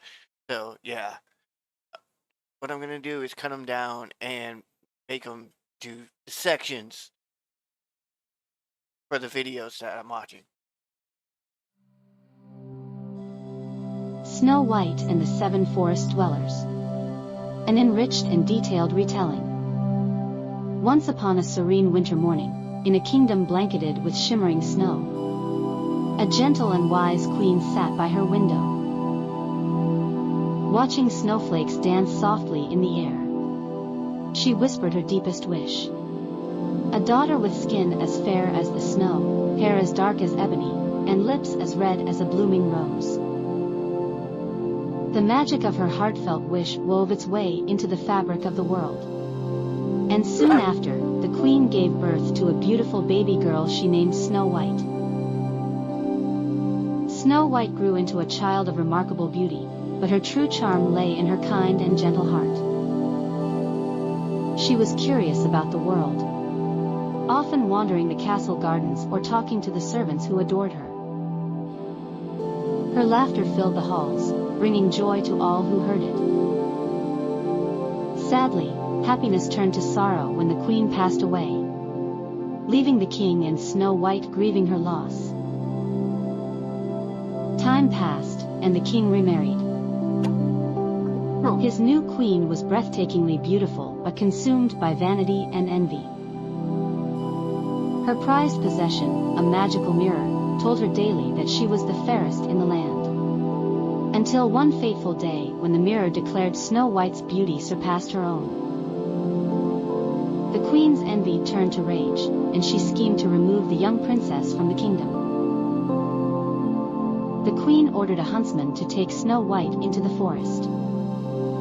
So yeah, what I'm gonna do is cut them down and make them do the sections for the videos that I'm watching. Snow White and the Seven Forest Dwellers. An enriched and detailed retelling. Once upon a serene winter morning, in a kingdom blanketed with shimmering snow, a gentle and wise queen sat by her window, watching snowflakes dance softly in the air. She whispered her deepest wish. A daughter with skin as fair as the snow, hair as dark as ebony, and lips as red as a blooming rose. The magic of her heartfelt wish wove its way into the fabric of the world. And soon after, the queen gave birth to a beautiful baby girl she named Snow White. Snow White grew into a child of remarkable beauty, but her true charm lay in her kind and gentle heart. She was curious about the world, often wandering the castle gardens or talking to the servants who adored her. Her laughter filled the halls, bringing joy to all who heard it. Sadly, happiness turned to sorrow when the queen passed away, leaving the king and Snow White grieving her loss. Time passed, and the king remarried. His new queen was breathtakingly beautiful but consumed by vanity and envy. Her prized possession, a magical mirror, told her daily that she was the fairest in the land. Until one fateful day when the mirror declared Snow White's beauty surpassed her own. The queen's envy turned to rage, and she schemed to remove the young princess from the kingdom. The queen ordered a huntsman to take Snow White into the forest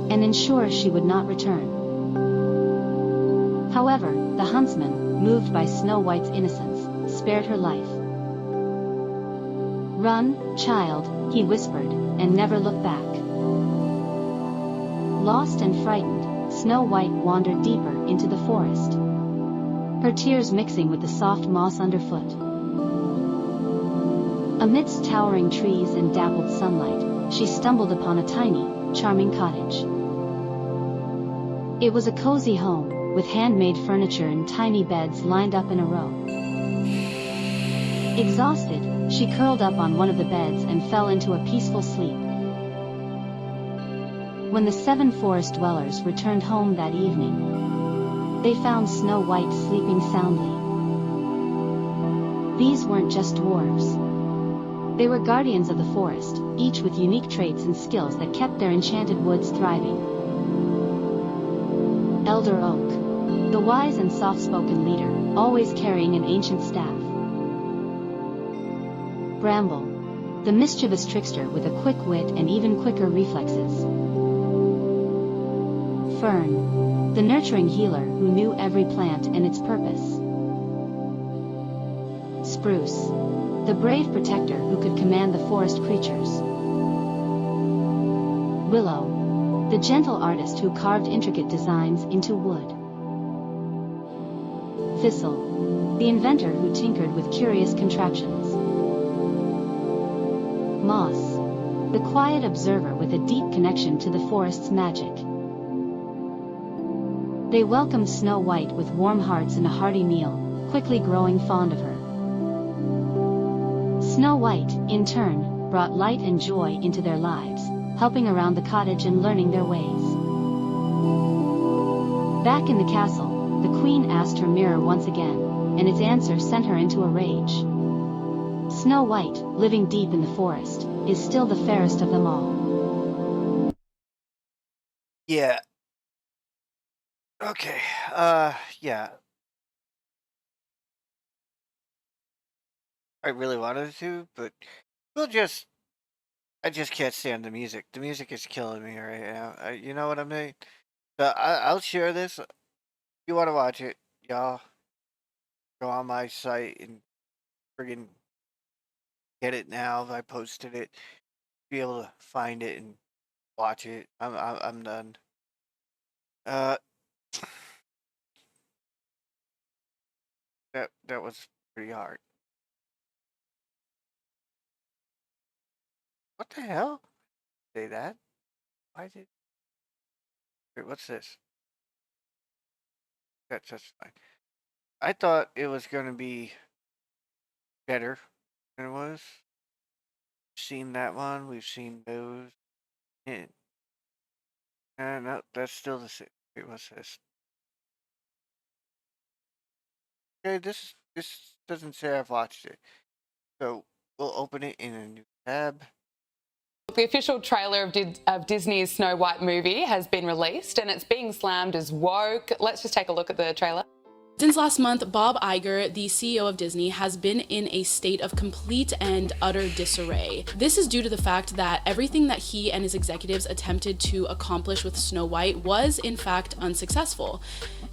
and ensure she would not return. However, the huntsman, moved by Snow White's innocence, spared her life. "Run, child," he whispered, and never look back. Lost and frightened, Snow White wandered deeper into the forest, her tears mixing with the soft moss underfoot. Amidst towering trees and dappled sunlight, she stumbled upon a tiny, charming cottage. It was a cozy home, with handmade furniture and tiny beds lined up in a row. Exhausted, she curled up on one of the beds and fell into a peaceful sleep. When the 7 forest dwellers returned home that evening, they found Snow White sleeping soundly. These weren't just dwarves. They were guardians of the forest, each with unique traits and skills that kept their enchanted woods thriving. Elder Oak, the wise and soft-spoken leader, always carrying an ancient staff. Bramble, the mischievous trickster with a quick wit and even quicker reflexes. Fern, the nurturing healer who knew every plant and its purpose. Spruce, the brave protector who could command the forest creatures. Willow, the gentle artist who carved intricate designs into wood. Thistle, the inventor who tinkered with curious contraptions. Moss, the quiet observer with a deep connection to the forest's magic. They welcomed Snow White with warm hearts and a hearty meal, quickly growing fond of her. Snow White, in turn, brought light and joy into their lives, helping around the cottage and learning their ways. Back in the castle, the queen asked her mirror once again, and its answer sent her into a rage. Snow White, living deep in the forest, is still the fairest of them all. Yeah. Okay. Yeah. I really wanted to, but I just can't stand the music. The music is killing me right now. You know what I mean? So I'll share this. If you want to watch it, y'all go on my site and friggin' get it now. I posted it. Be able to find it and watch it. I'm done. That was pretty hard. What the hell? Say that? Why did? Wait, what's this? That's fine. I thought it was gonna be better than it was. Seen that one. We've seen those. Yeah. No, that's still the same. Wait, what's this? Okay, this doesn't say I've watched it. So we'll open it in a new tab. The official trailer of Disney's Snow White movie has been released and it's being slammed as woke. Let's just take a look at the trailer. Since last month, Bob Iger, the CEO of Disney, has been in a state of complete and utter disarray. This is due to the fact that everything that he and his executives attempted to accomplish with Snow White was, in fact, unsuccessful.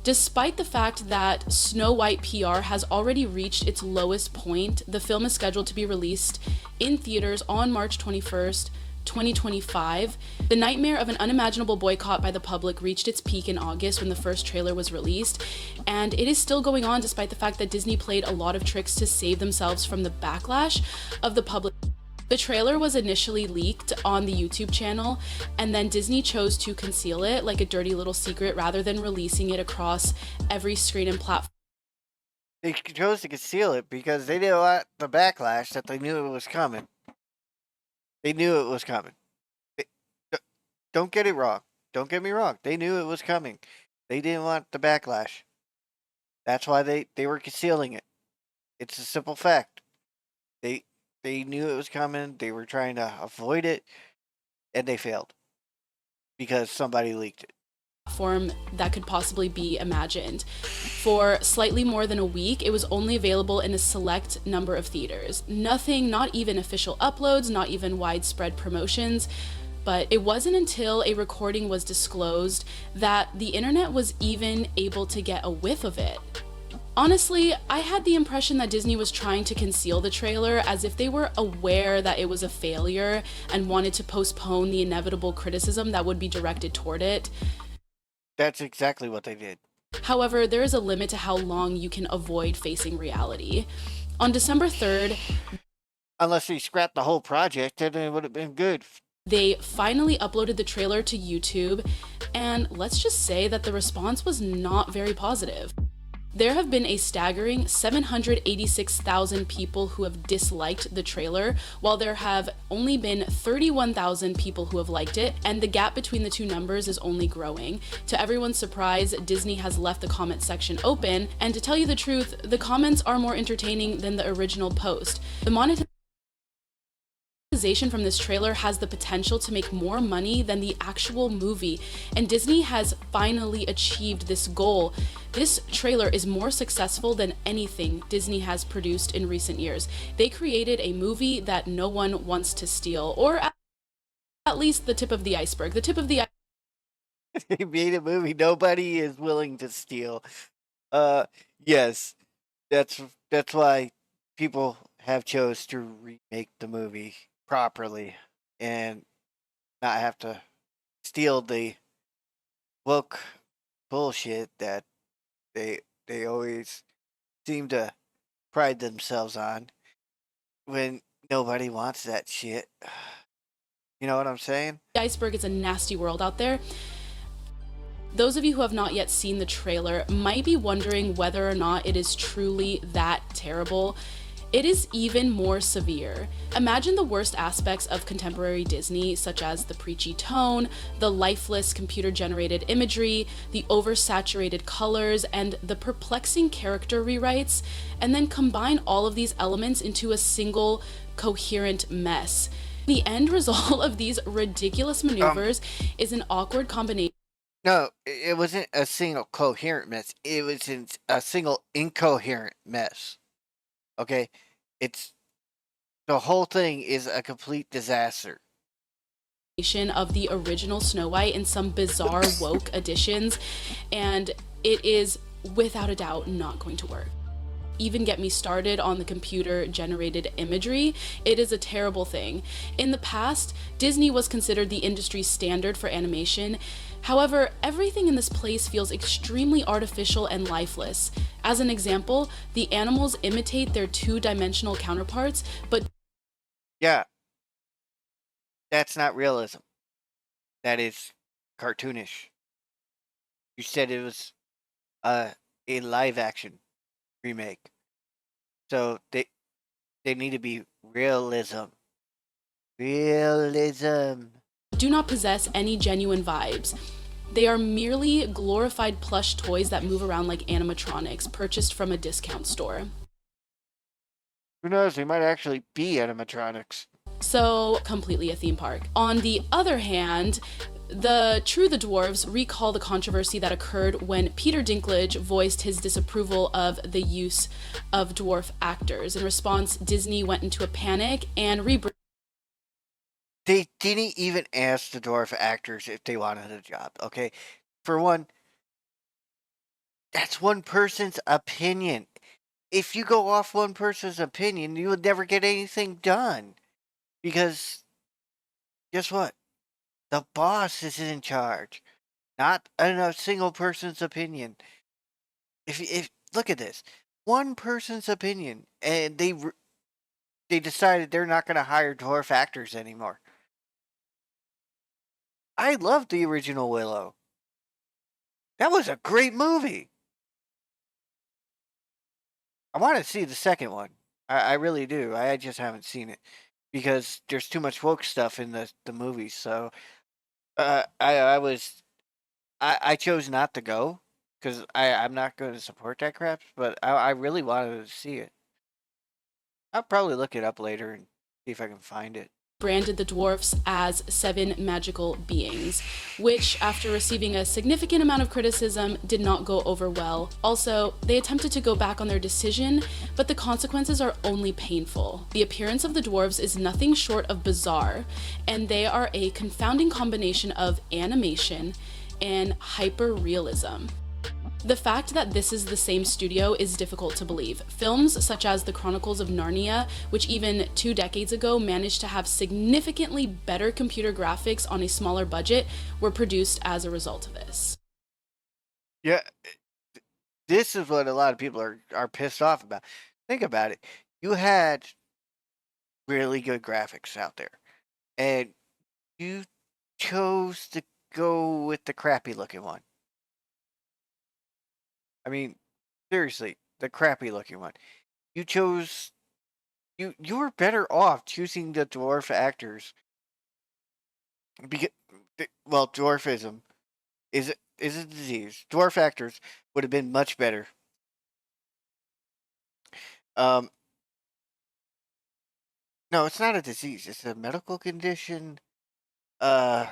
Despite the fact that Snow White PR has already reached its lowest point, the film is scheduled to be released in theaters on March 21st, 2025. The nightmare of an unimaginable boycott by the public reached its peak in August when the first trailer was released, and it is still going on despite the fact that Disney played a lot of tricks to save themselves from the backlash of the public. The trailer was initially leaked on the YouTube channel, and then Disney chose to conceal it like a dirty little secret rather than releasing it across every screen and platform. They chose to conceal it because they didn't want the backlash that they knew it was coming. They knew it was coming. Don't get it wrong. Don't get me wrong. They knew it was coming. They didn't want the backlash. That's why they were concealing it. It's a simple fact. They knew it was coming. They were trying to avoid it, and they failed because somebody leaked it. Platform that could possibly be imagined. For slightly more than a week, it was only available in a select number of theaters. Nothing, not even official uploads, not even widespread promotions. But it wasn't until a recording was disclosed that the internet was even able to get a whiff of it. Honestly, I had the impression that Disney was trying to conceal the trailer as if they were aware that it was a failure and wanted to postpone the inevitable criticism that would be directed toward it. That's exactly what they did. However, there is a limit to how long you can avoid facing reality. On December 3rd, unless they scrapped the whole project, then it would have been good. They finally uploaded the trailer to YouTube, and let's just say that the response was not very positive. There have been a staggering 786,000 people who have disliked the trailer, while there have only been 31,000 people who have liked it, and the gap between the two numbers is only growing. To everyone's surprise, Disney has left the comment section open, and to tell you the truth, the comments are more entertaining than the original post. The monetization from this trailer has the potential to make more money than the actual movie, and Disney has finally achieved this goal. This trailer is more successful than anything Disney has produced in recent years. They created a movie that no one wants to steal, or at least the tip of the iceberg. The tip of the They made a movie nobody is willing to steal. Yes, that's why people have chose to remake the movie properly and not have to steal the woke bullshit that they always seem to pride themselves on when nobody wants that shit. You know what I'm saying? The iceberg is a nasty world out there. Those of you who have not yet seen the trailer might be wondering whether or not it is truly that terrible. It is even more severe. Imagine the worst aspects of contemporary Disney, such as the preachy tone, the lifeless computer-generated imagery, the oversaturated colors, and the perplexing character rewrites, and then combine all of these elements into a single coherent mess. The end result of these ridiculous maneuvers is an awkward combination. No, it wasn't a single coherent mess. It was a single incoherent mess. Okay? The whole thing is a complete disaster. Of the original Snow White and some bizarre woke additions, and it is without a doubt not going to work. Even get me started on the computer generated imagery. It is a terrible thing. In the past, Disney was considered the industry standard for animation. However, everything in this place feels extremely artificial and lifeless. As an example, the animals imitate their two-dimensional counterparts, but yeah, that's not realism. That is cartoonish. You said it was a live action remake. So they need to be realism. Realism. Do not possess any genuine vibes. They are merely glorified plush toys that move around like animatronics purchased from a discount store. Who knows, they might actually be animatronics. So, completely a theme park. On the other hand, The Dwarves recall the controversy that occurred when Peter Dinklage voiced his disapproval of the use of dwarf actors. In response, Disney went into a panic and rebranded. They didn't even ask the dwarf actors if they wanted a job, okay? For one, that's one person's opinion. If you go off one person's opinion, you would never get anything done. Because, guess what? The boss is in charge, not a single person's opinion. If look at this, one person's opinion, and they decided they're not going to hire dwarf actors anymore. I love the original Willow. That was a great movie. I want to see the second one. I really do. I just haven't seen it because there's too much woke stuff in the movies. So I chose not to go because I'm not going to support that crap. But I really wanted to see it. I'll probably look it up later and see if I can find it. Branded the dwarfs as 7 magical beings, which, after receiving a significant amount of criticism, did not go over well. Also, they attempted to go back on their decision, but the consequences are only painful. The appearance of the dwarves is nothing short of bizarre, and they are a confounding combination of animation and hyper-realism. The fact that this is the same studio is difficult to believe. Films such as The Chronicles of Narnia, which even 2 decades ago managed to have significantly better computer graphics on a smaller budget, were produced as a result of this. Yeah, this is what a lot of people are pissed off about. Think about it. You had really good graphics out there, and you chose to go with the crappy looking one. I mean, seriously, the crappy looking one. You chose you were better off choosing the dwarf actors because dwarfism is a disease. Dwarf actors would have been much better. No, it's not a disease. It's a medical condition. I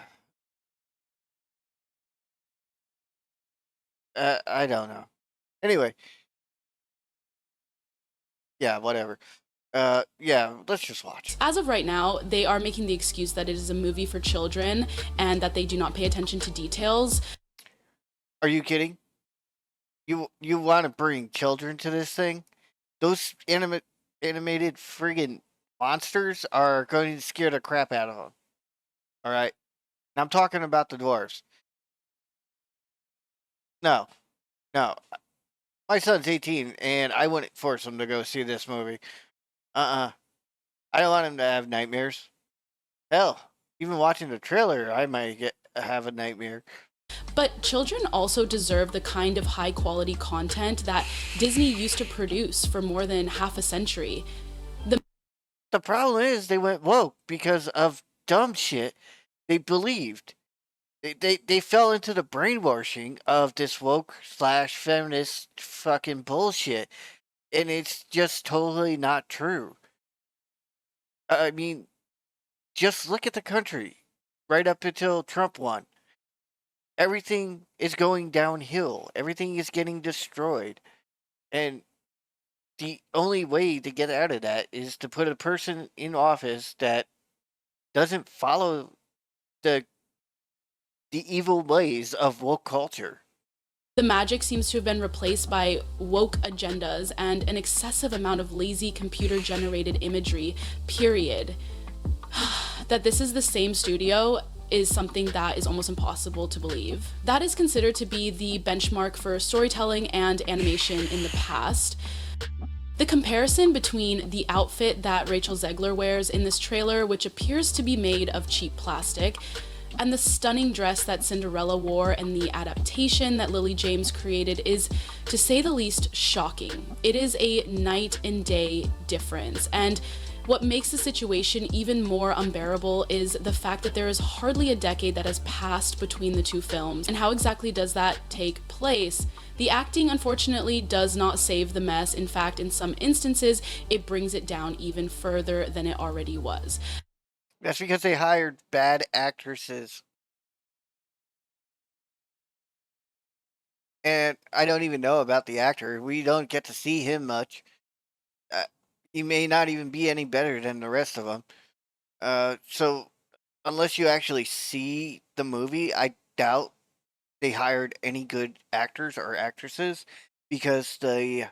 don't know. Anyway, yeah, whatever. Yeah, let's just watch. As of right now, they are making the excuse that it is a movie for children and that they do not pay attention to details. Are you kidding? You want to bring children to this thing? Those animated friggin' monsters are going to scare the crap out of them. All right? And I'm talking about the dwarves. No. My son's 18, and I wouldn't force him to go see this movie. I don't want him to have nightmares. Hell, even watching the trailer, I might have a nightmare. But children also deserve the kind of high-quality content that Disney used to produce for more than half a century. The problem is they went woke because of dumb shit they believed. They fell into the brainwashing of this woke / feminist fucking bullshit. And it's just totally not true. I mean, just look at the country right up until Trump won. Everything is going downhill. Everything is getting destroyed. And the only way to get out of that is to put a person in office that doesn't follow the evil ways of woke culture. The magic seems to have been replaced by woke agendas and an excessive amount of lazy computer-generated imagery, period. That this is the same studio is something that is almost impossible to believe. That is considered to be the benchmark for storytelling and animation in the past. The comparison between the outfit that Rachel Zegler wears in this trailer, which appears to be made of cheap plastic, and the stunning dress that Cinderella wore and the adaptation that Lily James created is, to say the least, shocking. It is a night and day difference, and what makes the situation even more unbearable is the fact that there is hardly a decade that has passed between the two films. And how exactly does that take place? The acting, unfortunately, does not save the mess. In fact, in some instances, it brings it down even further than it already was. That's because they hired bad actresses. and I don't even know about the actor. We don't get to see him much. He may not even be any better than the rest of them. So unless you actually see the movie, I doubt they hired any good actors or actresses because the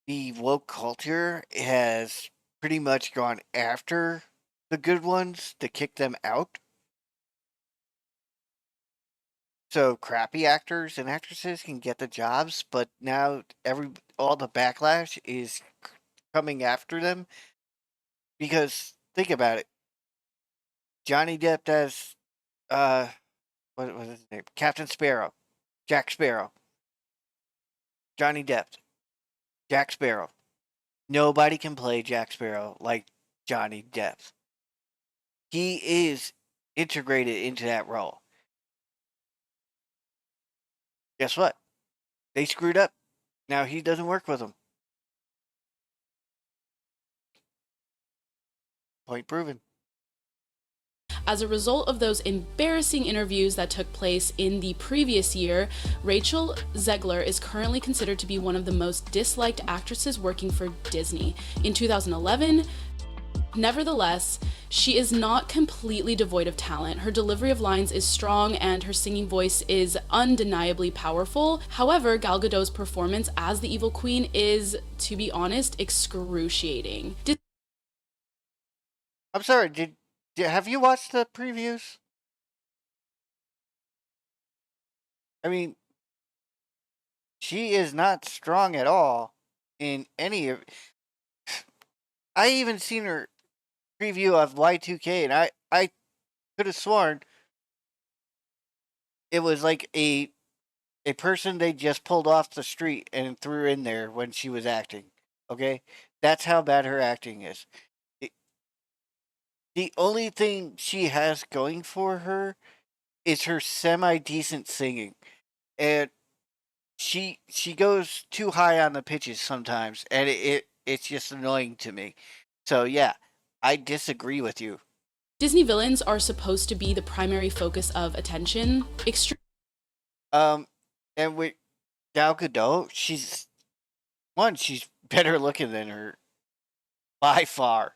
woke culture has pretty much gone after the good ones to kick them out. So crappy actors and actresses can get the jobs, but now all the backlash is coming after them because think about it. Johnny Depp as what was his name? Captain Sparrow, Jack Sparrow. Johnny Depp, Jack Sparrow. Nobody can play Jack Sparrow like Johnny Depp. He is integrated into that role. Guess what? They screwed up. Now he doesn't work with them. Point proven. As a result of those embarrassing interviews that took place in the previous year, Rachel Zegler is currently considered to be one of the most disliked actresses working for Disney. In 2011, nevertheless, she is not completely devoid of talent. Her delivery of lines is strong and her singing voice is undeniably powerful. However, Gal Gadot's performance as the evil queen is, to be honest, excruciating. I'm sorry, have you watched the previews? I mean, she is not strong at all in any of. I even seen her preview of Y2K, and I could have sworn it was like a person they just pulled off the street and threw in there when she was acting. Okay, that's how bad her acting is. The only thing she has going for her is her semi-decent singing, and she goes too high on the pitches sometimes, and it's just annoying to me. So yeah, I disagree with you. Disney villains are supposed to be the primary focus of attention. And with Gal Gadot, she's better looking than her by far.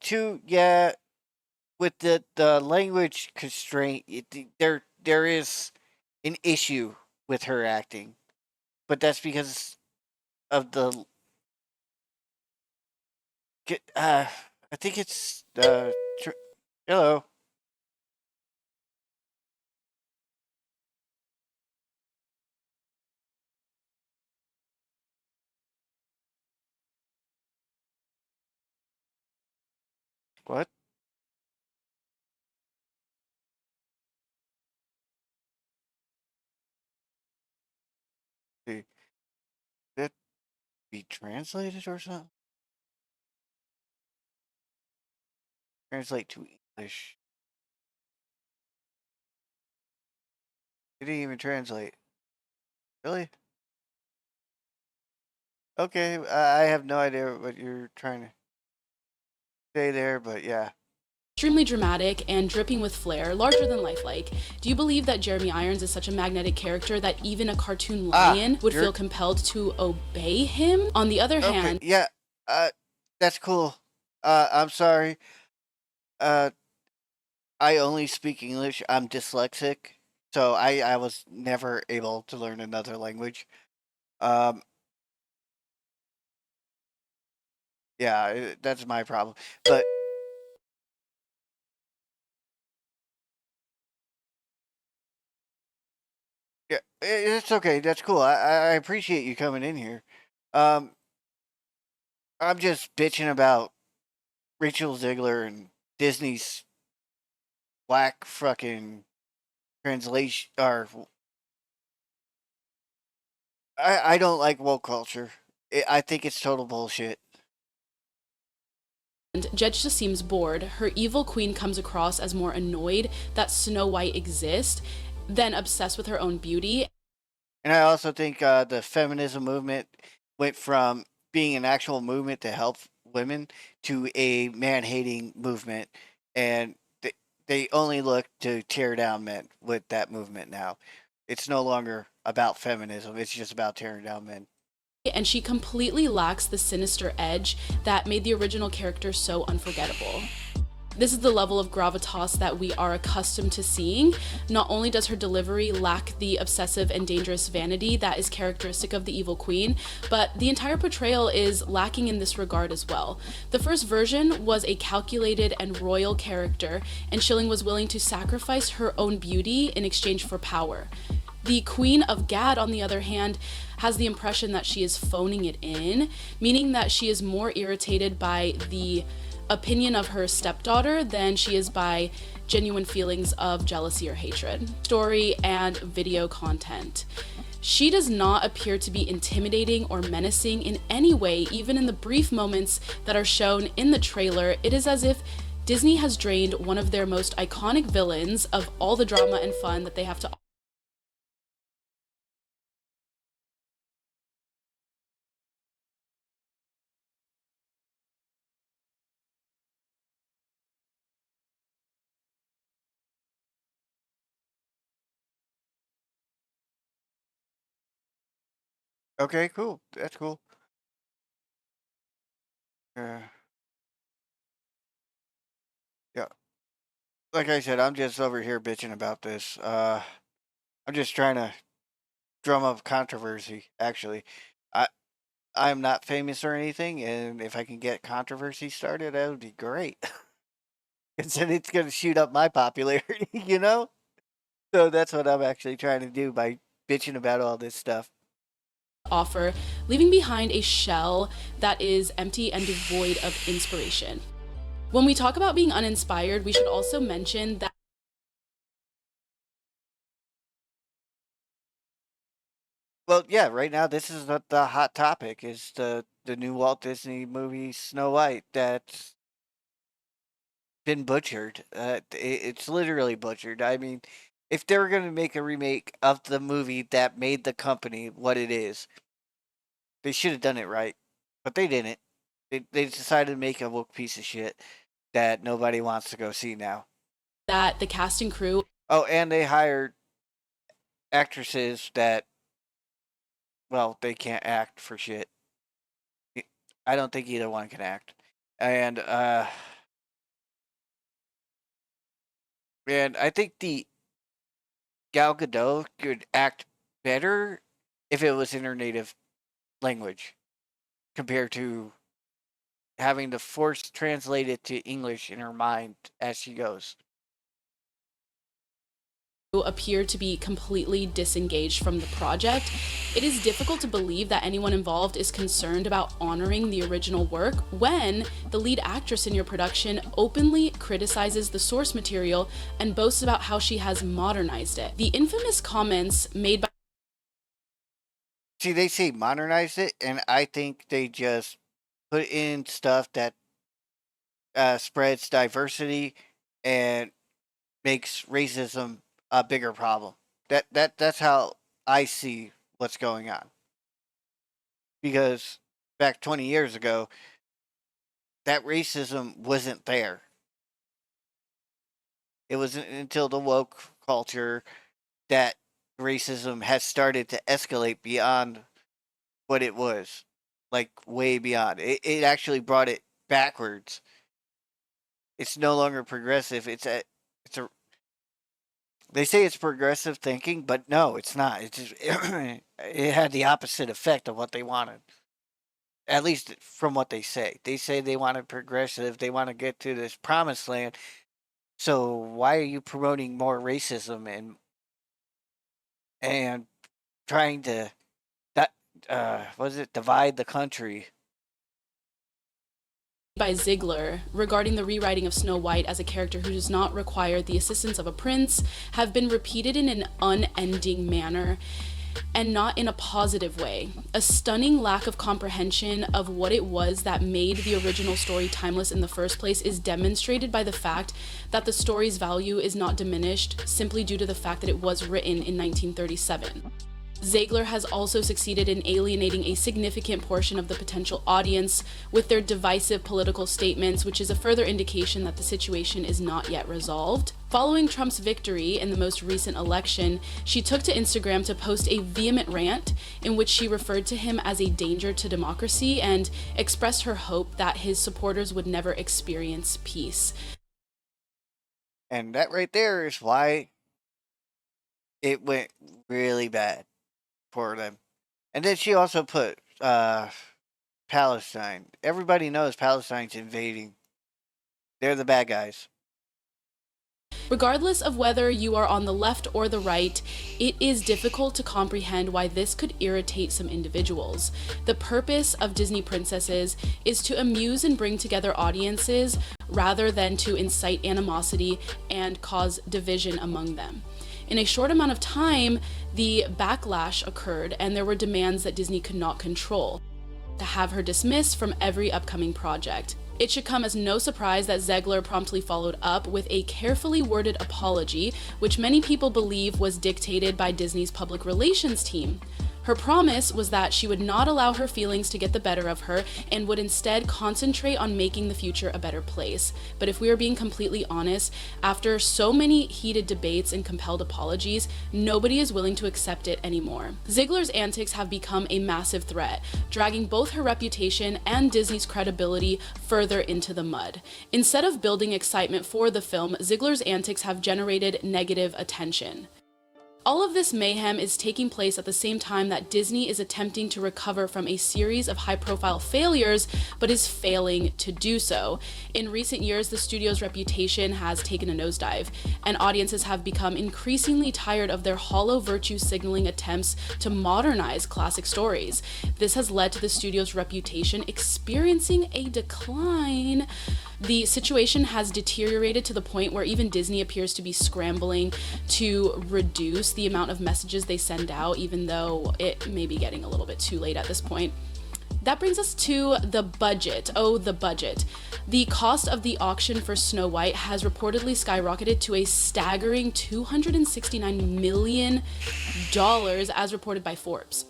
Two, yeah, with the language constraint, there is an issue with her acting, but that's because of the. I think it's hello. What? See, that be translated or something? Translate to English. It didn't even translate. Really? Okay, I have no idea what you're trying to say there, but yeah. Extremely dramatic and dripping with flair, larger than lifelike. Do you believe that Jeremy Irons is such a magnetic character that even a cartoon lion would feel compelled to obey him? On the other hand, yeah, that's cool. I'm sorry. I only speak English. I'm dyslexic, so I was never able to learn another language. Yeah, that's my problem. But yeah, it's okay. That's cool. I appreciate you coming in here. I'm just bitching about Rachel Zegler and Disney's black fucking translation. Or I don't like woke culture. I think it's total bullshit. And Jed just seems bored. Her evil queen comes across as more annoyed that Snow White exists than obsessed with her own beauty. And I also think the feminism movement went from being an actual movement to help women to a man-hating movement, and they only look to tear down men with that movement now. it's no longer about feminism. It's just about tearing down men. And she completely lacks the sinister edge that made the original character so unforgettable. This is the level of gravitas that we are accustomed to seeing. Not only does her delivery lack the obsessive and dangerous vanity that is characteristic of the evil queen, but the entire portrayal is lacking in this regard as well. The first version was a calculated and royal character, and Schilling was willing to sacrifice her own beauty in exchange for power. The Queen of Gad, on the other hand, has the impression that she is phoning it in, meaning that she is more irritated by the opinion of her stepdaughter than she is by genuine feelings of jealousy or hatred. Story and video content. She does not appear to be intimidating or menacing in any way, even in the brief moments that are shown in the trailer. It is as if Disney has drained one of their most iconic villains of all the drama and fun that they have to offer. Okay, cool. That's cool. Yeah. Like I said, I'm just over here bitching about this. I'm just trying to drum up controversy, actually. I'm not famous or anything, and if I can get controversy started, that would be great. Because then it's going to shoot up my popularity, you know? So that's what I'm actually trying to do by bitching about all this stuff. Offer, leaving behind a shell that is empty and devoid of inspiration. When we talk about being uninspired, we should also mention that Well, yeah, right now this is the hot topic is the new Walt Disney movie Snow White that's been butchered. It's literally butchered. I mean, if they were going to make a remake of the movie that made the company what it is, they should have done it right, but they didn't. They decided to make a woke piece of shit that nobody wants to go see now. that the cast and crew. Oh, and they hired actresses that, well, they can't act for shit. I don't think either one can act. And I think the Gal Gadot could act better if it was in her native language compared to having to force translate it to English in her mind as she goes. Appear to be completely disengaged from the project. It is difficult to believe that anyone involved is concerned about honoring the original work when the lead actress in your production openly criticizes the source material and boasts about how she has modernized it. The infamous comments made by See, they say modernize it, and I think they just put in stuff that spreads diversity and makes racism a bigger problem. That's how I see what's going on. Because back 20 years ago, that racism wasn't there. It wasn't until the woke culture that racism has started to escalate beyond what it was. Like, way beyond. It actually brought it backwards. It's no longer progressive. It's a They say it's progressive thinking, but no, it's not. It's just, it had the opposite effect of what they wanted. At least from what they say. They say they wanted progressive. They want to get to this promised land. So why are you promoting more racism and trying to divide the country? By Ziegler regarding the rewriting of Snow White as a character who does not require the assistance of a prince have been repeated in an unending manner and not in a positive way. A stunning lack of comprehension of what it was that made the original story timeless in the first place is demonstrated by the fact that the story's value is not diminished simply due to the fact that it was written in 1937. Ziegler has also succeeded in alienating a significant portion of the potential audience with their divisive political statements, which is a further indication that the situation is not yet resolved. Following Trump's victory in the most recent election, she took to Instagram to post a vehement rant in which she referred to him as a danger to democracy and expressed her hope that his supporters would never experience peace. And that right there is why it went really bad for them. And then she also put Palestine. Everybody knows Palestine's invading. They're the bad guys. Regardless of whether you are on the left or the right, it is difficult to comprehend why this could irritate some individuals. The purpose of Disney princesses is to amuse and bring together audiences rather than to incite animosity and cause division among them. In a short amount of time, the backlash occurred and there were demands that Disney could not control to have her dismissed from every upcoming project. It should come as no surprise that Zegler promptly followed up with a carefully worded apology, which many people believe was dictated by Disney's public relations team. Her promise was that she would not allow her feelings to get the better of her and would instead concentrate on making the future a better place. But if we are being completely honest, after so many heated debates and compelled apologies, nobody is willing to accept it anymore. Ziegler's antics have become a massive threat, dragging both her reputation and Disney's credibility further into the mud. Instead of building excitement for the film, Ziegler's antics have generated negative attention. All of this mayhem is taking place at the same time that Disney is attempting to recover from a series of high-profile failures, but is failing to do so. In recent years, the studio's reputation has taken a nosedive, and audiences have become increasingly tired of their hollow virtue signaling attempts to modernize classic stories. This has led to the studio's reputation experiencing a decline. The situation has deteriorated to the point where even Disney appears to be scrambling to reduce the amount of messages they send out, even though it may be getting a little bit too late at this point. That brings us to the budget. Oh, the budget. The cost of the auction for Snow White has reportedly skyrocketed to a staggering $269 million, as reported by Forbes.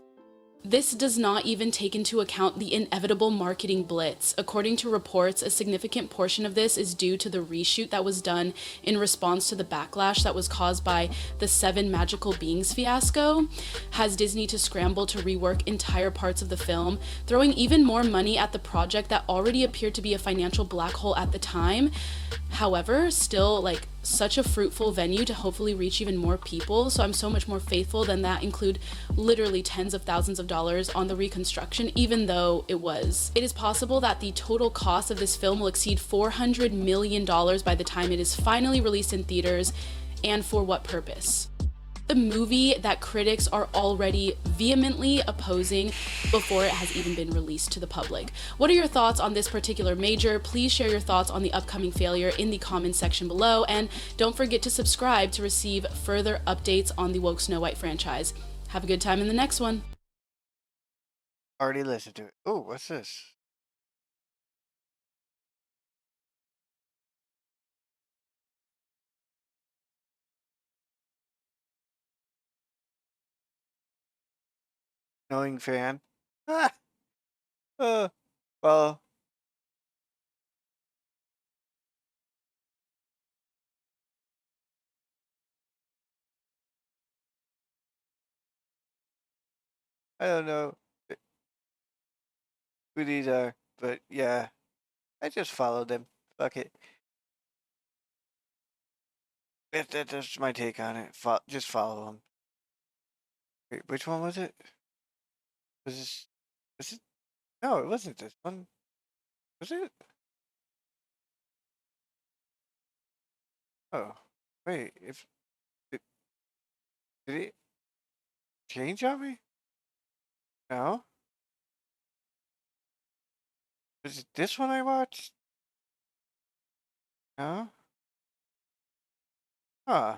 This does not even take into account the inevitable marketing blitz. According to reports, a significant portion of this is due to the reshoot that was done in response to the backlash that was caused by the Seven Magical Beings fiasco. Has Disney to scramble to rework entire parts of the film, throwing even more money at the project that already appeared to be a financial black hole at the time. However, still such a fruitful venue to hopefully reach even more people, so I'm so much more faithful than that include literally tens of thousands of dollars on the reconstruction, even though it was. It is possible that the total cost of this film will exceed $400 million by the time it is finally released in theaters, and for what purpose? The movie that critics are already vehemently opposing before it has even been released to the public. What are your thoughts on this particular major? Please share your thoughts on the upcoming failure in the comments section below, and don't forget to subscribe to receive further updates on the Woke Snow White franchise. Have a good time in the next one. Already listened to it. Oh, what's this? Knowing fan. Ah. Well. I don't know who these are, but yeah, I just followed them. Fuck it. That's my take on it. Just follow them. Wait, which one was it? Was it? No, it wasn't this one. Was it? Oh, wait. Did, did it change on me? No. Was it this one I watched? No. Huh.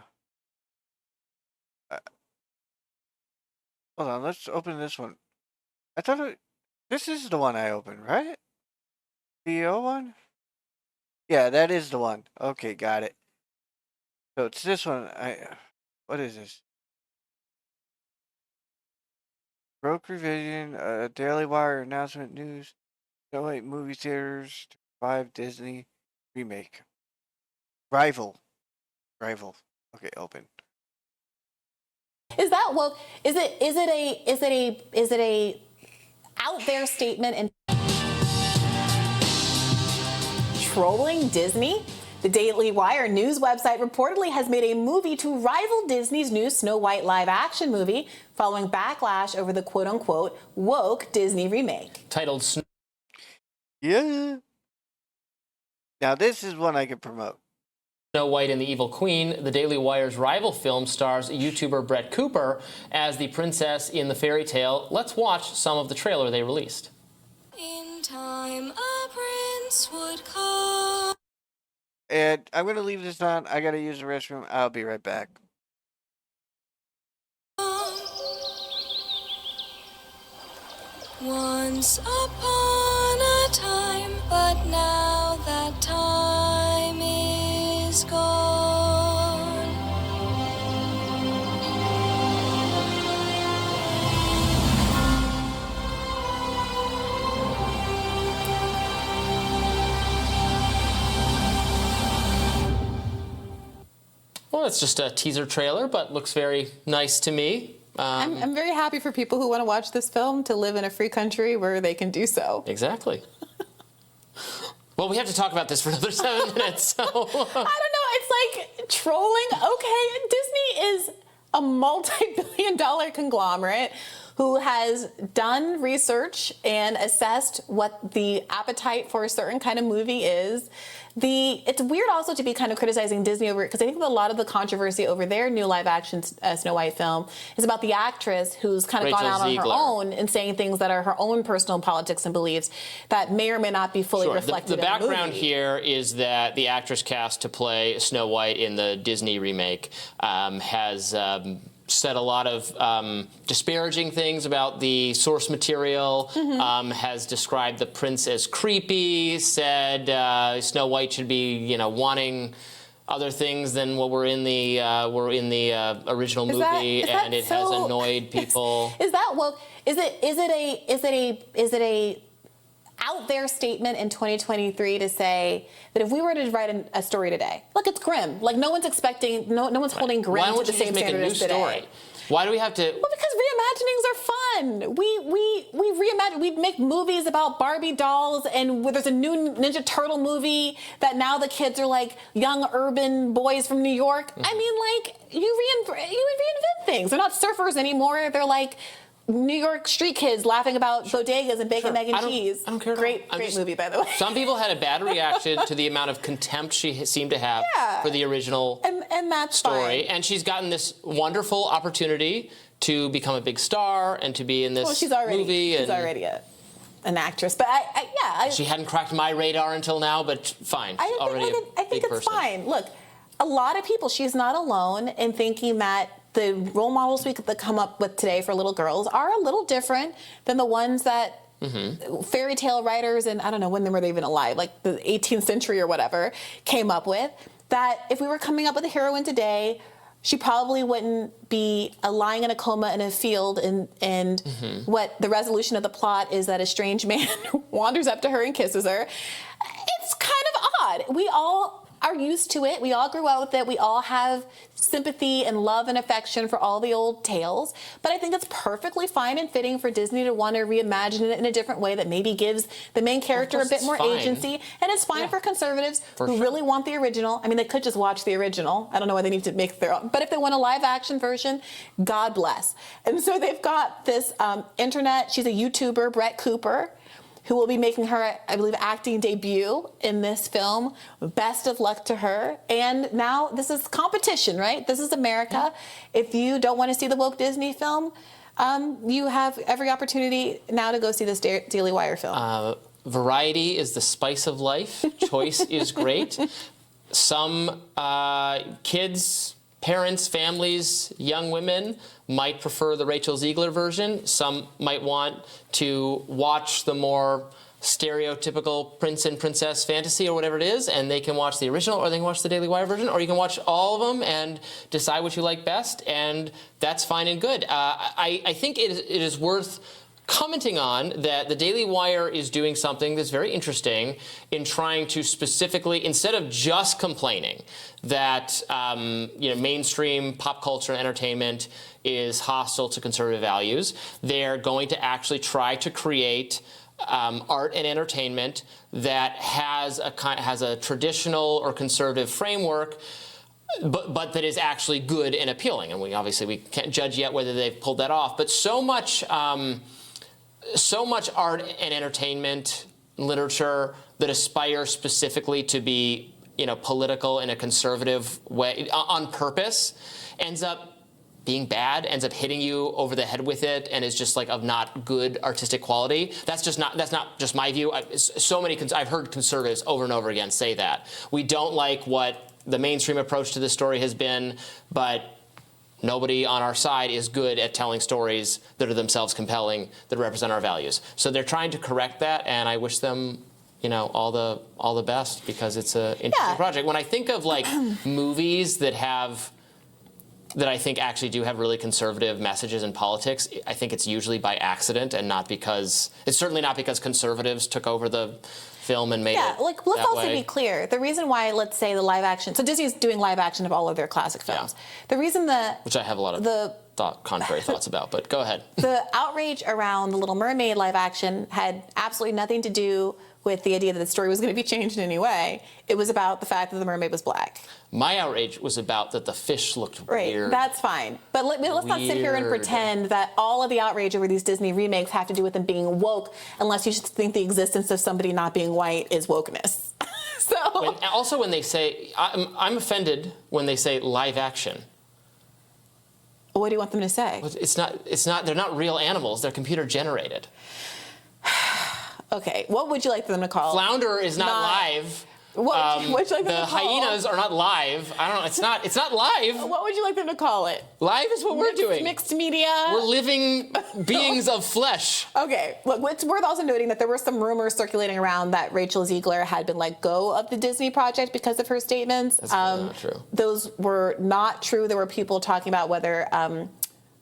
Hold on, let's open this one. I thought this is the one I opened, right? The O one? Yeah, that is the one. Okay, got it. So it's this one. What is this? Broker Vision, Daily Wire announcement news. Snow White movie theaters to revive Disney remake. Rival. rival. Okay, open. Is that woke? Is it a out there statement and trolling Disney? The Daily Wire news website reportedly has made a movie to rival Disney's new Snow White live-action movie following backlash over the quote-unquote woke Disney remake. Titled Snow. Yeah. Now this is one I can promote. Snow White and the Evil Queen, the Daily Wire's rival film, stars YouTuber Brett Cooper as the princess in the fairy tale. Let's watch some of the trailer they released. In time, a prince would come. And I'm going to leave this on. I got to use the restroom. I'll be right back. Once upon a time, but now that time is gone. Well, it's just a teaser trailer, but looks very nice to me. I'm very happy for people who want to watch this film to live in a free country where they can do so. Exactly. Well, we have to talk about this for another 7 minutes. So. I don't know. It's like trolling. Okay, Disney is a multi-billion-dollar conglomerate who has done research and assessed what the appetite for a certain kind of movie is. It's weird also to be kind of criticizing Disney over it, because I think a lot of the controversy over their new live-action Snow White film is about the actress who's kind of Rachel gone out Ziegler. on her own and saying things that are her own personal politics and beliefs that may or may not be fully reflected The background in the movie. here is that the actress cast to play Snow White in the Disney remake has said a lot of disparaging things about the source material, has described the prince as creepy, said Snow White should be, wanting other things than what were in the original movie, and it has annoyed people. Is that woke? Is it a out there statement in 2023 to say that if we were to write a story today, look, it's Grimm. Like no one's expecting, no one's holding Grimm to the same standard as today. Story? Why do we have to? Well, because reimaginings are fun. We reimagine. We make movies about Barbie dolls, and there's a new Ninja Turtle movie that now the kids are like young urban boys from New York. I mean, like you reinvent things. They're not surfers anymore. They're like New York street kids laughing about bodegas and bacon, egg, and cheese. I don't care. Great movie, by the way. Some people had a bad reaction to the amount of contempt she seemed to have for the original and that's story. fine. And she's gotten this wonderful opportunity to become a big star and to be in this movie. She's already an actress. But she hadn't cracked my radar until now, but fine. I think it's fine. Look, a lot of people, she's not alone in thinking that the role models we could come up with today for little girls are a little different than the ones that fairy tale writers, and I don't know when were they even alive, like the 18th century or whatever, came up with. That if we were coming up with a heroine today, she probably wouldn't be lying in a coma in a field, and what the resolution of the plot is that a strange man wanders up to her and kisses her. It's kind of odd. We all are used to it. We all grew up with it. We all have sympathy and love and affection for all the old tales. But I think it's perfectly fine and fitting for Disney to want to reimagine it in a different way that maybe gives the main character a bit more agency. And it's fine for conservatives who really want the original. I mean, they could just watch the original. I don't know why they need to make their own. But if they want a live action version, God bless. And so they've got this she's a YouTuber, Brett Cooper, who will be making her, I believe, acting debut in this film. Best of luck to her. And now this is competition, right? This is America. If you don't want to see the woke Disney film, you have every opportunity now to go see this Daily Wire film. Variety is the spice of life. Choice is great. Some kids, parents, families, young women might prefer the Rachel Ziegler version. Some might want to watch the more stereotypical prince and princess fantasy or whatever it is, and they can watch the original, or they can watch the Daily Wire version, or you can watch all of them and decide what you like best, and that's fine and good. I think it is worth commenting on that the Daily Wire is doing something that's very interesting in trying to specifically, instead of just complaining that mainstream pop culture and entertainment is hostile to conservative values, they're going to actually try to create art and entertainment that has a traditional or conservative framework, but that is actually good and appealing. And we can't judge yet whether they've pulled that off. But so much art and entertainment, literature that aspire specifically to be, political in a conservative way on purpose, ends up being bad, ends up hitting you over the head with it, and is just like of not good artistic quality. That's not just my view. I've heard conservatives over and over again say that. We don't like what the mainstream approach to this story has been, but nobody on our side is good at telling stories that are themselves compelling, that represent our values. So they're trying to correct that, and I wish them, all the best, because it's an interesting project. When I think of like movies that I think actually do have really conservative messages in politics, I think it's usually by accident and it's certainly not because conservatives took over the film and made it let's that also way. be clear. The reason why, let's say, the live action, so Disney's doing live action of all of their classic films. The reason which I have a lot of contrary thoughts about, but go ahead. The outrage around The Little Mermaid live action had absolutely nothing to do with the idea that the story was going to be changed in any way. It was about the fact that the mermaid was black. My outrage was about that the fish looked weird. That's fine. But let's not sit here and pretend that all of the outrage over these Disney remakes have to do with them being woke, unless you think the existence of somebody not being white is wokeness. When they say, I'm offended when they say live action. What do you want them to say? They're not real animals, they're computer generated. Okay, what would you like them to call it? Flounder is not live. What would you like them the to call it? hyenas are not live. I don't know. It's not live. What would you like them to call it? Live is what we're doing. Mixed media. We're living beings of flesh. Okay. Look, it's worth also noting that there were some rumors circulating around that Rachel Ziegler had been let go of the Disney project because of her statements. That's not true. Those were not true. There were people talking about whether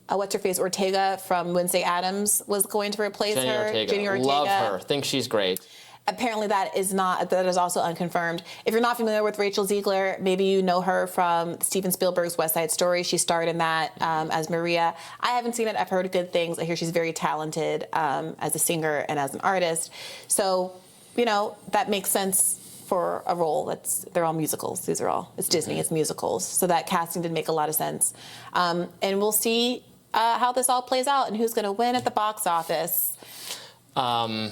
what's-her-face Ortega from Wednesday Addams was going to replace her. Jenny Ortega. Love her. Think she's great. Apparently that is also unconfirmed. If you're not familiar with Rachel Ziegler, maybe you know her from Steven Spielberg's West Side Story. She starred in that as Maria. I haven't seen it. I've heard good things. I hear she's very talented as a singer and as an artist. So, that makes sense for a role. They're all musicals. It's Disney, it's musicals. So that casting did make a lot of sense. And we'll see how this all plays out and who's going to win at the box office. We'll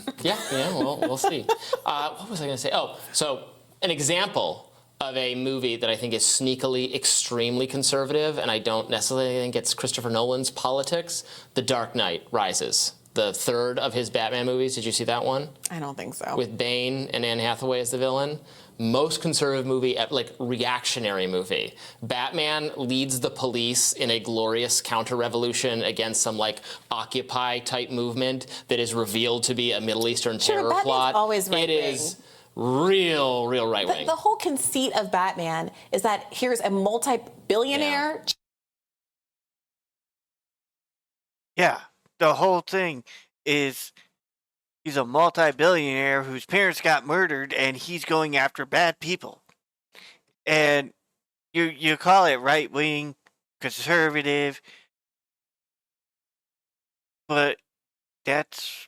see. What was I going to say? So an example of a movie that I think is sneakily extremely conservative, and I don't necessarily think it's Christopher Nolan's politics, The Dark Knight Rises, the third of his Batman movies. Did you see that one? I don't think so. With Bane and Anne Hathaway as the villain. Most conservative movie, reactionary movie. Batman leads the police in a glorious counter-revolution against some Occupy type movement that is revealed to be a Middle Eastern terror plot. Always right-wing. It is real right-wing. The whole conceit of Batman is that here's a multi-billionaire. Yeah, the whole thing is he's a multi-billionaire whose parents got murdered, and he's going after bad people. And you call it right-wing, conservative, but that's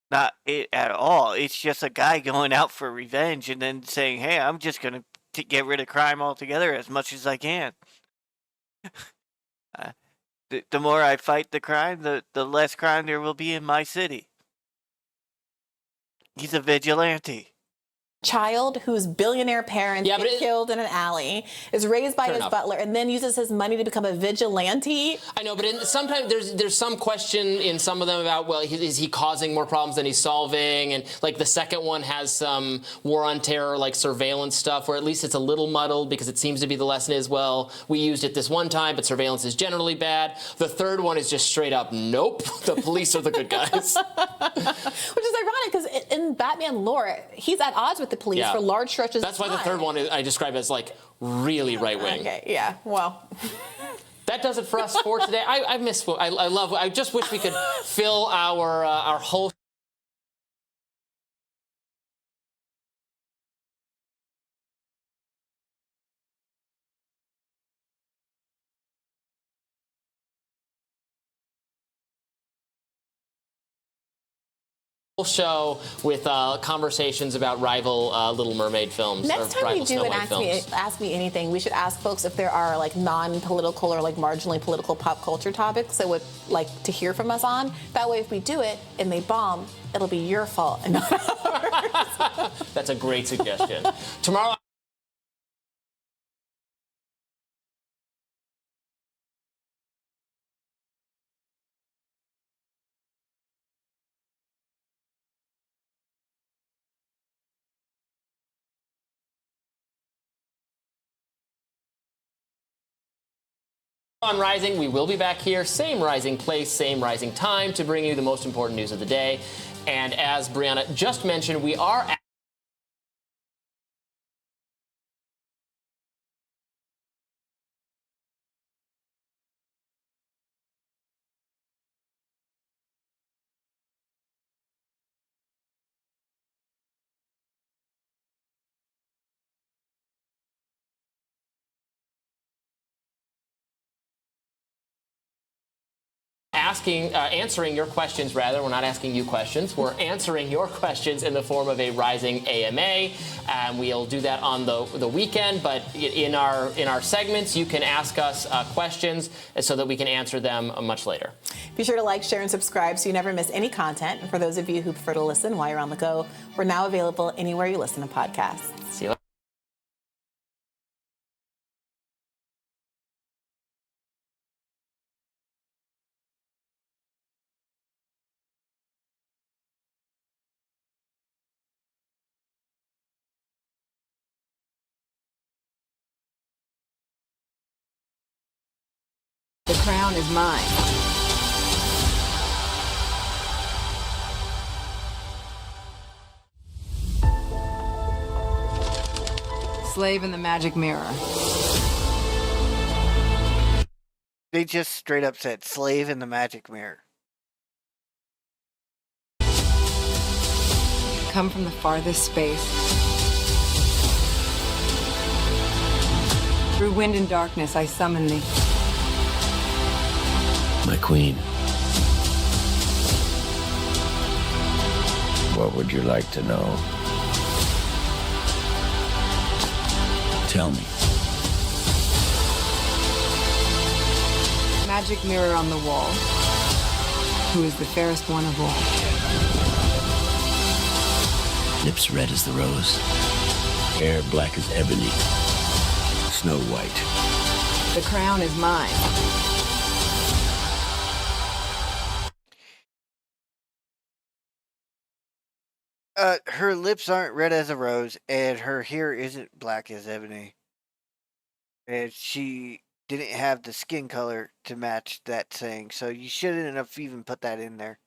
not it at all. It's just a guy going out for revenge and then saying, hey, I'm just going to get rid of crime altogether as much as I can. The more I fight the crime, the less crime there will be in my city. He's a vigilante. Child whose billionaire parents get killed in an alley, is raised by his butler, and then uses his money to become a vigilante. I know, but sometimes there's some question in some of them about, well, is he causing more problems than he's solving? And the second one has some war on terror, surveillance stuff, where at least it's a little muddled because it seems to be the lesson is, well, we used it this one time, but surveillance is generally bad. The third one is just straight up, nope, the police are the good guys. Which is ironic because in Batman lore, he's at odds with with the police Yeah. for large stretches That's of why time. the third one I describe as like really right wing. Okay, yeah, well. That does it for us for today. I miss. I love. I just wish we could fill our whole show with conversations about rival Little Mermaid films. Next or time we rival do Snow an White ask me anything, we should ask folks if there are like non-political or like marginally political pop culture topics that would like to hear from us on. That way, if we do it and they bomb, it'll be your fault and not ours. That's a great suggestion. Tomorrow. On Rising, we will be back here, same rising place, same rising time, to bring you the most important news of the day. And as Brianna just mentioned, we are answering your questions, rather. We're not asking you questions. We're answering your questions in the form of a Rising AMA. We'll do that on the weekend, but in our segments, you can ask us questions so that we can answer them much later. Be sure to like, share, and subscribe so you never miss any content. And for those of you who prefer to listen while you're on the go, we're now available anywhere you listen to podcasts. See you later. The crown is mine. Slave in the magic mirror. They just straight up said slave in the magic mirror. Come from the farthest space. Through wind and darkness, I summon thee. My queen. What would you like to know? Tell me. Magic mirror on the wall. Who is the fairest one of all? Lips red as the rose. Hair black as ebony. Snow White. The crown is mine. Her lips aren't red as a rose, and her hair isn't black as ebony. And she didn't have the skin color to match that saying, so you shouldn't have even put that in there.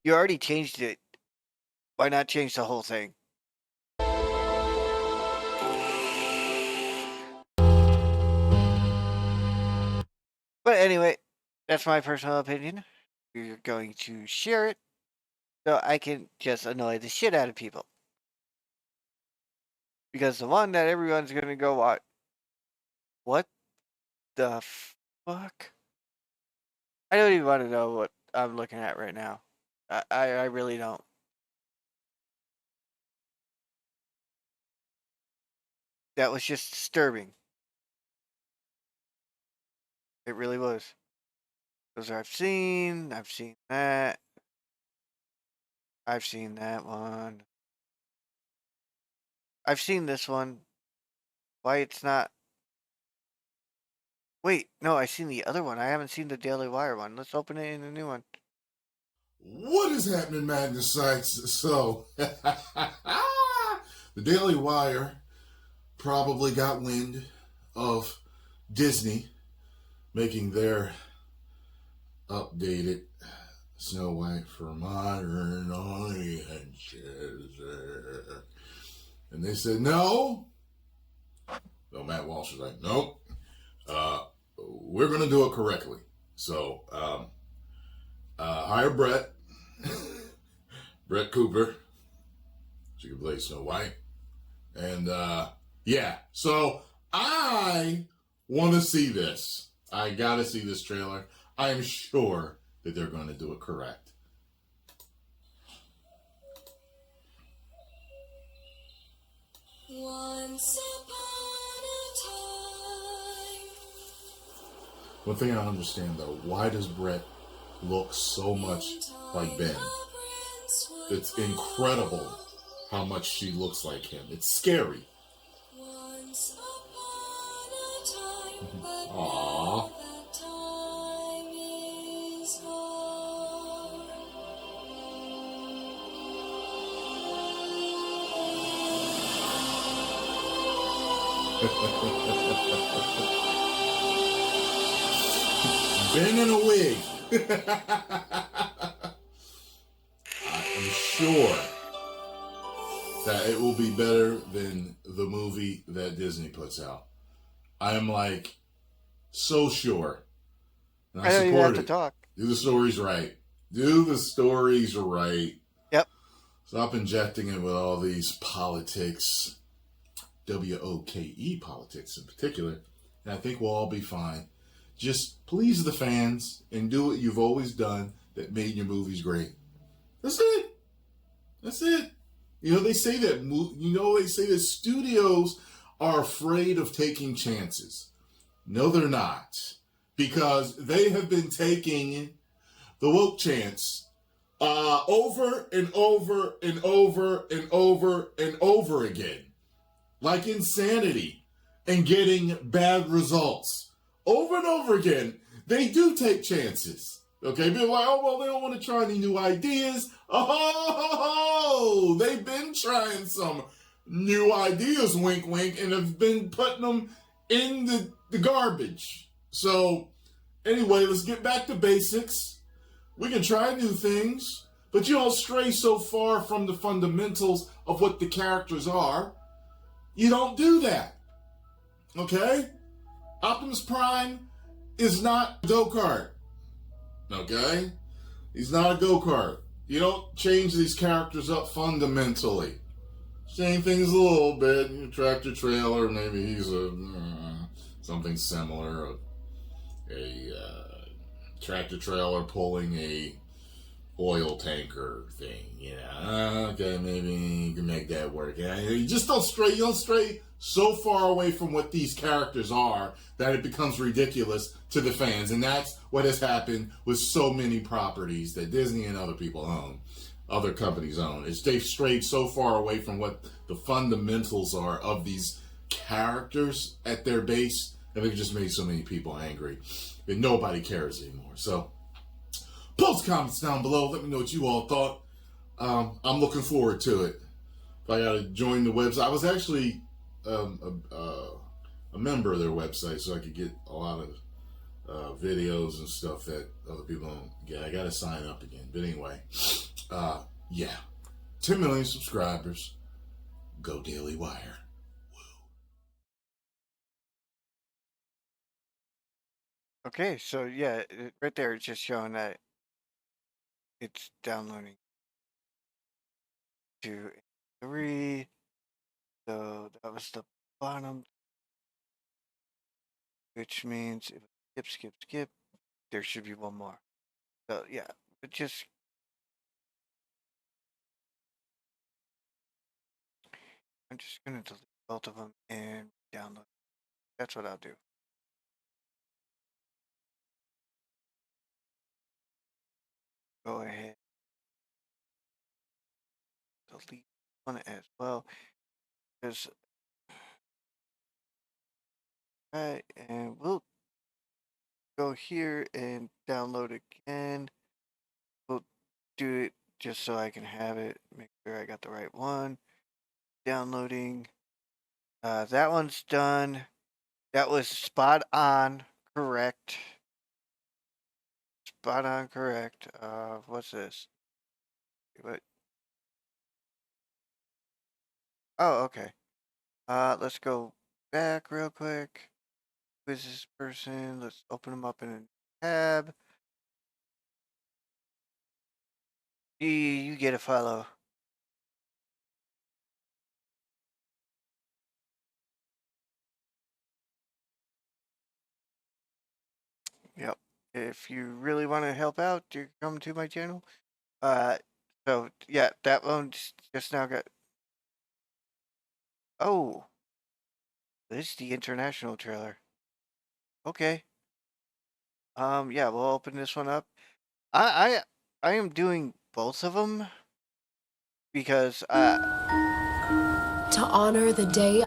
You already changed it. Why not change the whole thing? But anyway, that's my personal opinion. We're going to share it so I can just annoy the shit out of people. Because the one that everyone's going to go watch. What the fuck? I don't even want to know what I'm looking at right now. I really don't. That was just disturbing. It really was. Those I've seen that. I've seen that one. I've seen this one. Why it's not... Wait, no, I've seen the other one. I haven't seen the Daily Wire one. Let's open it in a new one. What is happening, Madness Sites? So, the Daily Wire probably got wind of Disney making their updated Snow White for modern audiences. And they said, no. So Matt Walsh was like, nope. We're going to do it correctly. So hire Brett. Brett Cooper. She could play Snow White. And yeah, so I want to see this. I got to see this trailer. I am sure that they're going to do it correct. Once upon a time. One thing I don't understand though, why does Brett look so much like Ben? It's incredible how much she looks like him. It's scary. Once upon a time, but Aww. now that time is gone. Ben in a wig. I'm sure that it will be better than the movie that Disney puts out. I am like so sure. And I don't even have support to it. talk. Do the stories right. Do the stories right. Yep. Stop injecting it with all these politics. WOKE politics in particular. And I think we'll all be fine. Just please the fans and do what you've always done that made your movies great. That's it. That's it. You know, they say that studios are afraid of taking chances. No, they're not. Because they have been taking the woke chance over and over and over and over and over again. Like insanity, and getting bad results. Over and over again, they do take chances. Okay, people are like, oh, well, they don't want to try any new ideas. Oh, they've been trying some new ideas, wink, wink, and have been putting them in the garbage. So, anyway, let's get back to basics. We can try new things, but you don't stray so far from the fundamentals of what the characters are. You don't do that. Okay? Optimus Prime is not a go-kart. Okay? He's not a go-kart. You don't change these characters up fundamentally. Change things a little bit. You tractor trailer, maybe he's something similar. A tractor trailer pulling a oil tanker thing, okay, maybe you can make that work. You just don't stray so far away from what these characters are that it becomes ridiculous to the fans. And that's what has happened with so many properties that Disney and other people own, other companies own. Is they've strayed so far away from what the fundamentals are of these characters at their base that they've just made so many people angry that nobody cares anymore. So post comments down below. Let me know what you all thought. I'm looking forward to it. If I got to join the website. I was actually a member of their website, so I could get a lot of videos and stuff that other people don't get. I got to sign up again. But anyway, yeah. 10 million subscribers. Go Daily Wire. Okay, so yeah, right there it's just showing that it's downloading to 3. So that was the bottom, which means if skip, there should be one more. So yeah, but just I'm just gonna delete both of them and download. That's what I'll do. Go ahead, delete one as well. Because right, and we'll go here and download again. We'll do it just so I can have it. Make sure I got the right one. Downloading. That one's done. That was spot on, correct. spot on correct. What's this? What? Oh, okay. Let's go back real quick. Who is this person? Let's open them up in a tab. You get a follow. Yep. If you really want to help out, you come to my channel. So yeah, that one just now got. Oh, this is the international trailer. Okay. Yeah, we'll open this one up. I am doing both of them because To honor the day.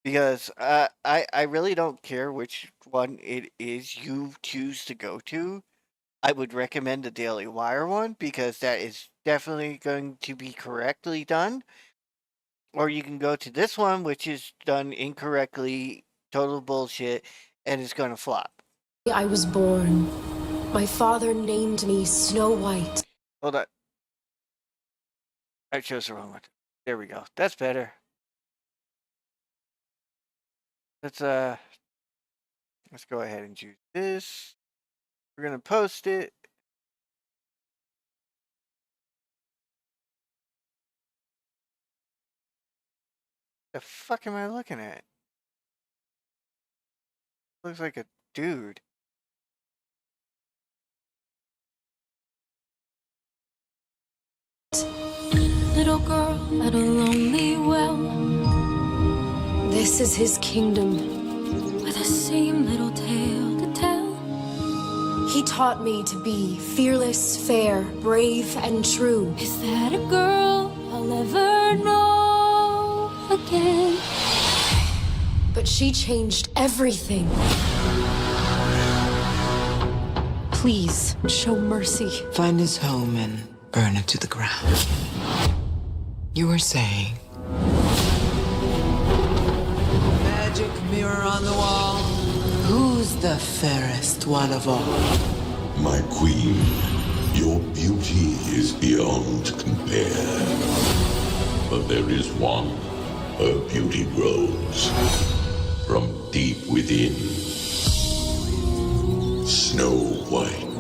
because I really don't care which one it is you choose to go to. I would recommend the Daily Wire one because that is definitely going to be correctly done. Or you can go to this one, which is done incorrectly, total bullshit, and it's going to flop. I was born. My father named me Snow White. Hold on. I chose the wrong one. There we go. That's better. Let's go ahead and choose this. We're gonna post it. The fuck am I looking at? Looks like a dude. Little girl at a lonely well. This is his kingdom, with the same little tale to tell. He taught me to be fearless, fair, brave, and true. Is that a girl I'll ever know again? But she changed everything. Please, show mercy. Find his home and burn it to the ground. You were saying? Magic mirror on the wall. Who's the fairest one of all? My queen, your beauty is beyond compare. But there is one. Her beauty grows from deep within. Snow White.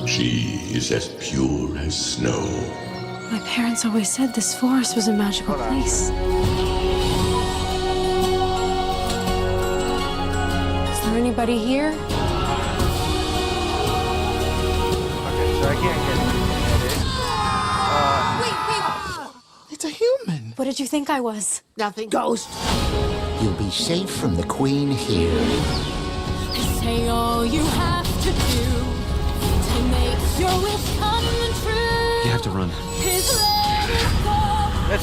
She is as pure as snow. My parents always said this forest was a magical place. Is there anybody here? Okay, so I can't get it. It's a human. What did you think I was? Nothing. Ghost. You'll be safe from the queen here. Say all you have to do to make your wish come true. You have to run.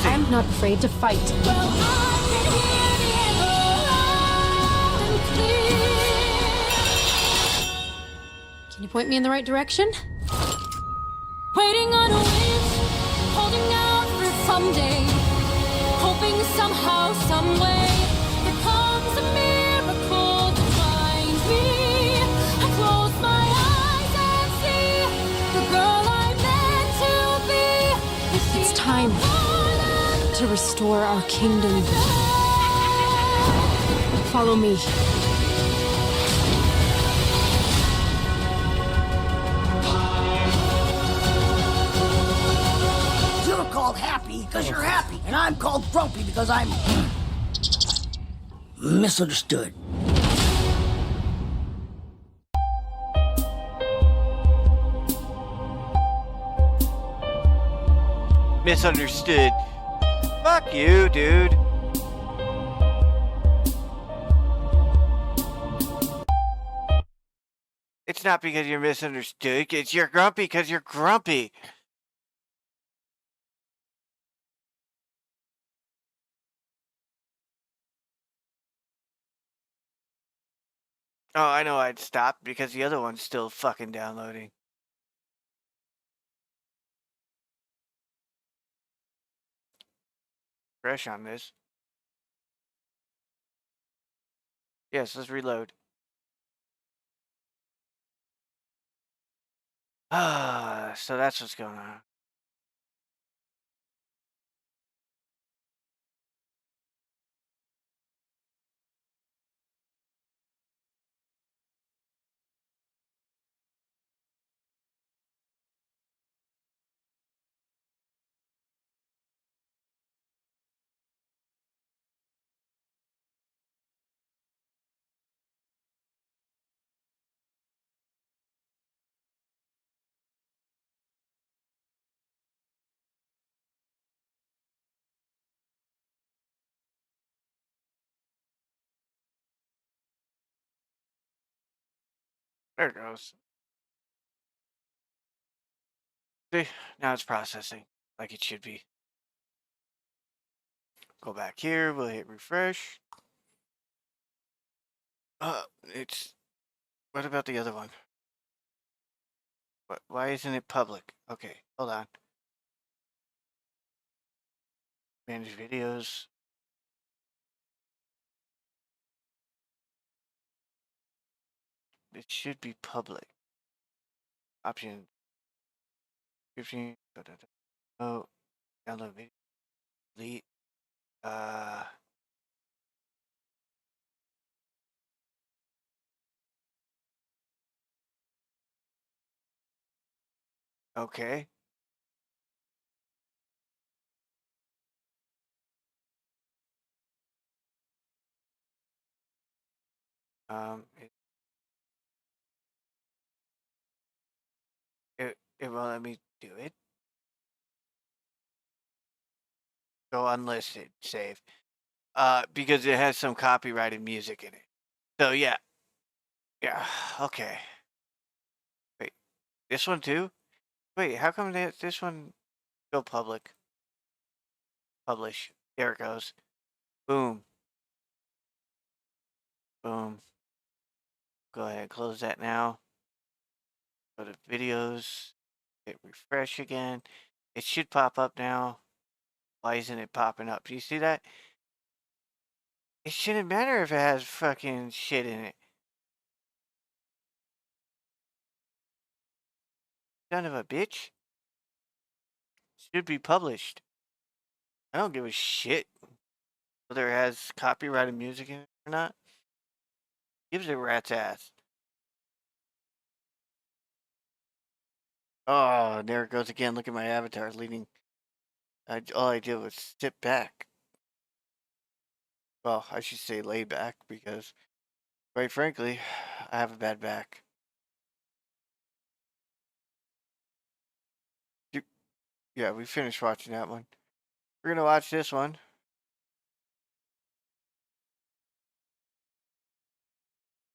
I'm not afraid to fight. Can you point me in the right direction? Waiting on a wish, holding out for someday, hoping somehow, someway, there comes a miracle to find me. I close my eyes and see the girl I'm meant to be. It's time to restore our kingdom. Follow me. You're called happy because you're happy, and I'm called grumpy because I'm misunderstood. Misunderstood. Fuck you, dude. It's not because you're misunderstood. It's you're grumpy because you're grumpy. Oh, I know I'd stop because the other one's still fucking downloading. Fresh on this. Yes, let's reload. So that's what's going on. There it goes. See, now it's processing like it should be. Go back here. We'll hit refresh. It's. What about the other one? Why isn't it public? Okay, hold on. Manage videos. It should be public. Option 15. Oh, download video. Delete. Okay. It won't let me do it. Go unlisted, save. Because it has some copyrighted music in it. So yeah. Yeah, okay. Wait, this one too? Wait, how come this one go public? Publish. There it goes. Boom. Boom. Go ahead, close that now. Go to videos. Hit refresh again. It should pop up now. Why isn't it popping up? Do you see that? It shouldn't matter if it has fucking shit in it. Son of a bitch. Should be published. I don't give a shit whether it has copyrighted music in it or not. Gives a rat's ass. Oh, there it goes again. Look at my avatar leaning. All I did was sit back. Well, I should say lay back because, quite frankly, I have a bad back. Yeah, we finished watching that one. We're going to watch this one.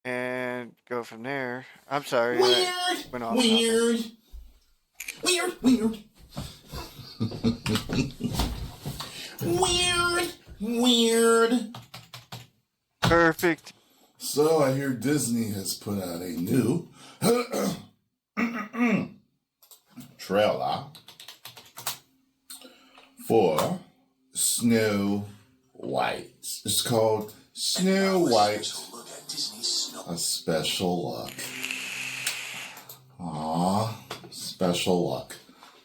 And go from there. I'm sorry. Weird. Went off Weird. Weird. Weird. Weird. Weird. Perfect. So I hear Disney has put out a new trailer for Snow White. It's called Snow White, A Special Look. Aw, special luck.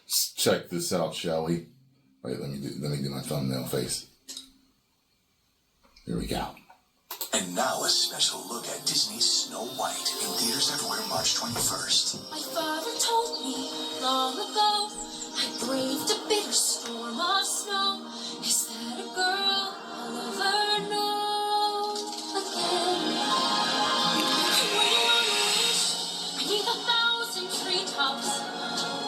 Let's check this out, shall we? Wait, let me do my thumbnail face. Here we go. And now a special look at Disney's Snow White in theaters everywhere March 21st. My father told me long ago I braved a bitter storm of snow. Is that a girl I'll ever know again? I'm waiting on a wish beneath 1,000 treetops,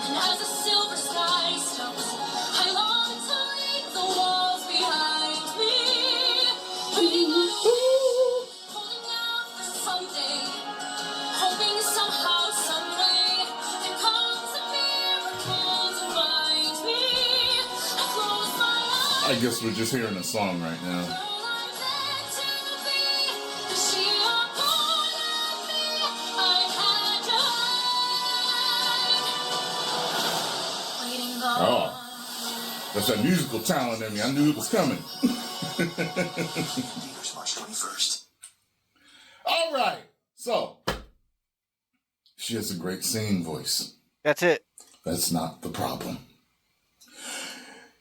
and as the silver sky stops, I long to leave the walls behind me. Waiting on a wish, holding out for someday, hoping somehow, someway, there comes a miracle to find me. I close my eyes. I guess we're just hearing a song right now. Oh, that's that musical talent in me. I knew it was coming. Theaters March 21st. All right. So, she has a great singing voice. That's it. That's not the problem.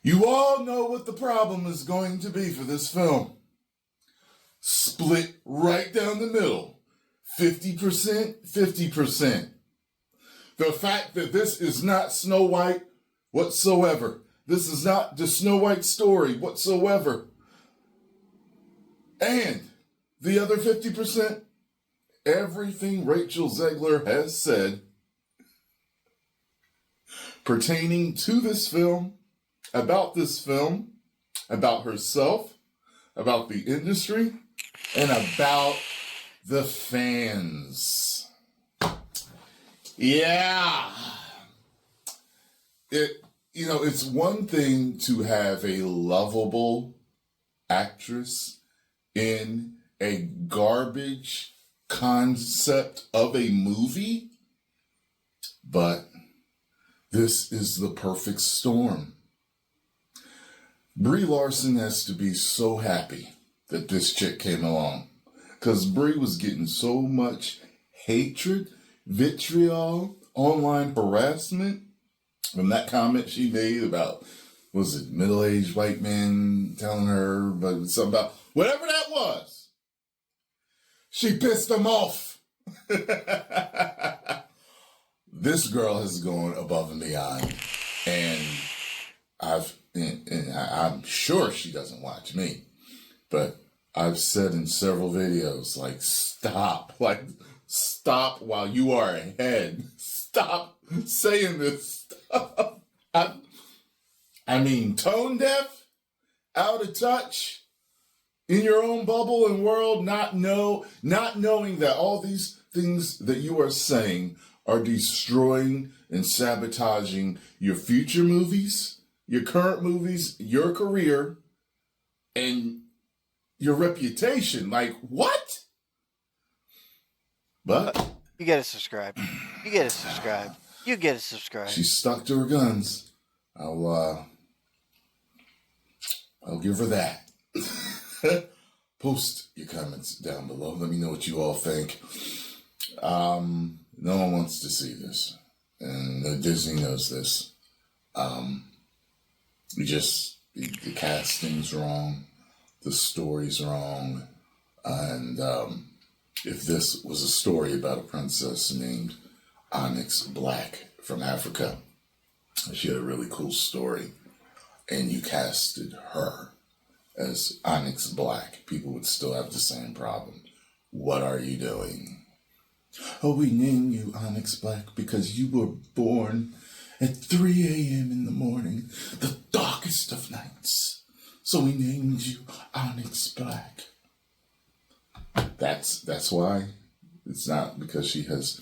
You all know what the problem is going to be for this film. Split right down the middle. 50%, 50%. The fact that this is not Snow White whatsoever. This is not the Snow White story whatsoever. And the other 50%, everything Rachel Zegler has said pertaining to this film, about herself, about the industry, and about the fans. Yeah. It's one thing to have a lovable actress in a garbage concept of a movie, but this is the perfect storm. Brie Larson has to be so happy that this chick came along, because Brie was getting so much hatred, vitriol, online harassment from that comment she made about, was it middle-aged white men telling her about something about, whatever that was. She pissed them off. This girl has gone above and beyond, and I'm sure she doesn't watch me, but I've said in several videos, stop while you are ahead. Stop saying this stuff. I mean, tone deaf, out of touch, in your own bubble and world, not knowing that all these things that you are saying are destroying and sabotaging your future movies, your current movies, your career, and your reputation. Like, what? But you gotta subscribe. You gotta subscribe. You gotta subscribe. She's stuck to her guns. I'll give her that. Post your comments down below. Let me know what you all think. No one wants to see this, and Disney knows this. The casting's wrong, the story's wrong, and if this was a story about a princess named Onyx Black from Africa, she had a really cool story, and you casted her as Onyx Black, people would still have the same problem. What are you doing? Oh, we named you Onyx Black because you were born at 3 a.m. in the morning, the darkest of nights. So we named you Onyx Black. That's why. It's not because she has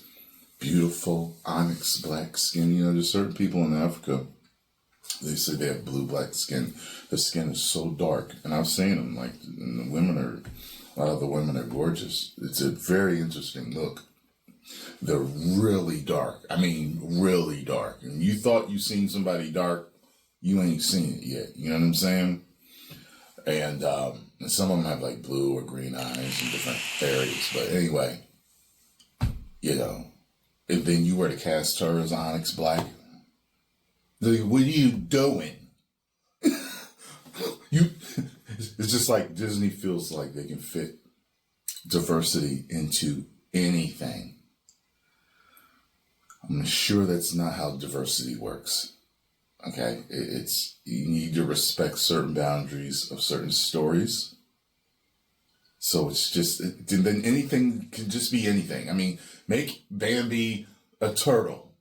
beautiful onyx black skin. There's certain people in Africa, they say they have blue black skin. Their skin is so dark, and I've seen them. A lot of the women are gorgeous. It's a very interesting look. They're really dark. I mean, really dark. And you thought you seen somebody dark, you ain't seen it yet. You know what I'm saying? And some of them have like blue or green eyes and different areas. But anyway, if then you were to cast her as Onyx Black, what are you doing? It's just like Disney feels like they can fit diversity into anything. I'm sure that's not how diversity works. Okay? You need to respect certain boundaries of certain stories. So it's just, then anything can just be anything. I mean, make Bambi a turtle.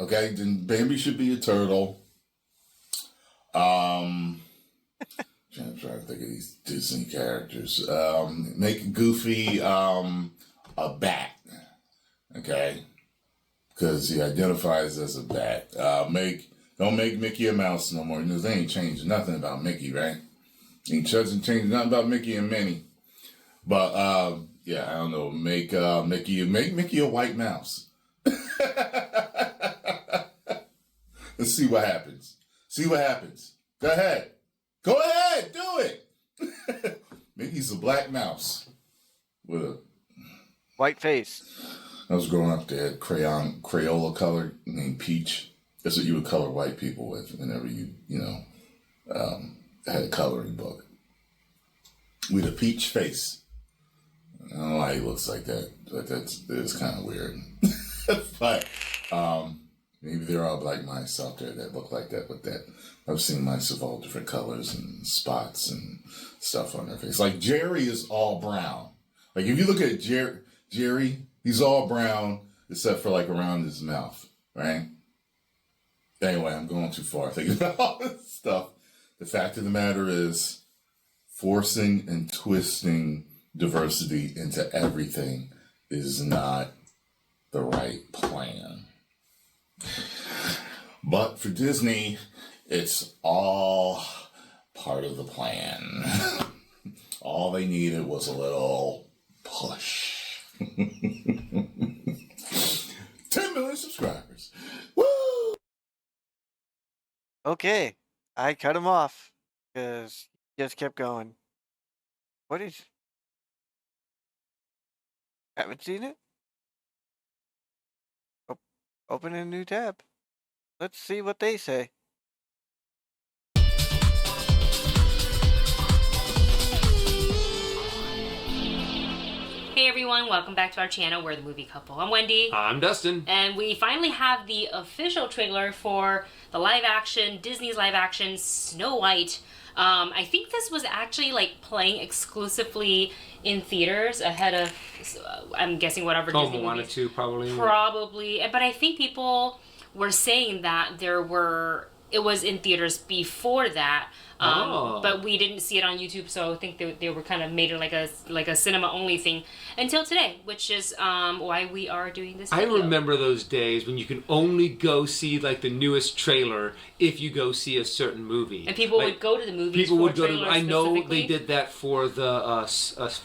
Okay? Then Bambi should be a turtle. Trying to think of these Disney characters. Make Goofy a bat. Okay? Because he identifies as a bat. Don't make Mickey a mouse no more. They ain't changed nothing about Mickey, right? Ain't changed nothing about Mickey and Minnie. But I don't know. Make Mickey a white mouse. Let's see what happens. Go ahead, do it. Mickey's a black mouse with a white face. I was growing up, they had Crayola color named Peach. That's what you would color white people with whenever you had a coloring book. With a peach face. I don't know why he looks like that, but it's kind of weird. But maybe there are black mice out there that look like that, but I've seen mice of all different colors and spots and stuff on their face. Like Jerry is all brown. Like if you look at Jerry, he's all brown except for like around his mouth, right? Anyway, I'm going too far thinking about all this stuff. The fact of the matter is, forcing and twisting diversity into everything is not the right plan. But for Disney, it's all part of the plan. All they needed was a little push. 10 million subscribers. Woo! Okay, I cut him off because he just kept going. What is? Haven't seen it? Open a new tab. Let's see what they say. Hey everyone, welcome back to our channel. We're the Movie Couple. I'm Wendy. I'm Dustin. And we finally have the official trailer for the Disney's live action Snow White. I think this was actually like playing exclusively in theaters ahead of, I'm guessing, whatever Disney Moana movies. 2 probably. Probably. But I think people were saying that it was in theaters before that. But we didn't see it on YouTube, so I think they were kind of made it like a cinema only thing until today, which is why we are doing this video. I remember those days when you can only go see like the newest trailer if you go see a certain movie. And people would go to the movies. People for would go to. trailers I know specifically. they did that for the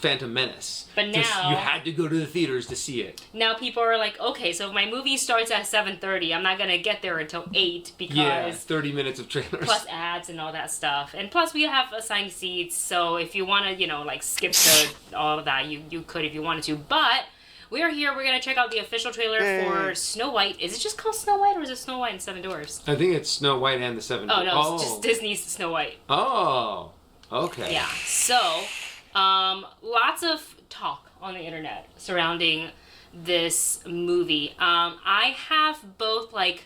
Phantom Menace. But now you had to go to the theaters to see it. Now people are like, okay, so if my movie starts at 7:30, I'm not gonna get there until 8 because Yeah, 30 minutes of trailers. plus ads and all that stuff, and plus we have assigned seats. So if you want to, like skip to all of that, you could if you wanted to. But we are here. We're gonna check out the official trailer for Snow White. Is it just called Snow White, or is it Snow White and Seven Dwarfs? I think it's Snow White and the Seven Oh Dwarfs. no, it's just Disney's Snow White. Oh, okay. Yeah. So, lots of talk on the internet surrounding this movie. I have both like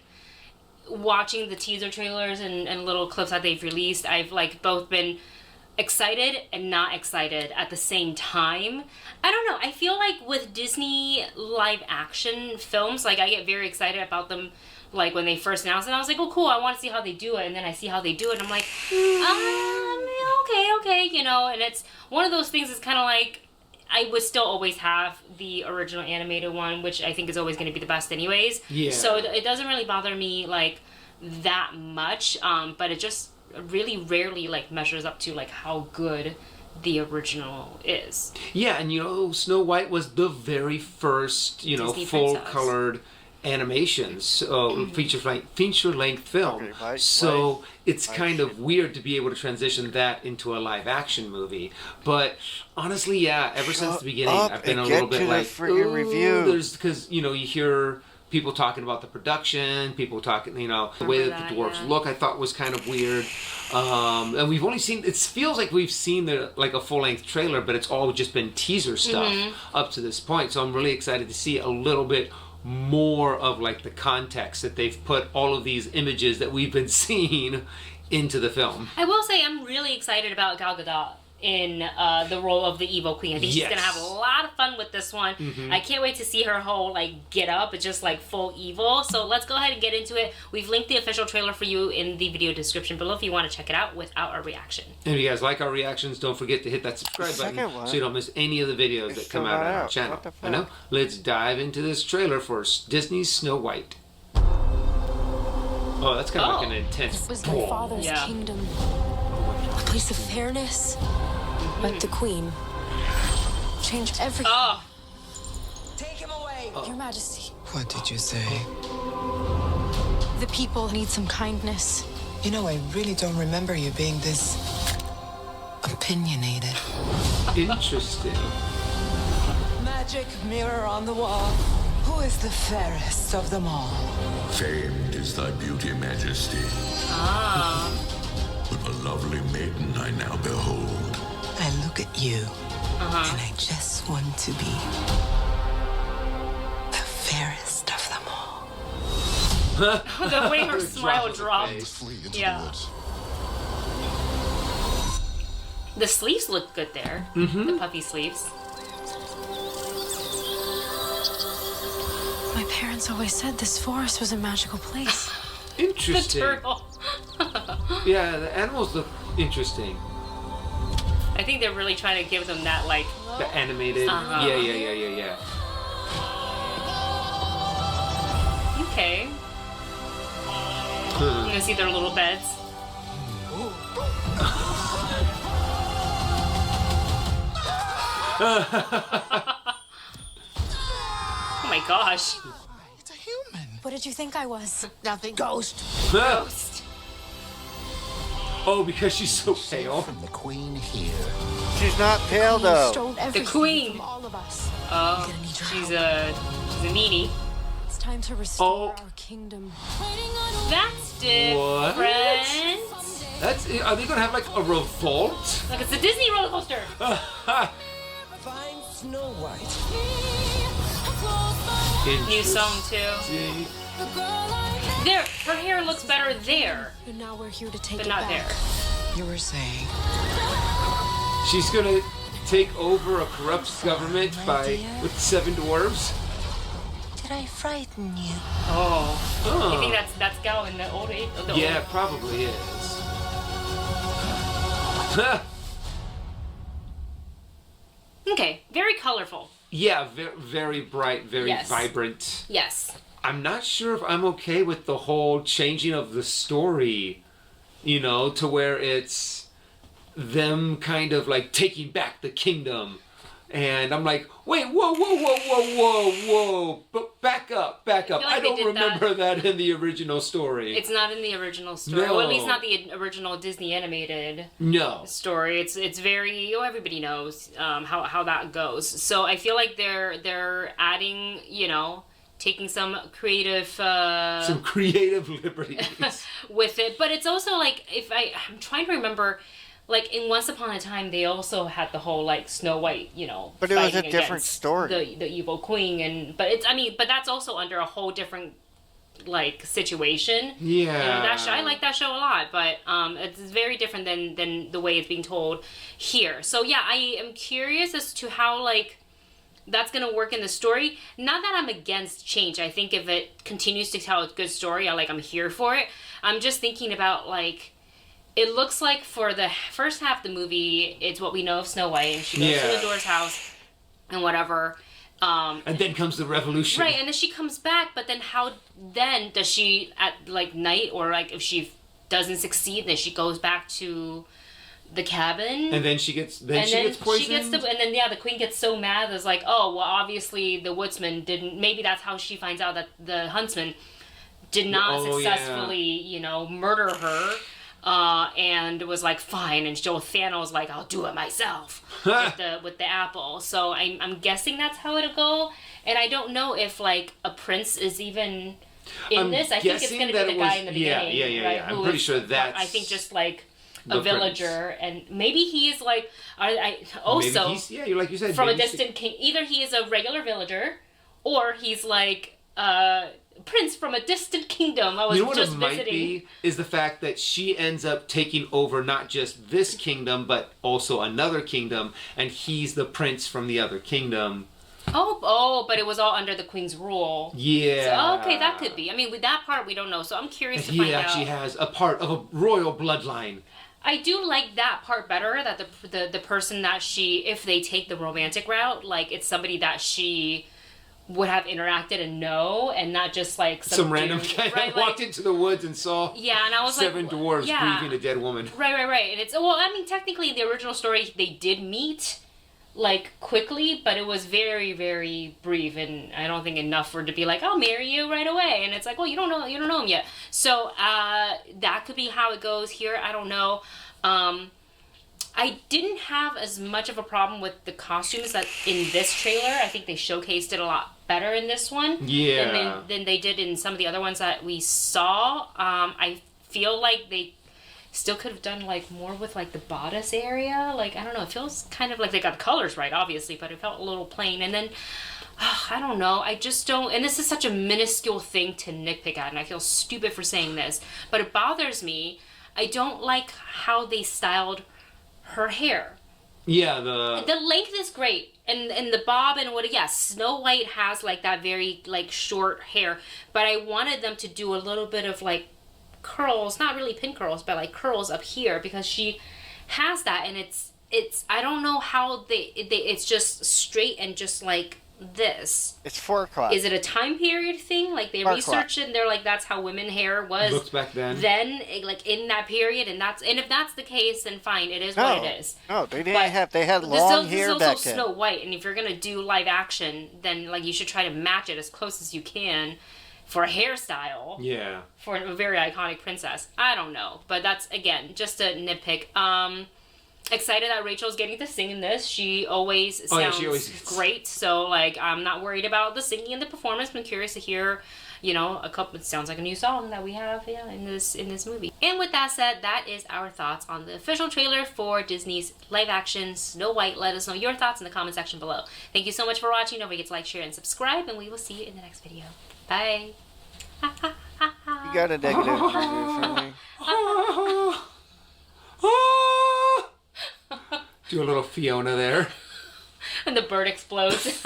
watching the teaser trailers and little clips that they've released. I've like both been excited and not excited at the same time. I don't know. I feel like with Disney live action films, like I get very excited about them. Like when they first announced it, I was like, oh cool, I want to see how they do it. And then I see how they do it and I'm like, okay, and it's one of those things that's kind of like, I would still always have the original animated one, which I think is always going to be the best anyways. Yeah. So it doesn't really bother me like that much, but it just really rarely like measures up to like how good the original is. Yeah, and Snow White was the very first, Disney full-colored animations, feature-length film. So it's kind of weird to be able to transition that into a live-action movie. But honestly, yeah, ever since the beginning, I've been a little bit like, review. Because you hear people talking about the production, people talking, the way that the dwarves look, I thought was kind of weird. And we've only seen, it feels like we've seen a full-length trailer, but it's all just been teaser stuff up to this point. So I'm really excited to see a little bit more of like the context that they've put all of these images that we've been seeing into the film. I will say I'm really excited about Gal Gadot in the role of the evil queen. I think she's gonna have a lot of fun with this one. I can't wait to see her whole like get up. It's just like full evil. So let's go ahead and get into it. We've linked the official trailer for you in the video description below if you want to check it out without our reaction. And if you guys like our reactions, don't forget to hit that subscribe button so you don't miss any of the videos that come out on our channel. I know. Let's dive into this trailer for Disney's Snow White. Oh, that's kind of like an intense. This was my father's kingdom, a place of fairness. But the queen changed everything. Take him away! Your Majesty. What did you say? The people need some kindness. I really don't remember you being this opinionated. Interesting. Magic mirror on the wall. Who is the fairest of them all? Famed is thy beauty, majesty. Ah. But a lovely maiden I now behold. I look at you, and I just want to be the fairest of them all. The way her smile dropped. Yeah. The sleeves look good there. The puffy sleeves. My parents always said this forest was a magical place. Interesting. The turtle. Yeah, the animals look interesting. I think they're really trying to give them that, like... The animated. Uh-huh. Yeah. Okay. You gonna see their little beds? Oh my gosh. What did you think I was? Nothing. Ghost. Ghost. Oh, because she's so pale. From the queen here. She's not pale though. Stole everything The queen. from all of us. Oh, she's a meanie. It's time to restore our kingdom. That's different. That's. Are they gonna have like a revolt? Look, it's a Disney roller coaster. Find Snow White. New song too. There, her hair looks better there, And now we're here to take but it not back. there. You were saying. She's gonna take over a corrupt government with 7 dwarves. Did I frighten you? Oh. Huh. You think that's Gal in the old age? Yeah, it probably is. Okay, very colorful. Yeah, very bright, very Yes. vibrant. Yes. I'm not sure if I'm okay with the whole changing of the story, you know, to where it's them kind of like taking back the kingdom. And I'm like, wait, whoa, but back up. like I they don't did remember that in the original story. It's not in the original story. No. Well, at least not the original Disney animated No. story. It's very everybody knows how that goes. So I feel like they're adding, taking some creative Some creative liberties. with it. But it's also like I'm trying to remember. Like in Once Upon a Time, they also had the whole like Snow White, But it was a fighting different against story. The evil queen, but that's also under a whole different like situation. Yeah. That show, I like that show a lot, but it's very different than the way it's being told here. So yeah, I am curious as to how like that's gonna work in the story. Not that I'm against change. I think if it continues to tell a good story, I'm here for it. I'm just thinking about like. It looks like for the first half of the movie, it's what we know of Snow White, and she goes to Lindor's house and whatever. And then comes the revolution. Right, and then she comes back, but then how then does she at like night or like if she doesn't succeed, then she goes back to the cabin. And then she gets poisoned. And then the queen gets so mad. It's like, oh well, obviously the woodsman didn't. Maybe that's how she finds out that the huntsman did not successfully, murder her. And was like fine, and Thanos like I'll do it myself with the apple. So I'm guessing that's how it'll go, and I don't know if like a prince is even in this. I think it's gonna be the guy in the beginning. Right, I'm pretty sure that's. I think just like a villager, and maybe he is like also like you said, from a distant king. Either he is a regular villager, or he's like prince from a distant kingdom. I was what just it might visiting. be is the fact that she ends up taking over not just this kingdom but also another kingdom, and he's the prince from the other kingdom. Oh, but it was all under the queen's rule. Yeah. So, okay, that could be. I mean, with that part we don't know, so I'm curious to He find out. actually has a part of a royal bloodline. I do like that part better. That the person that if they take the romantic route, like it's somebody that she would have interacted and know, and not just like some random guy that walked into the woods and saw and I was seven like, dwarves grieving a dead woman. Right. And it's technically in the original story they did meet like quickly, but it was very, very brief, and I don't think enough for it to be like, I'll marry you right away. And it's like, well, you don't know him yet. So that could be how it goes here. I don't know. I didn't have as much of a problem with the costumes that in this trailer. I think they showcased it a lot better in this one. Yeah. Than they did in some of the other ones that we saw. I feel like they still could have done like more with like the bodice area. Like, I don't know, it feels kind of like they got the colors right, obviously, but it felt a little plain. And then I don't know, I just don't, and this is such a minuscule thing to nitpick at, and I feel stupid for saying this, but it bothers me. I don't like how they styled her hair. Yeah, the length is great, and the bob and what. Yes, Snow White has like that very like short hair, but I wanted them to do a little bit of like curls, not really pin curls, but like curls up here, because she has that, and it's I don't know how they it's just straight and just like this. It's 4 o'clock. Is it a time period thing? Like they 4 researched it and they're like, that's how women hair was looks back then. like in that period, and if that's the case, then fine, it is what it is. No, they didn't But they had this long is hair also back then. Snow White, and if you're gonna do live action, then like you should try to match it as close as you can for a hairstyle. Yeah. For a very iconic princess. I don't know, but that's again just a nitpick. Excited that Rachel's getting to sing in this. She always sounds great, so like I'm not worried about the singing and the performance. I'm curious to hear, a couple. It sounds like a new song that we have in this movie. And with that said, that is our thoughts on the official trailer for Disney's live action Snow White. Let us know your thoughts in the comment section below. Thank you so much for watching. Don't forget to like, share, and subscribe, and we will see you in the next video. Bye. You got a negative review for me. Do a little Fiona there. And the bird explodes.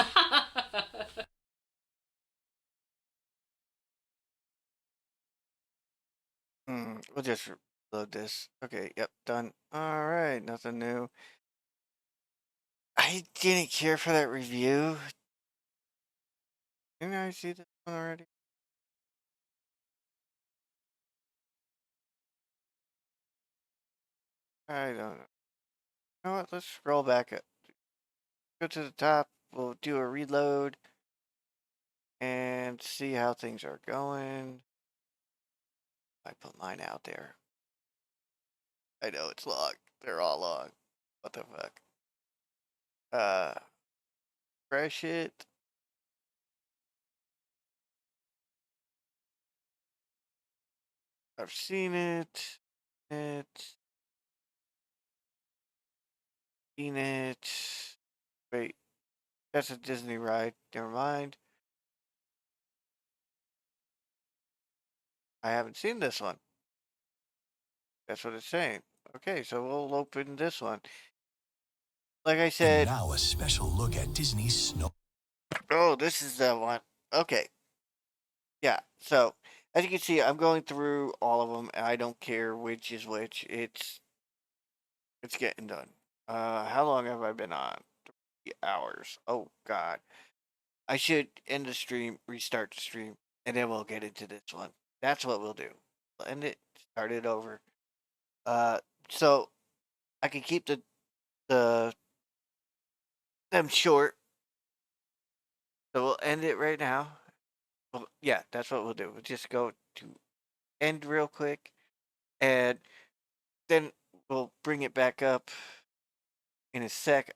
We'll just load this. Okay, yep, done. Alright, nothing new. I didn't care for that review. Didn't I see this one already? I don't know. You know what? Let's scroll back up. Go to the top. We'll do a reload and see how things are going. I put mine out there. I know it's long. They're all long. What the fuck? Fresh it. I've seen it. Seen it. Wait, that's a Disney ride. Never mind. I haven't seen this one. That's what it's saying. Okay, so we'll open this one. Like I said. And now a special look at Disney's Snow. Oh, this is the one. Okay. Yeah, so as you can see, I'm going through all of them, and I don't care which is which. It's getting done. How long have I been on? 3 hours. Oh God. I should end the stream, restart the stream, and then we'll get into this one. That's what we'll do. We'll end it, start it over. So I can keep them short. So we'll end it right now. Well, yeah, that's what we'll do. We'll just go to end real quick, and then we'll bring it back up in a sec.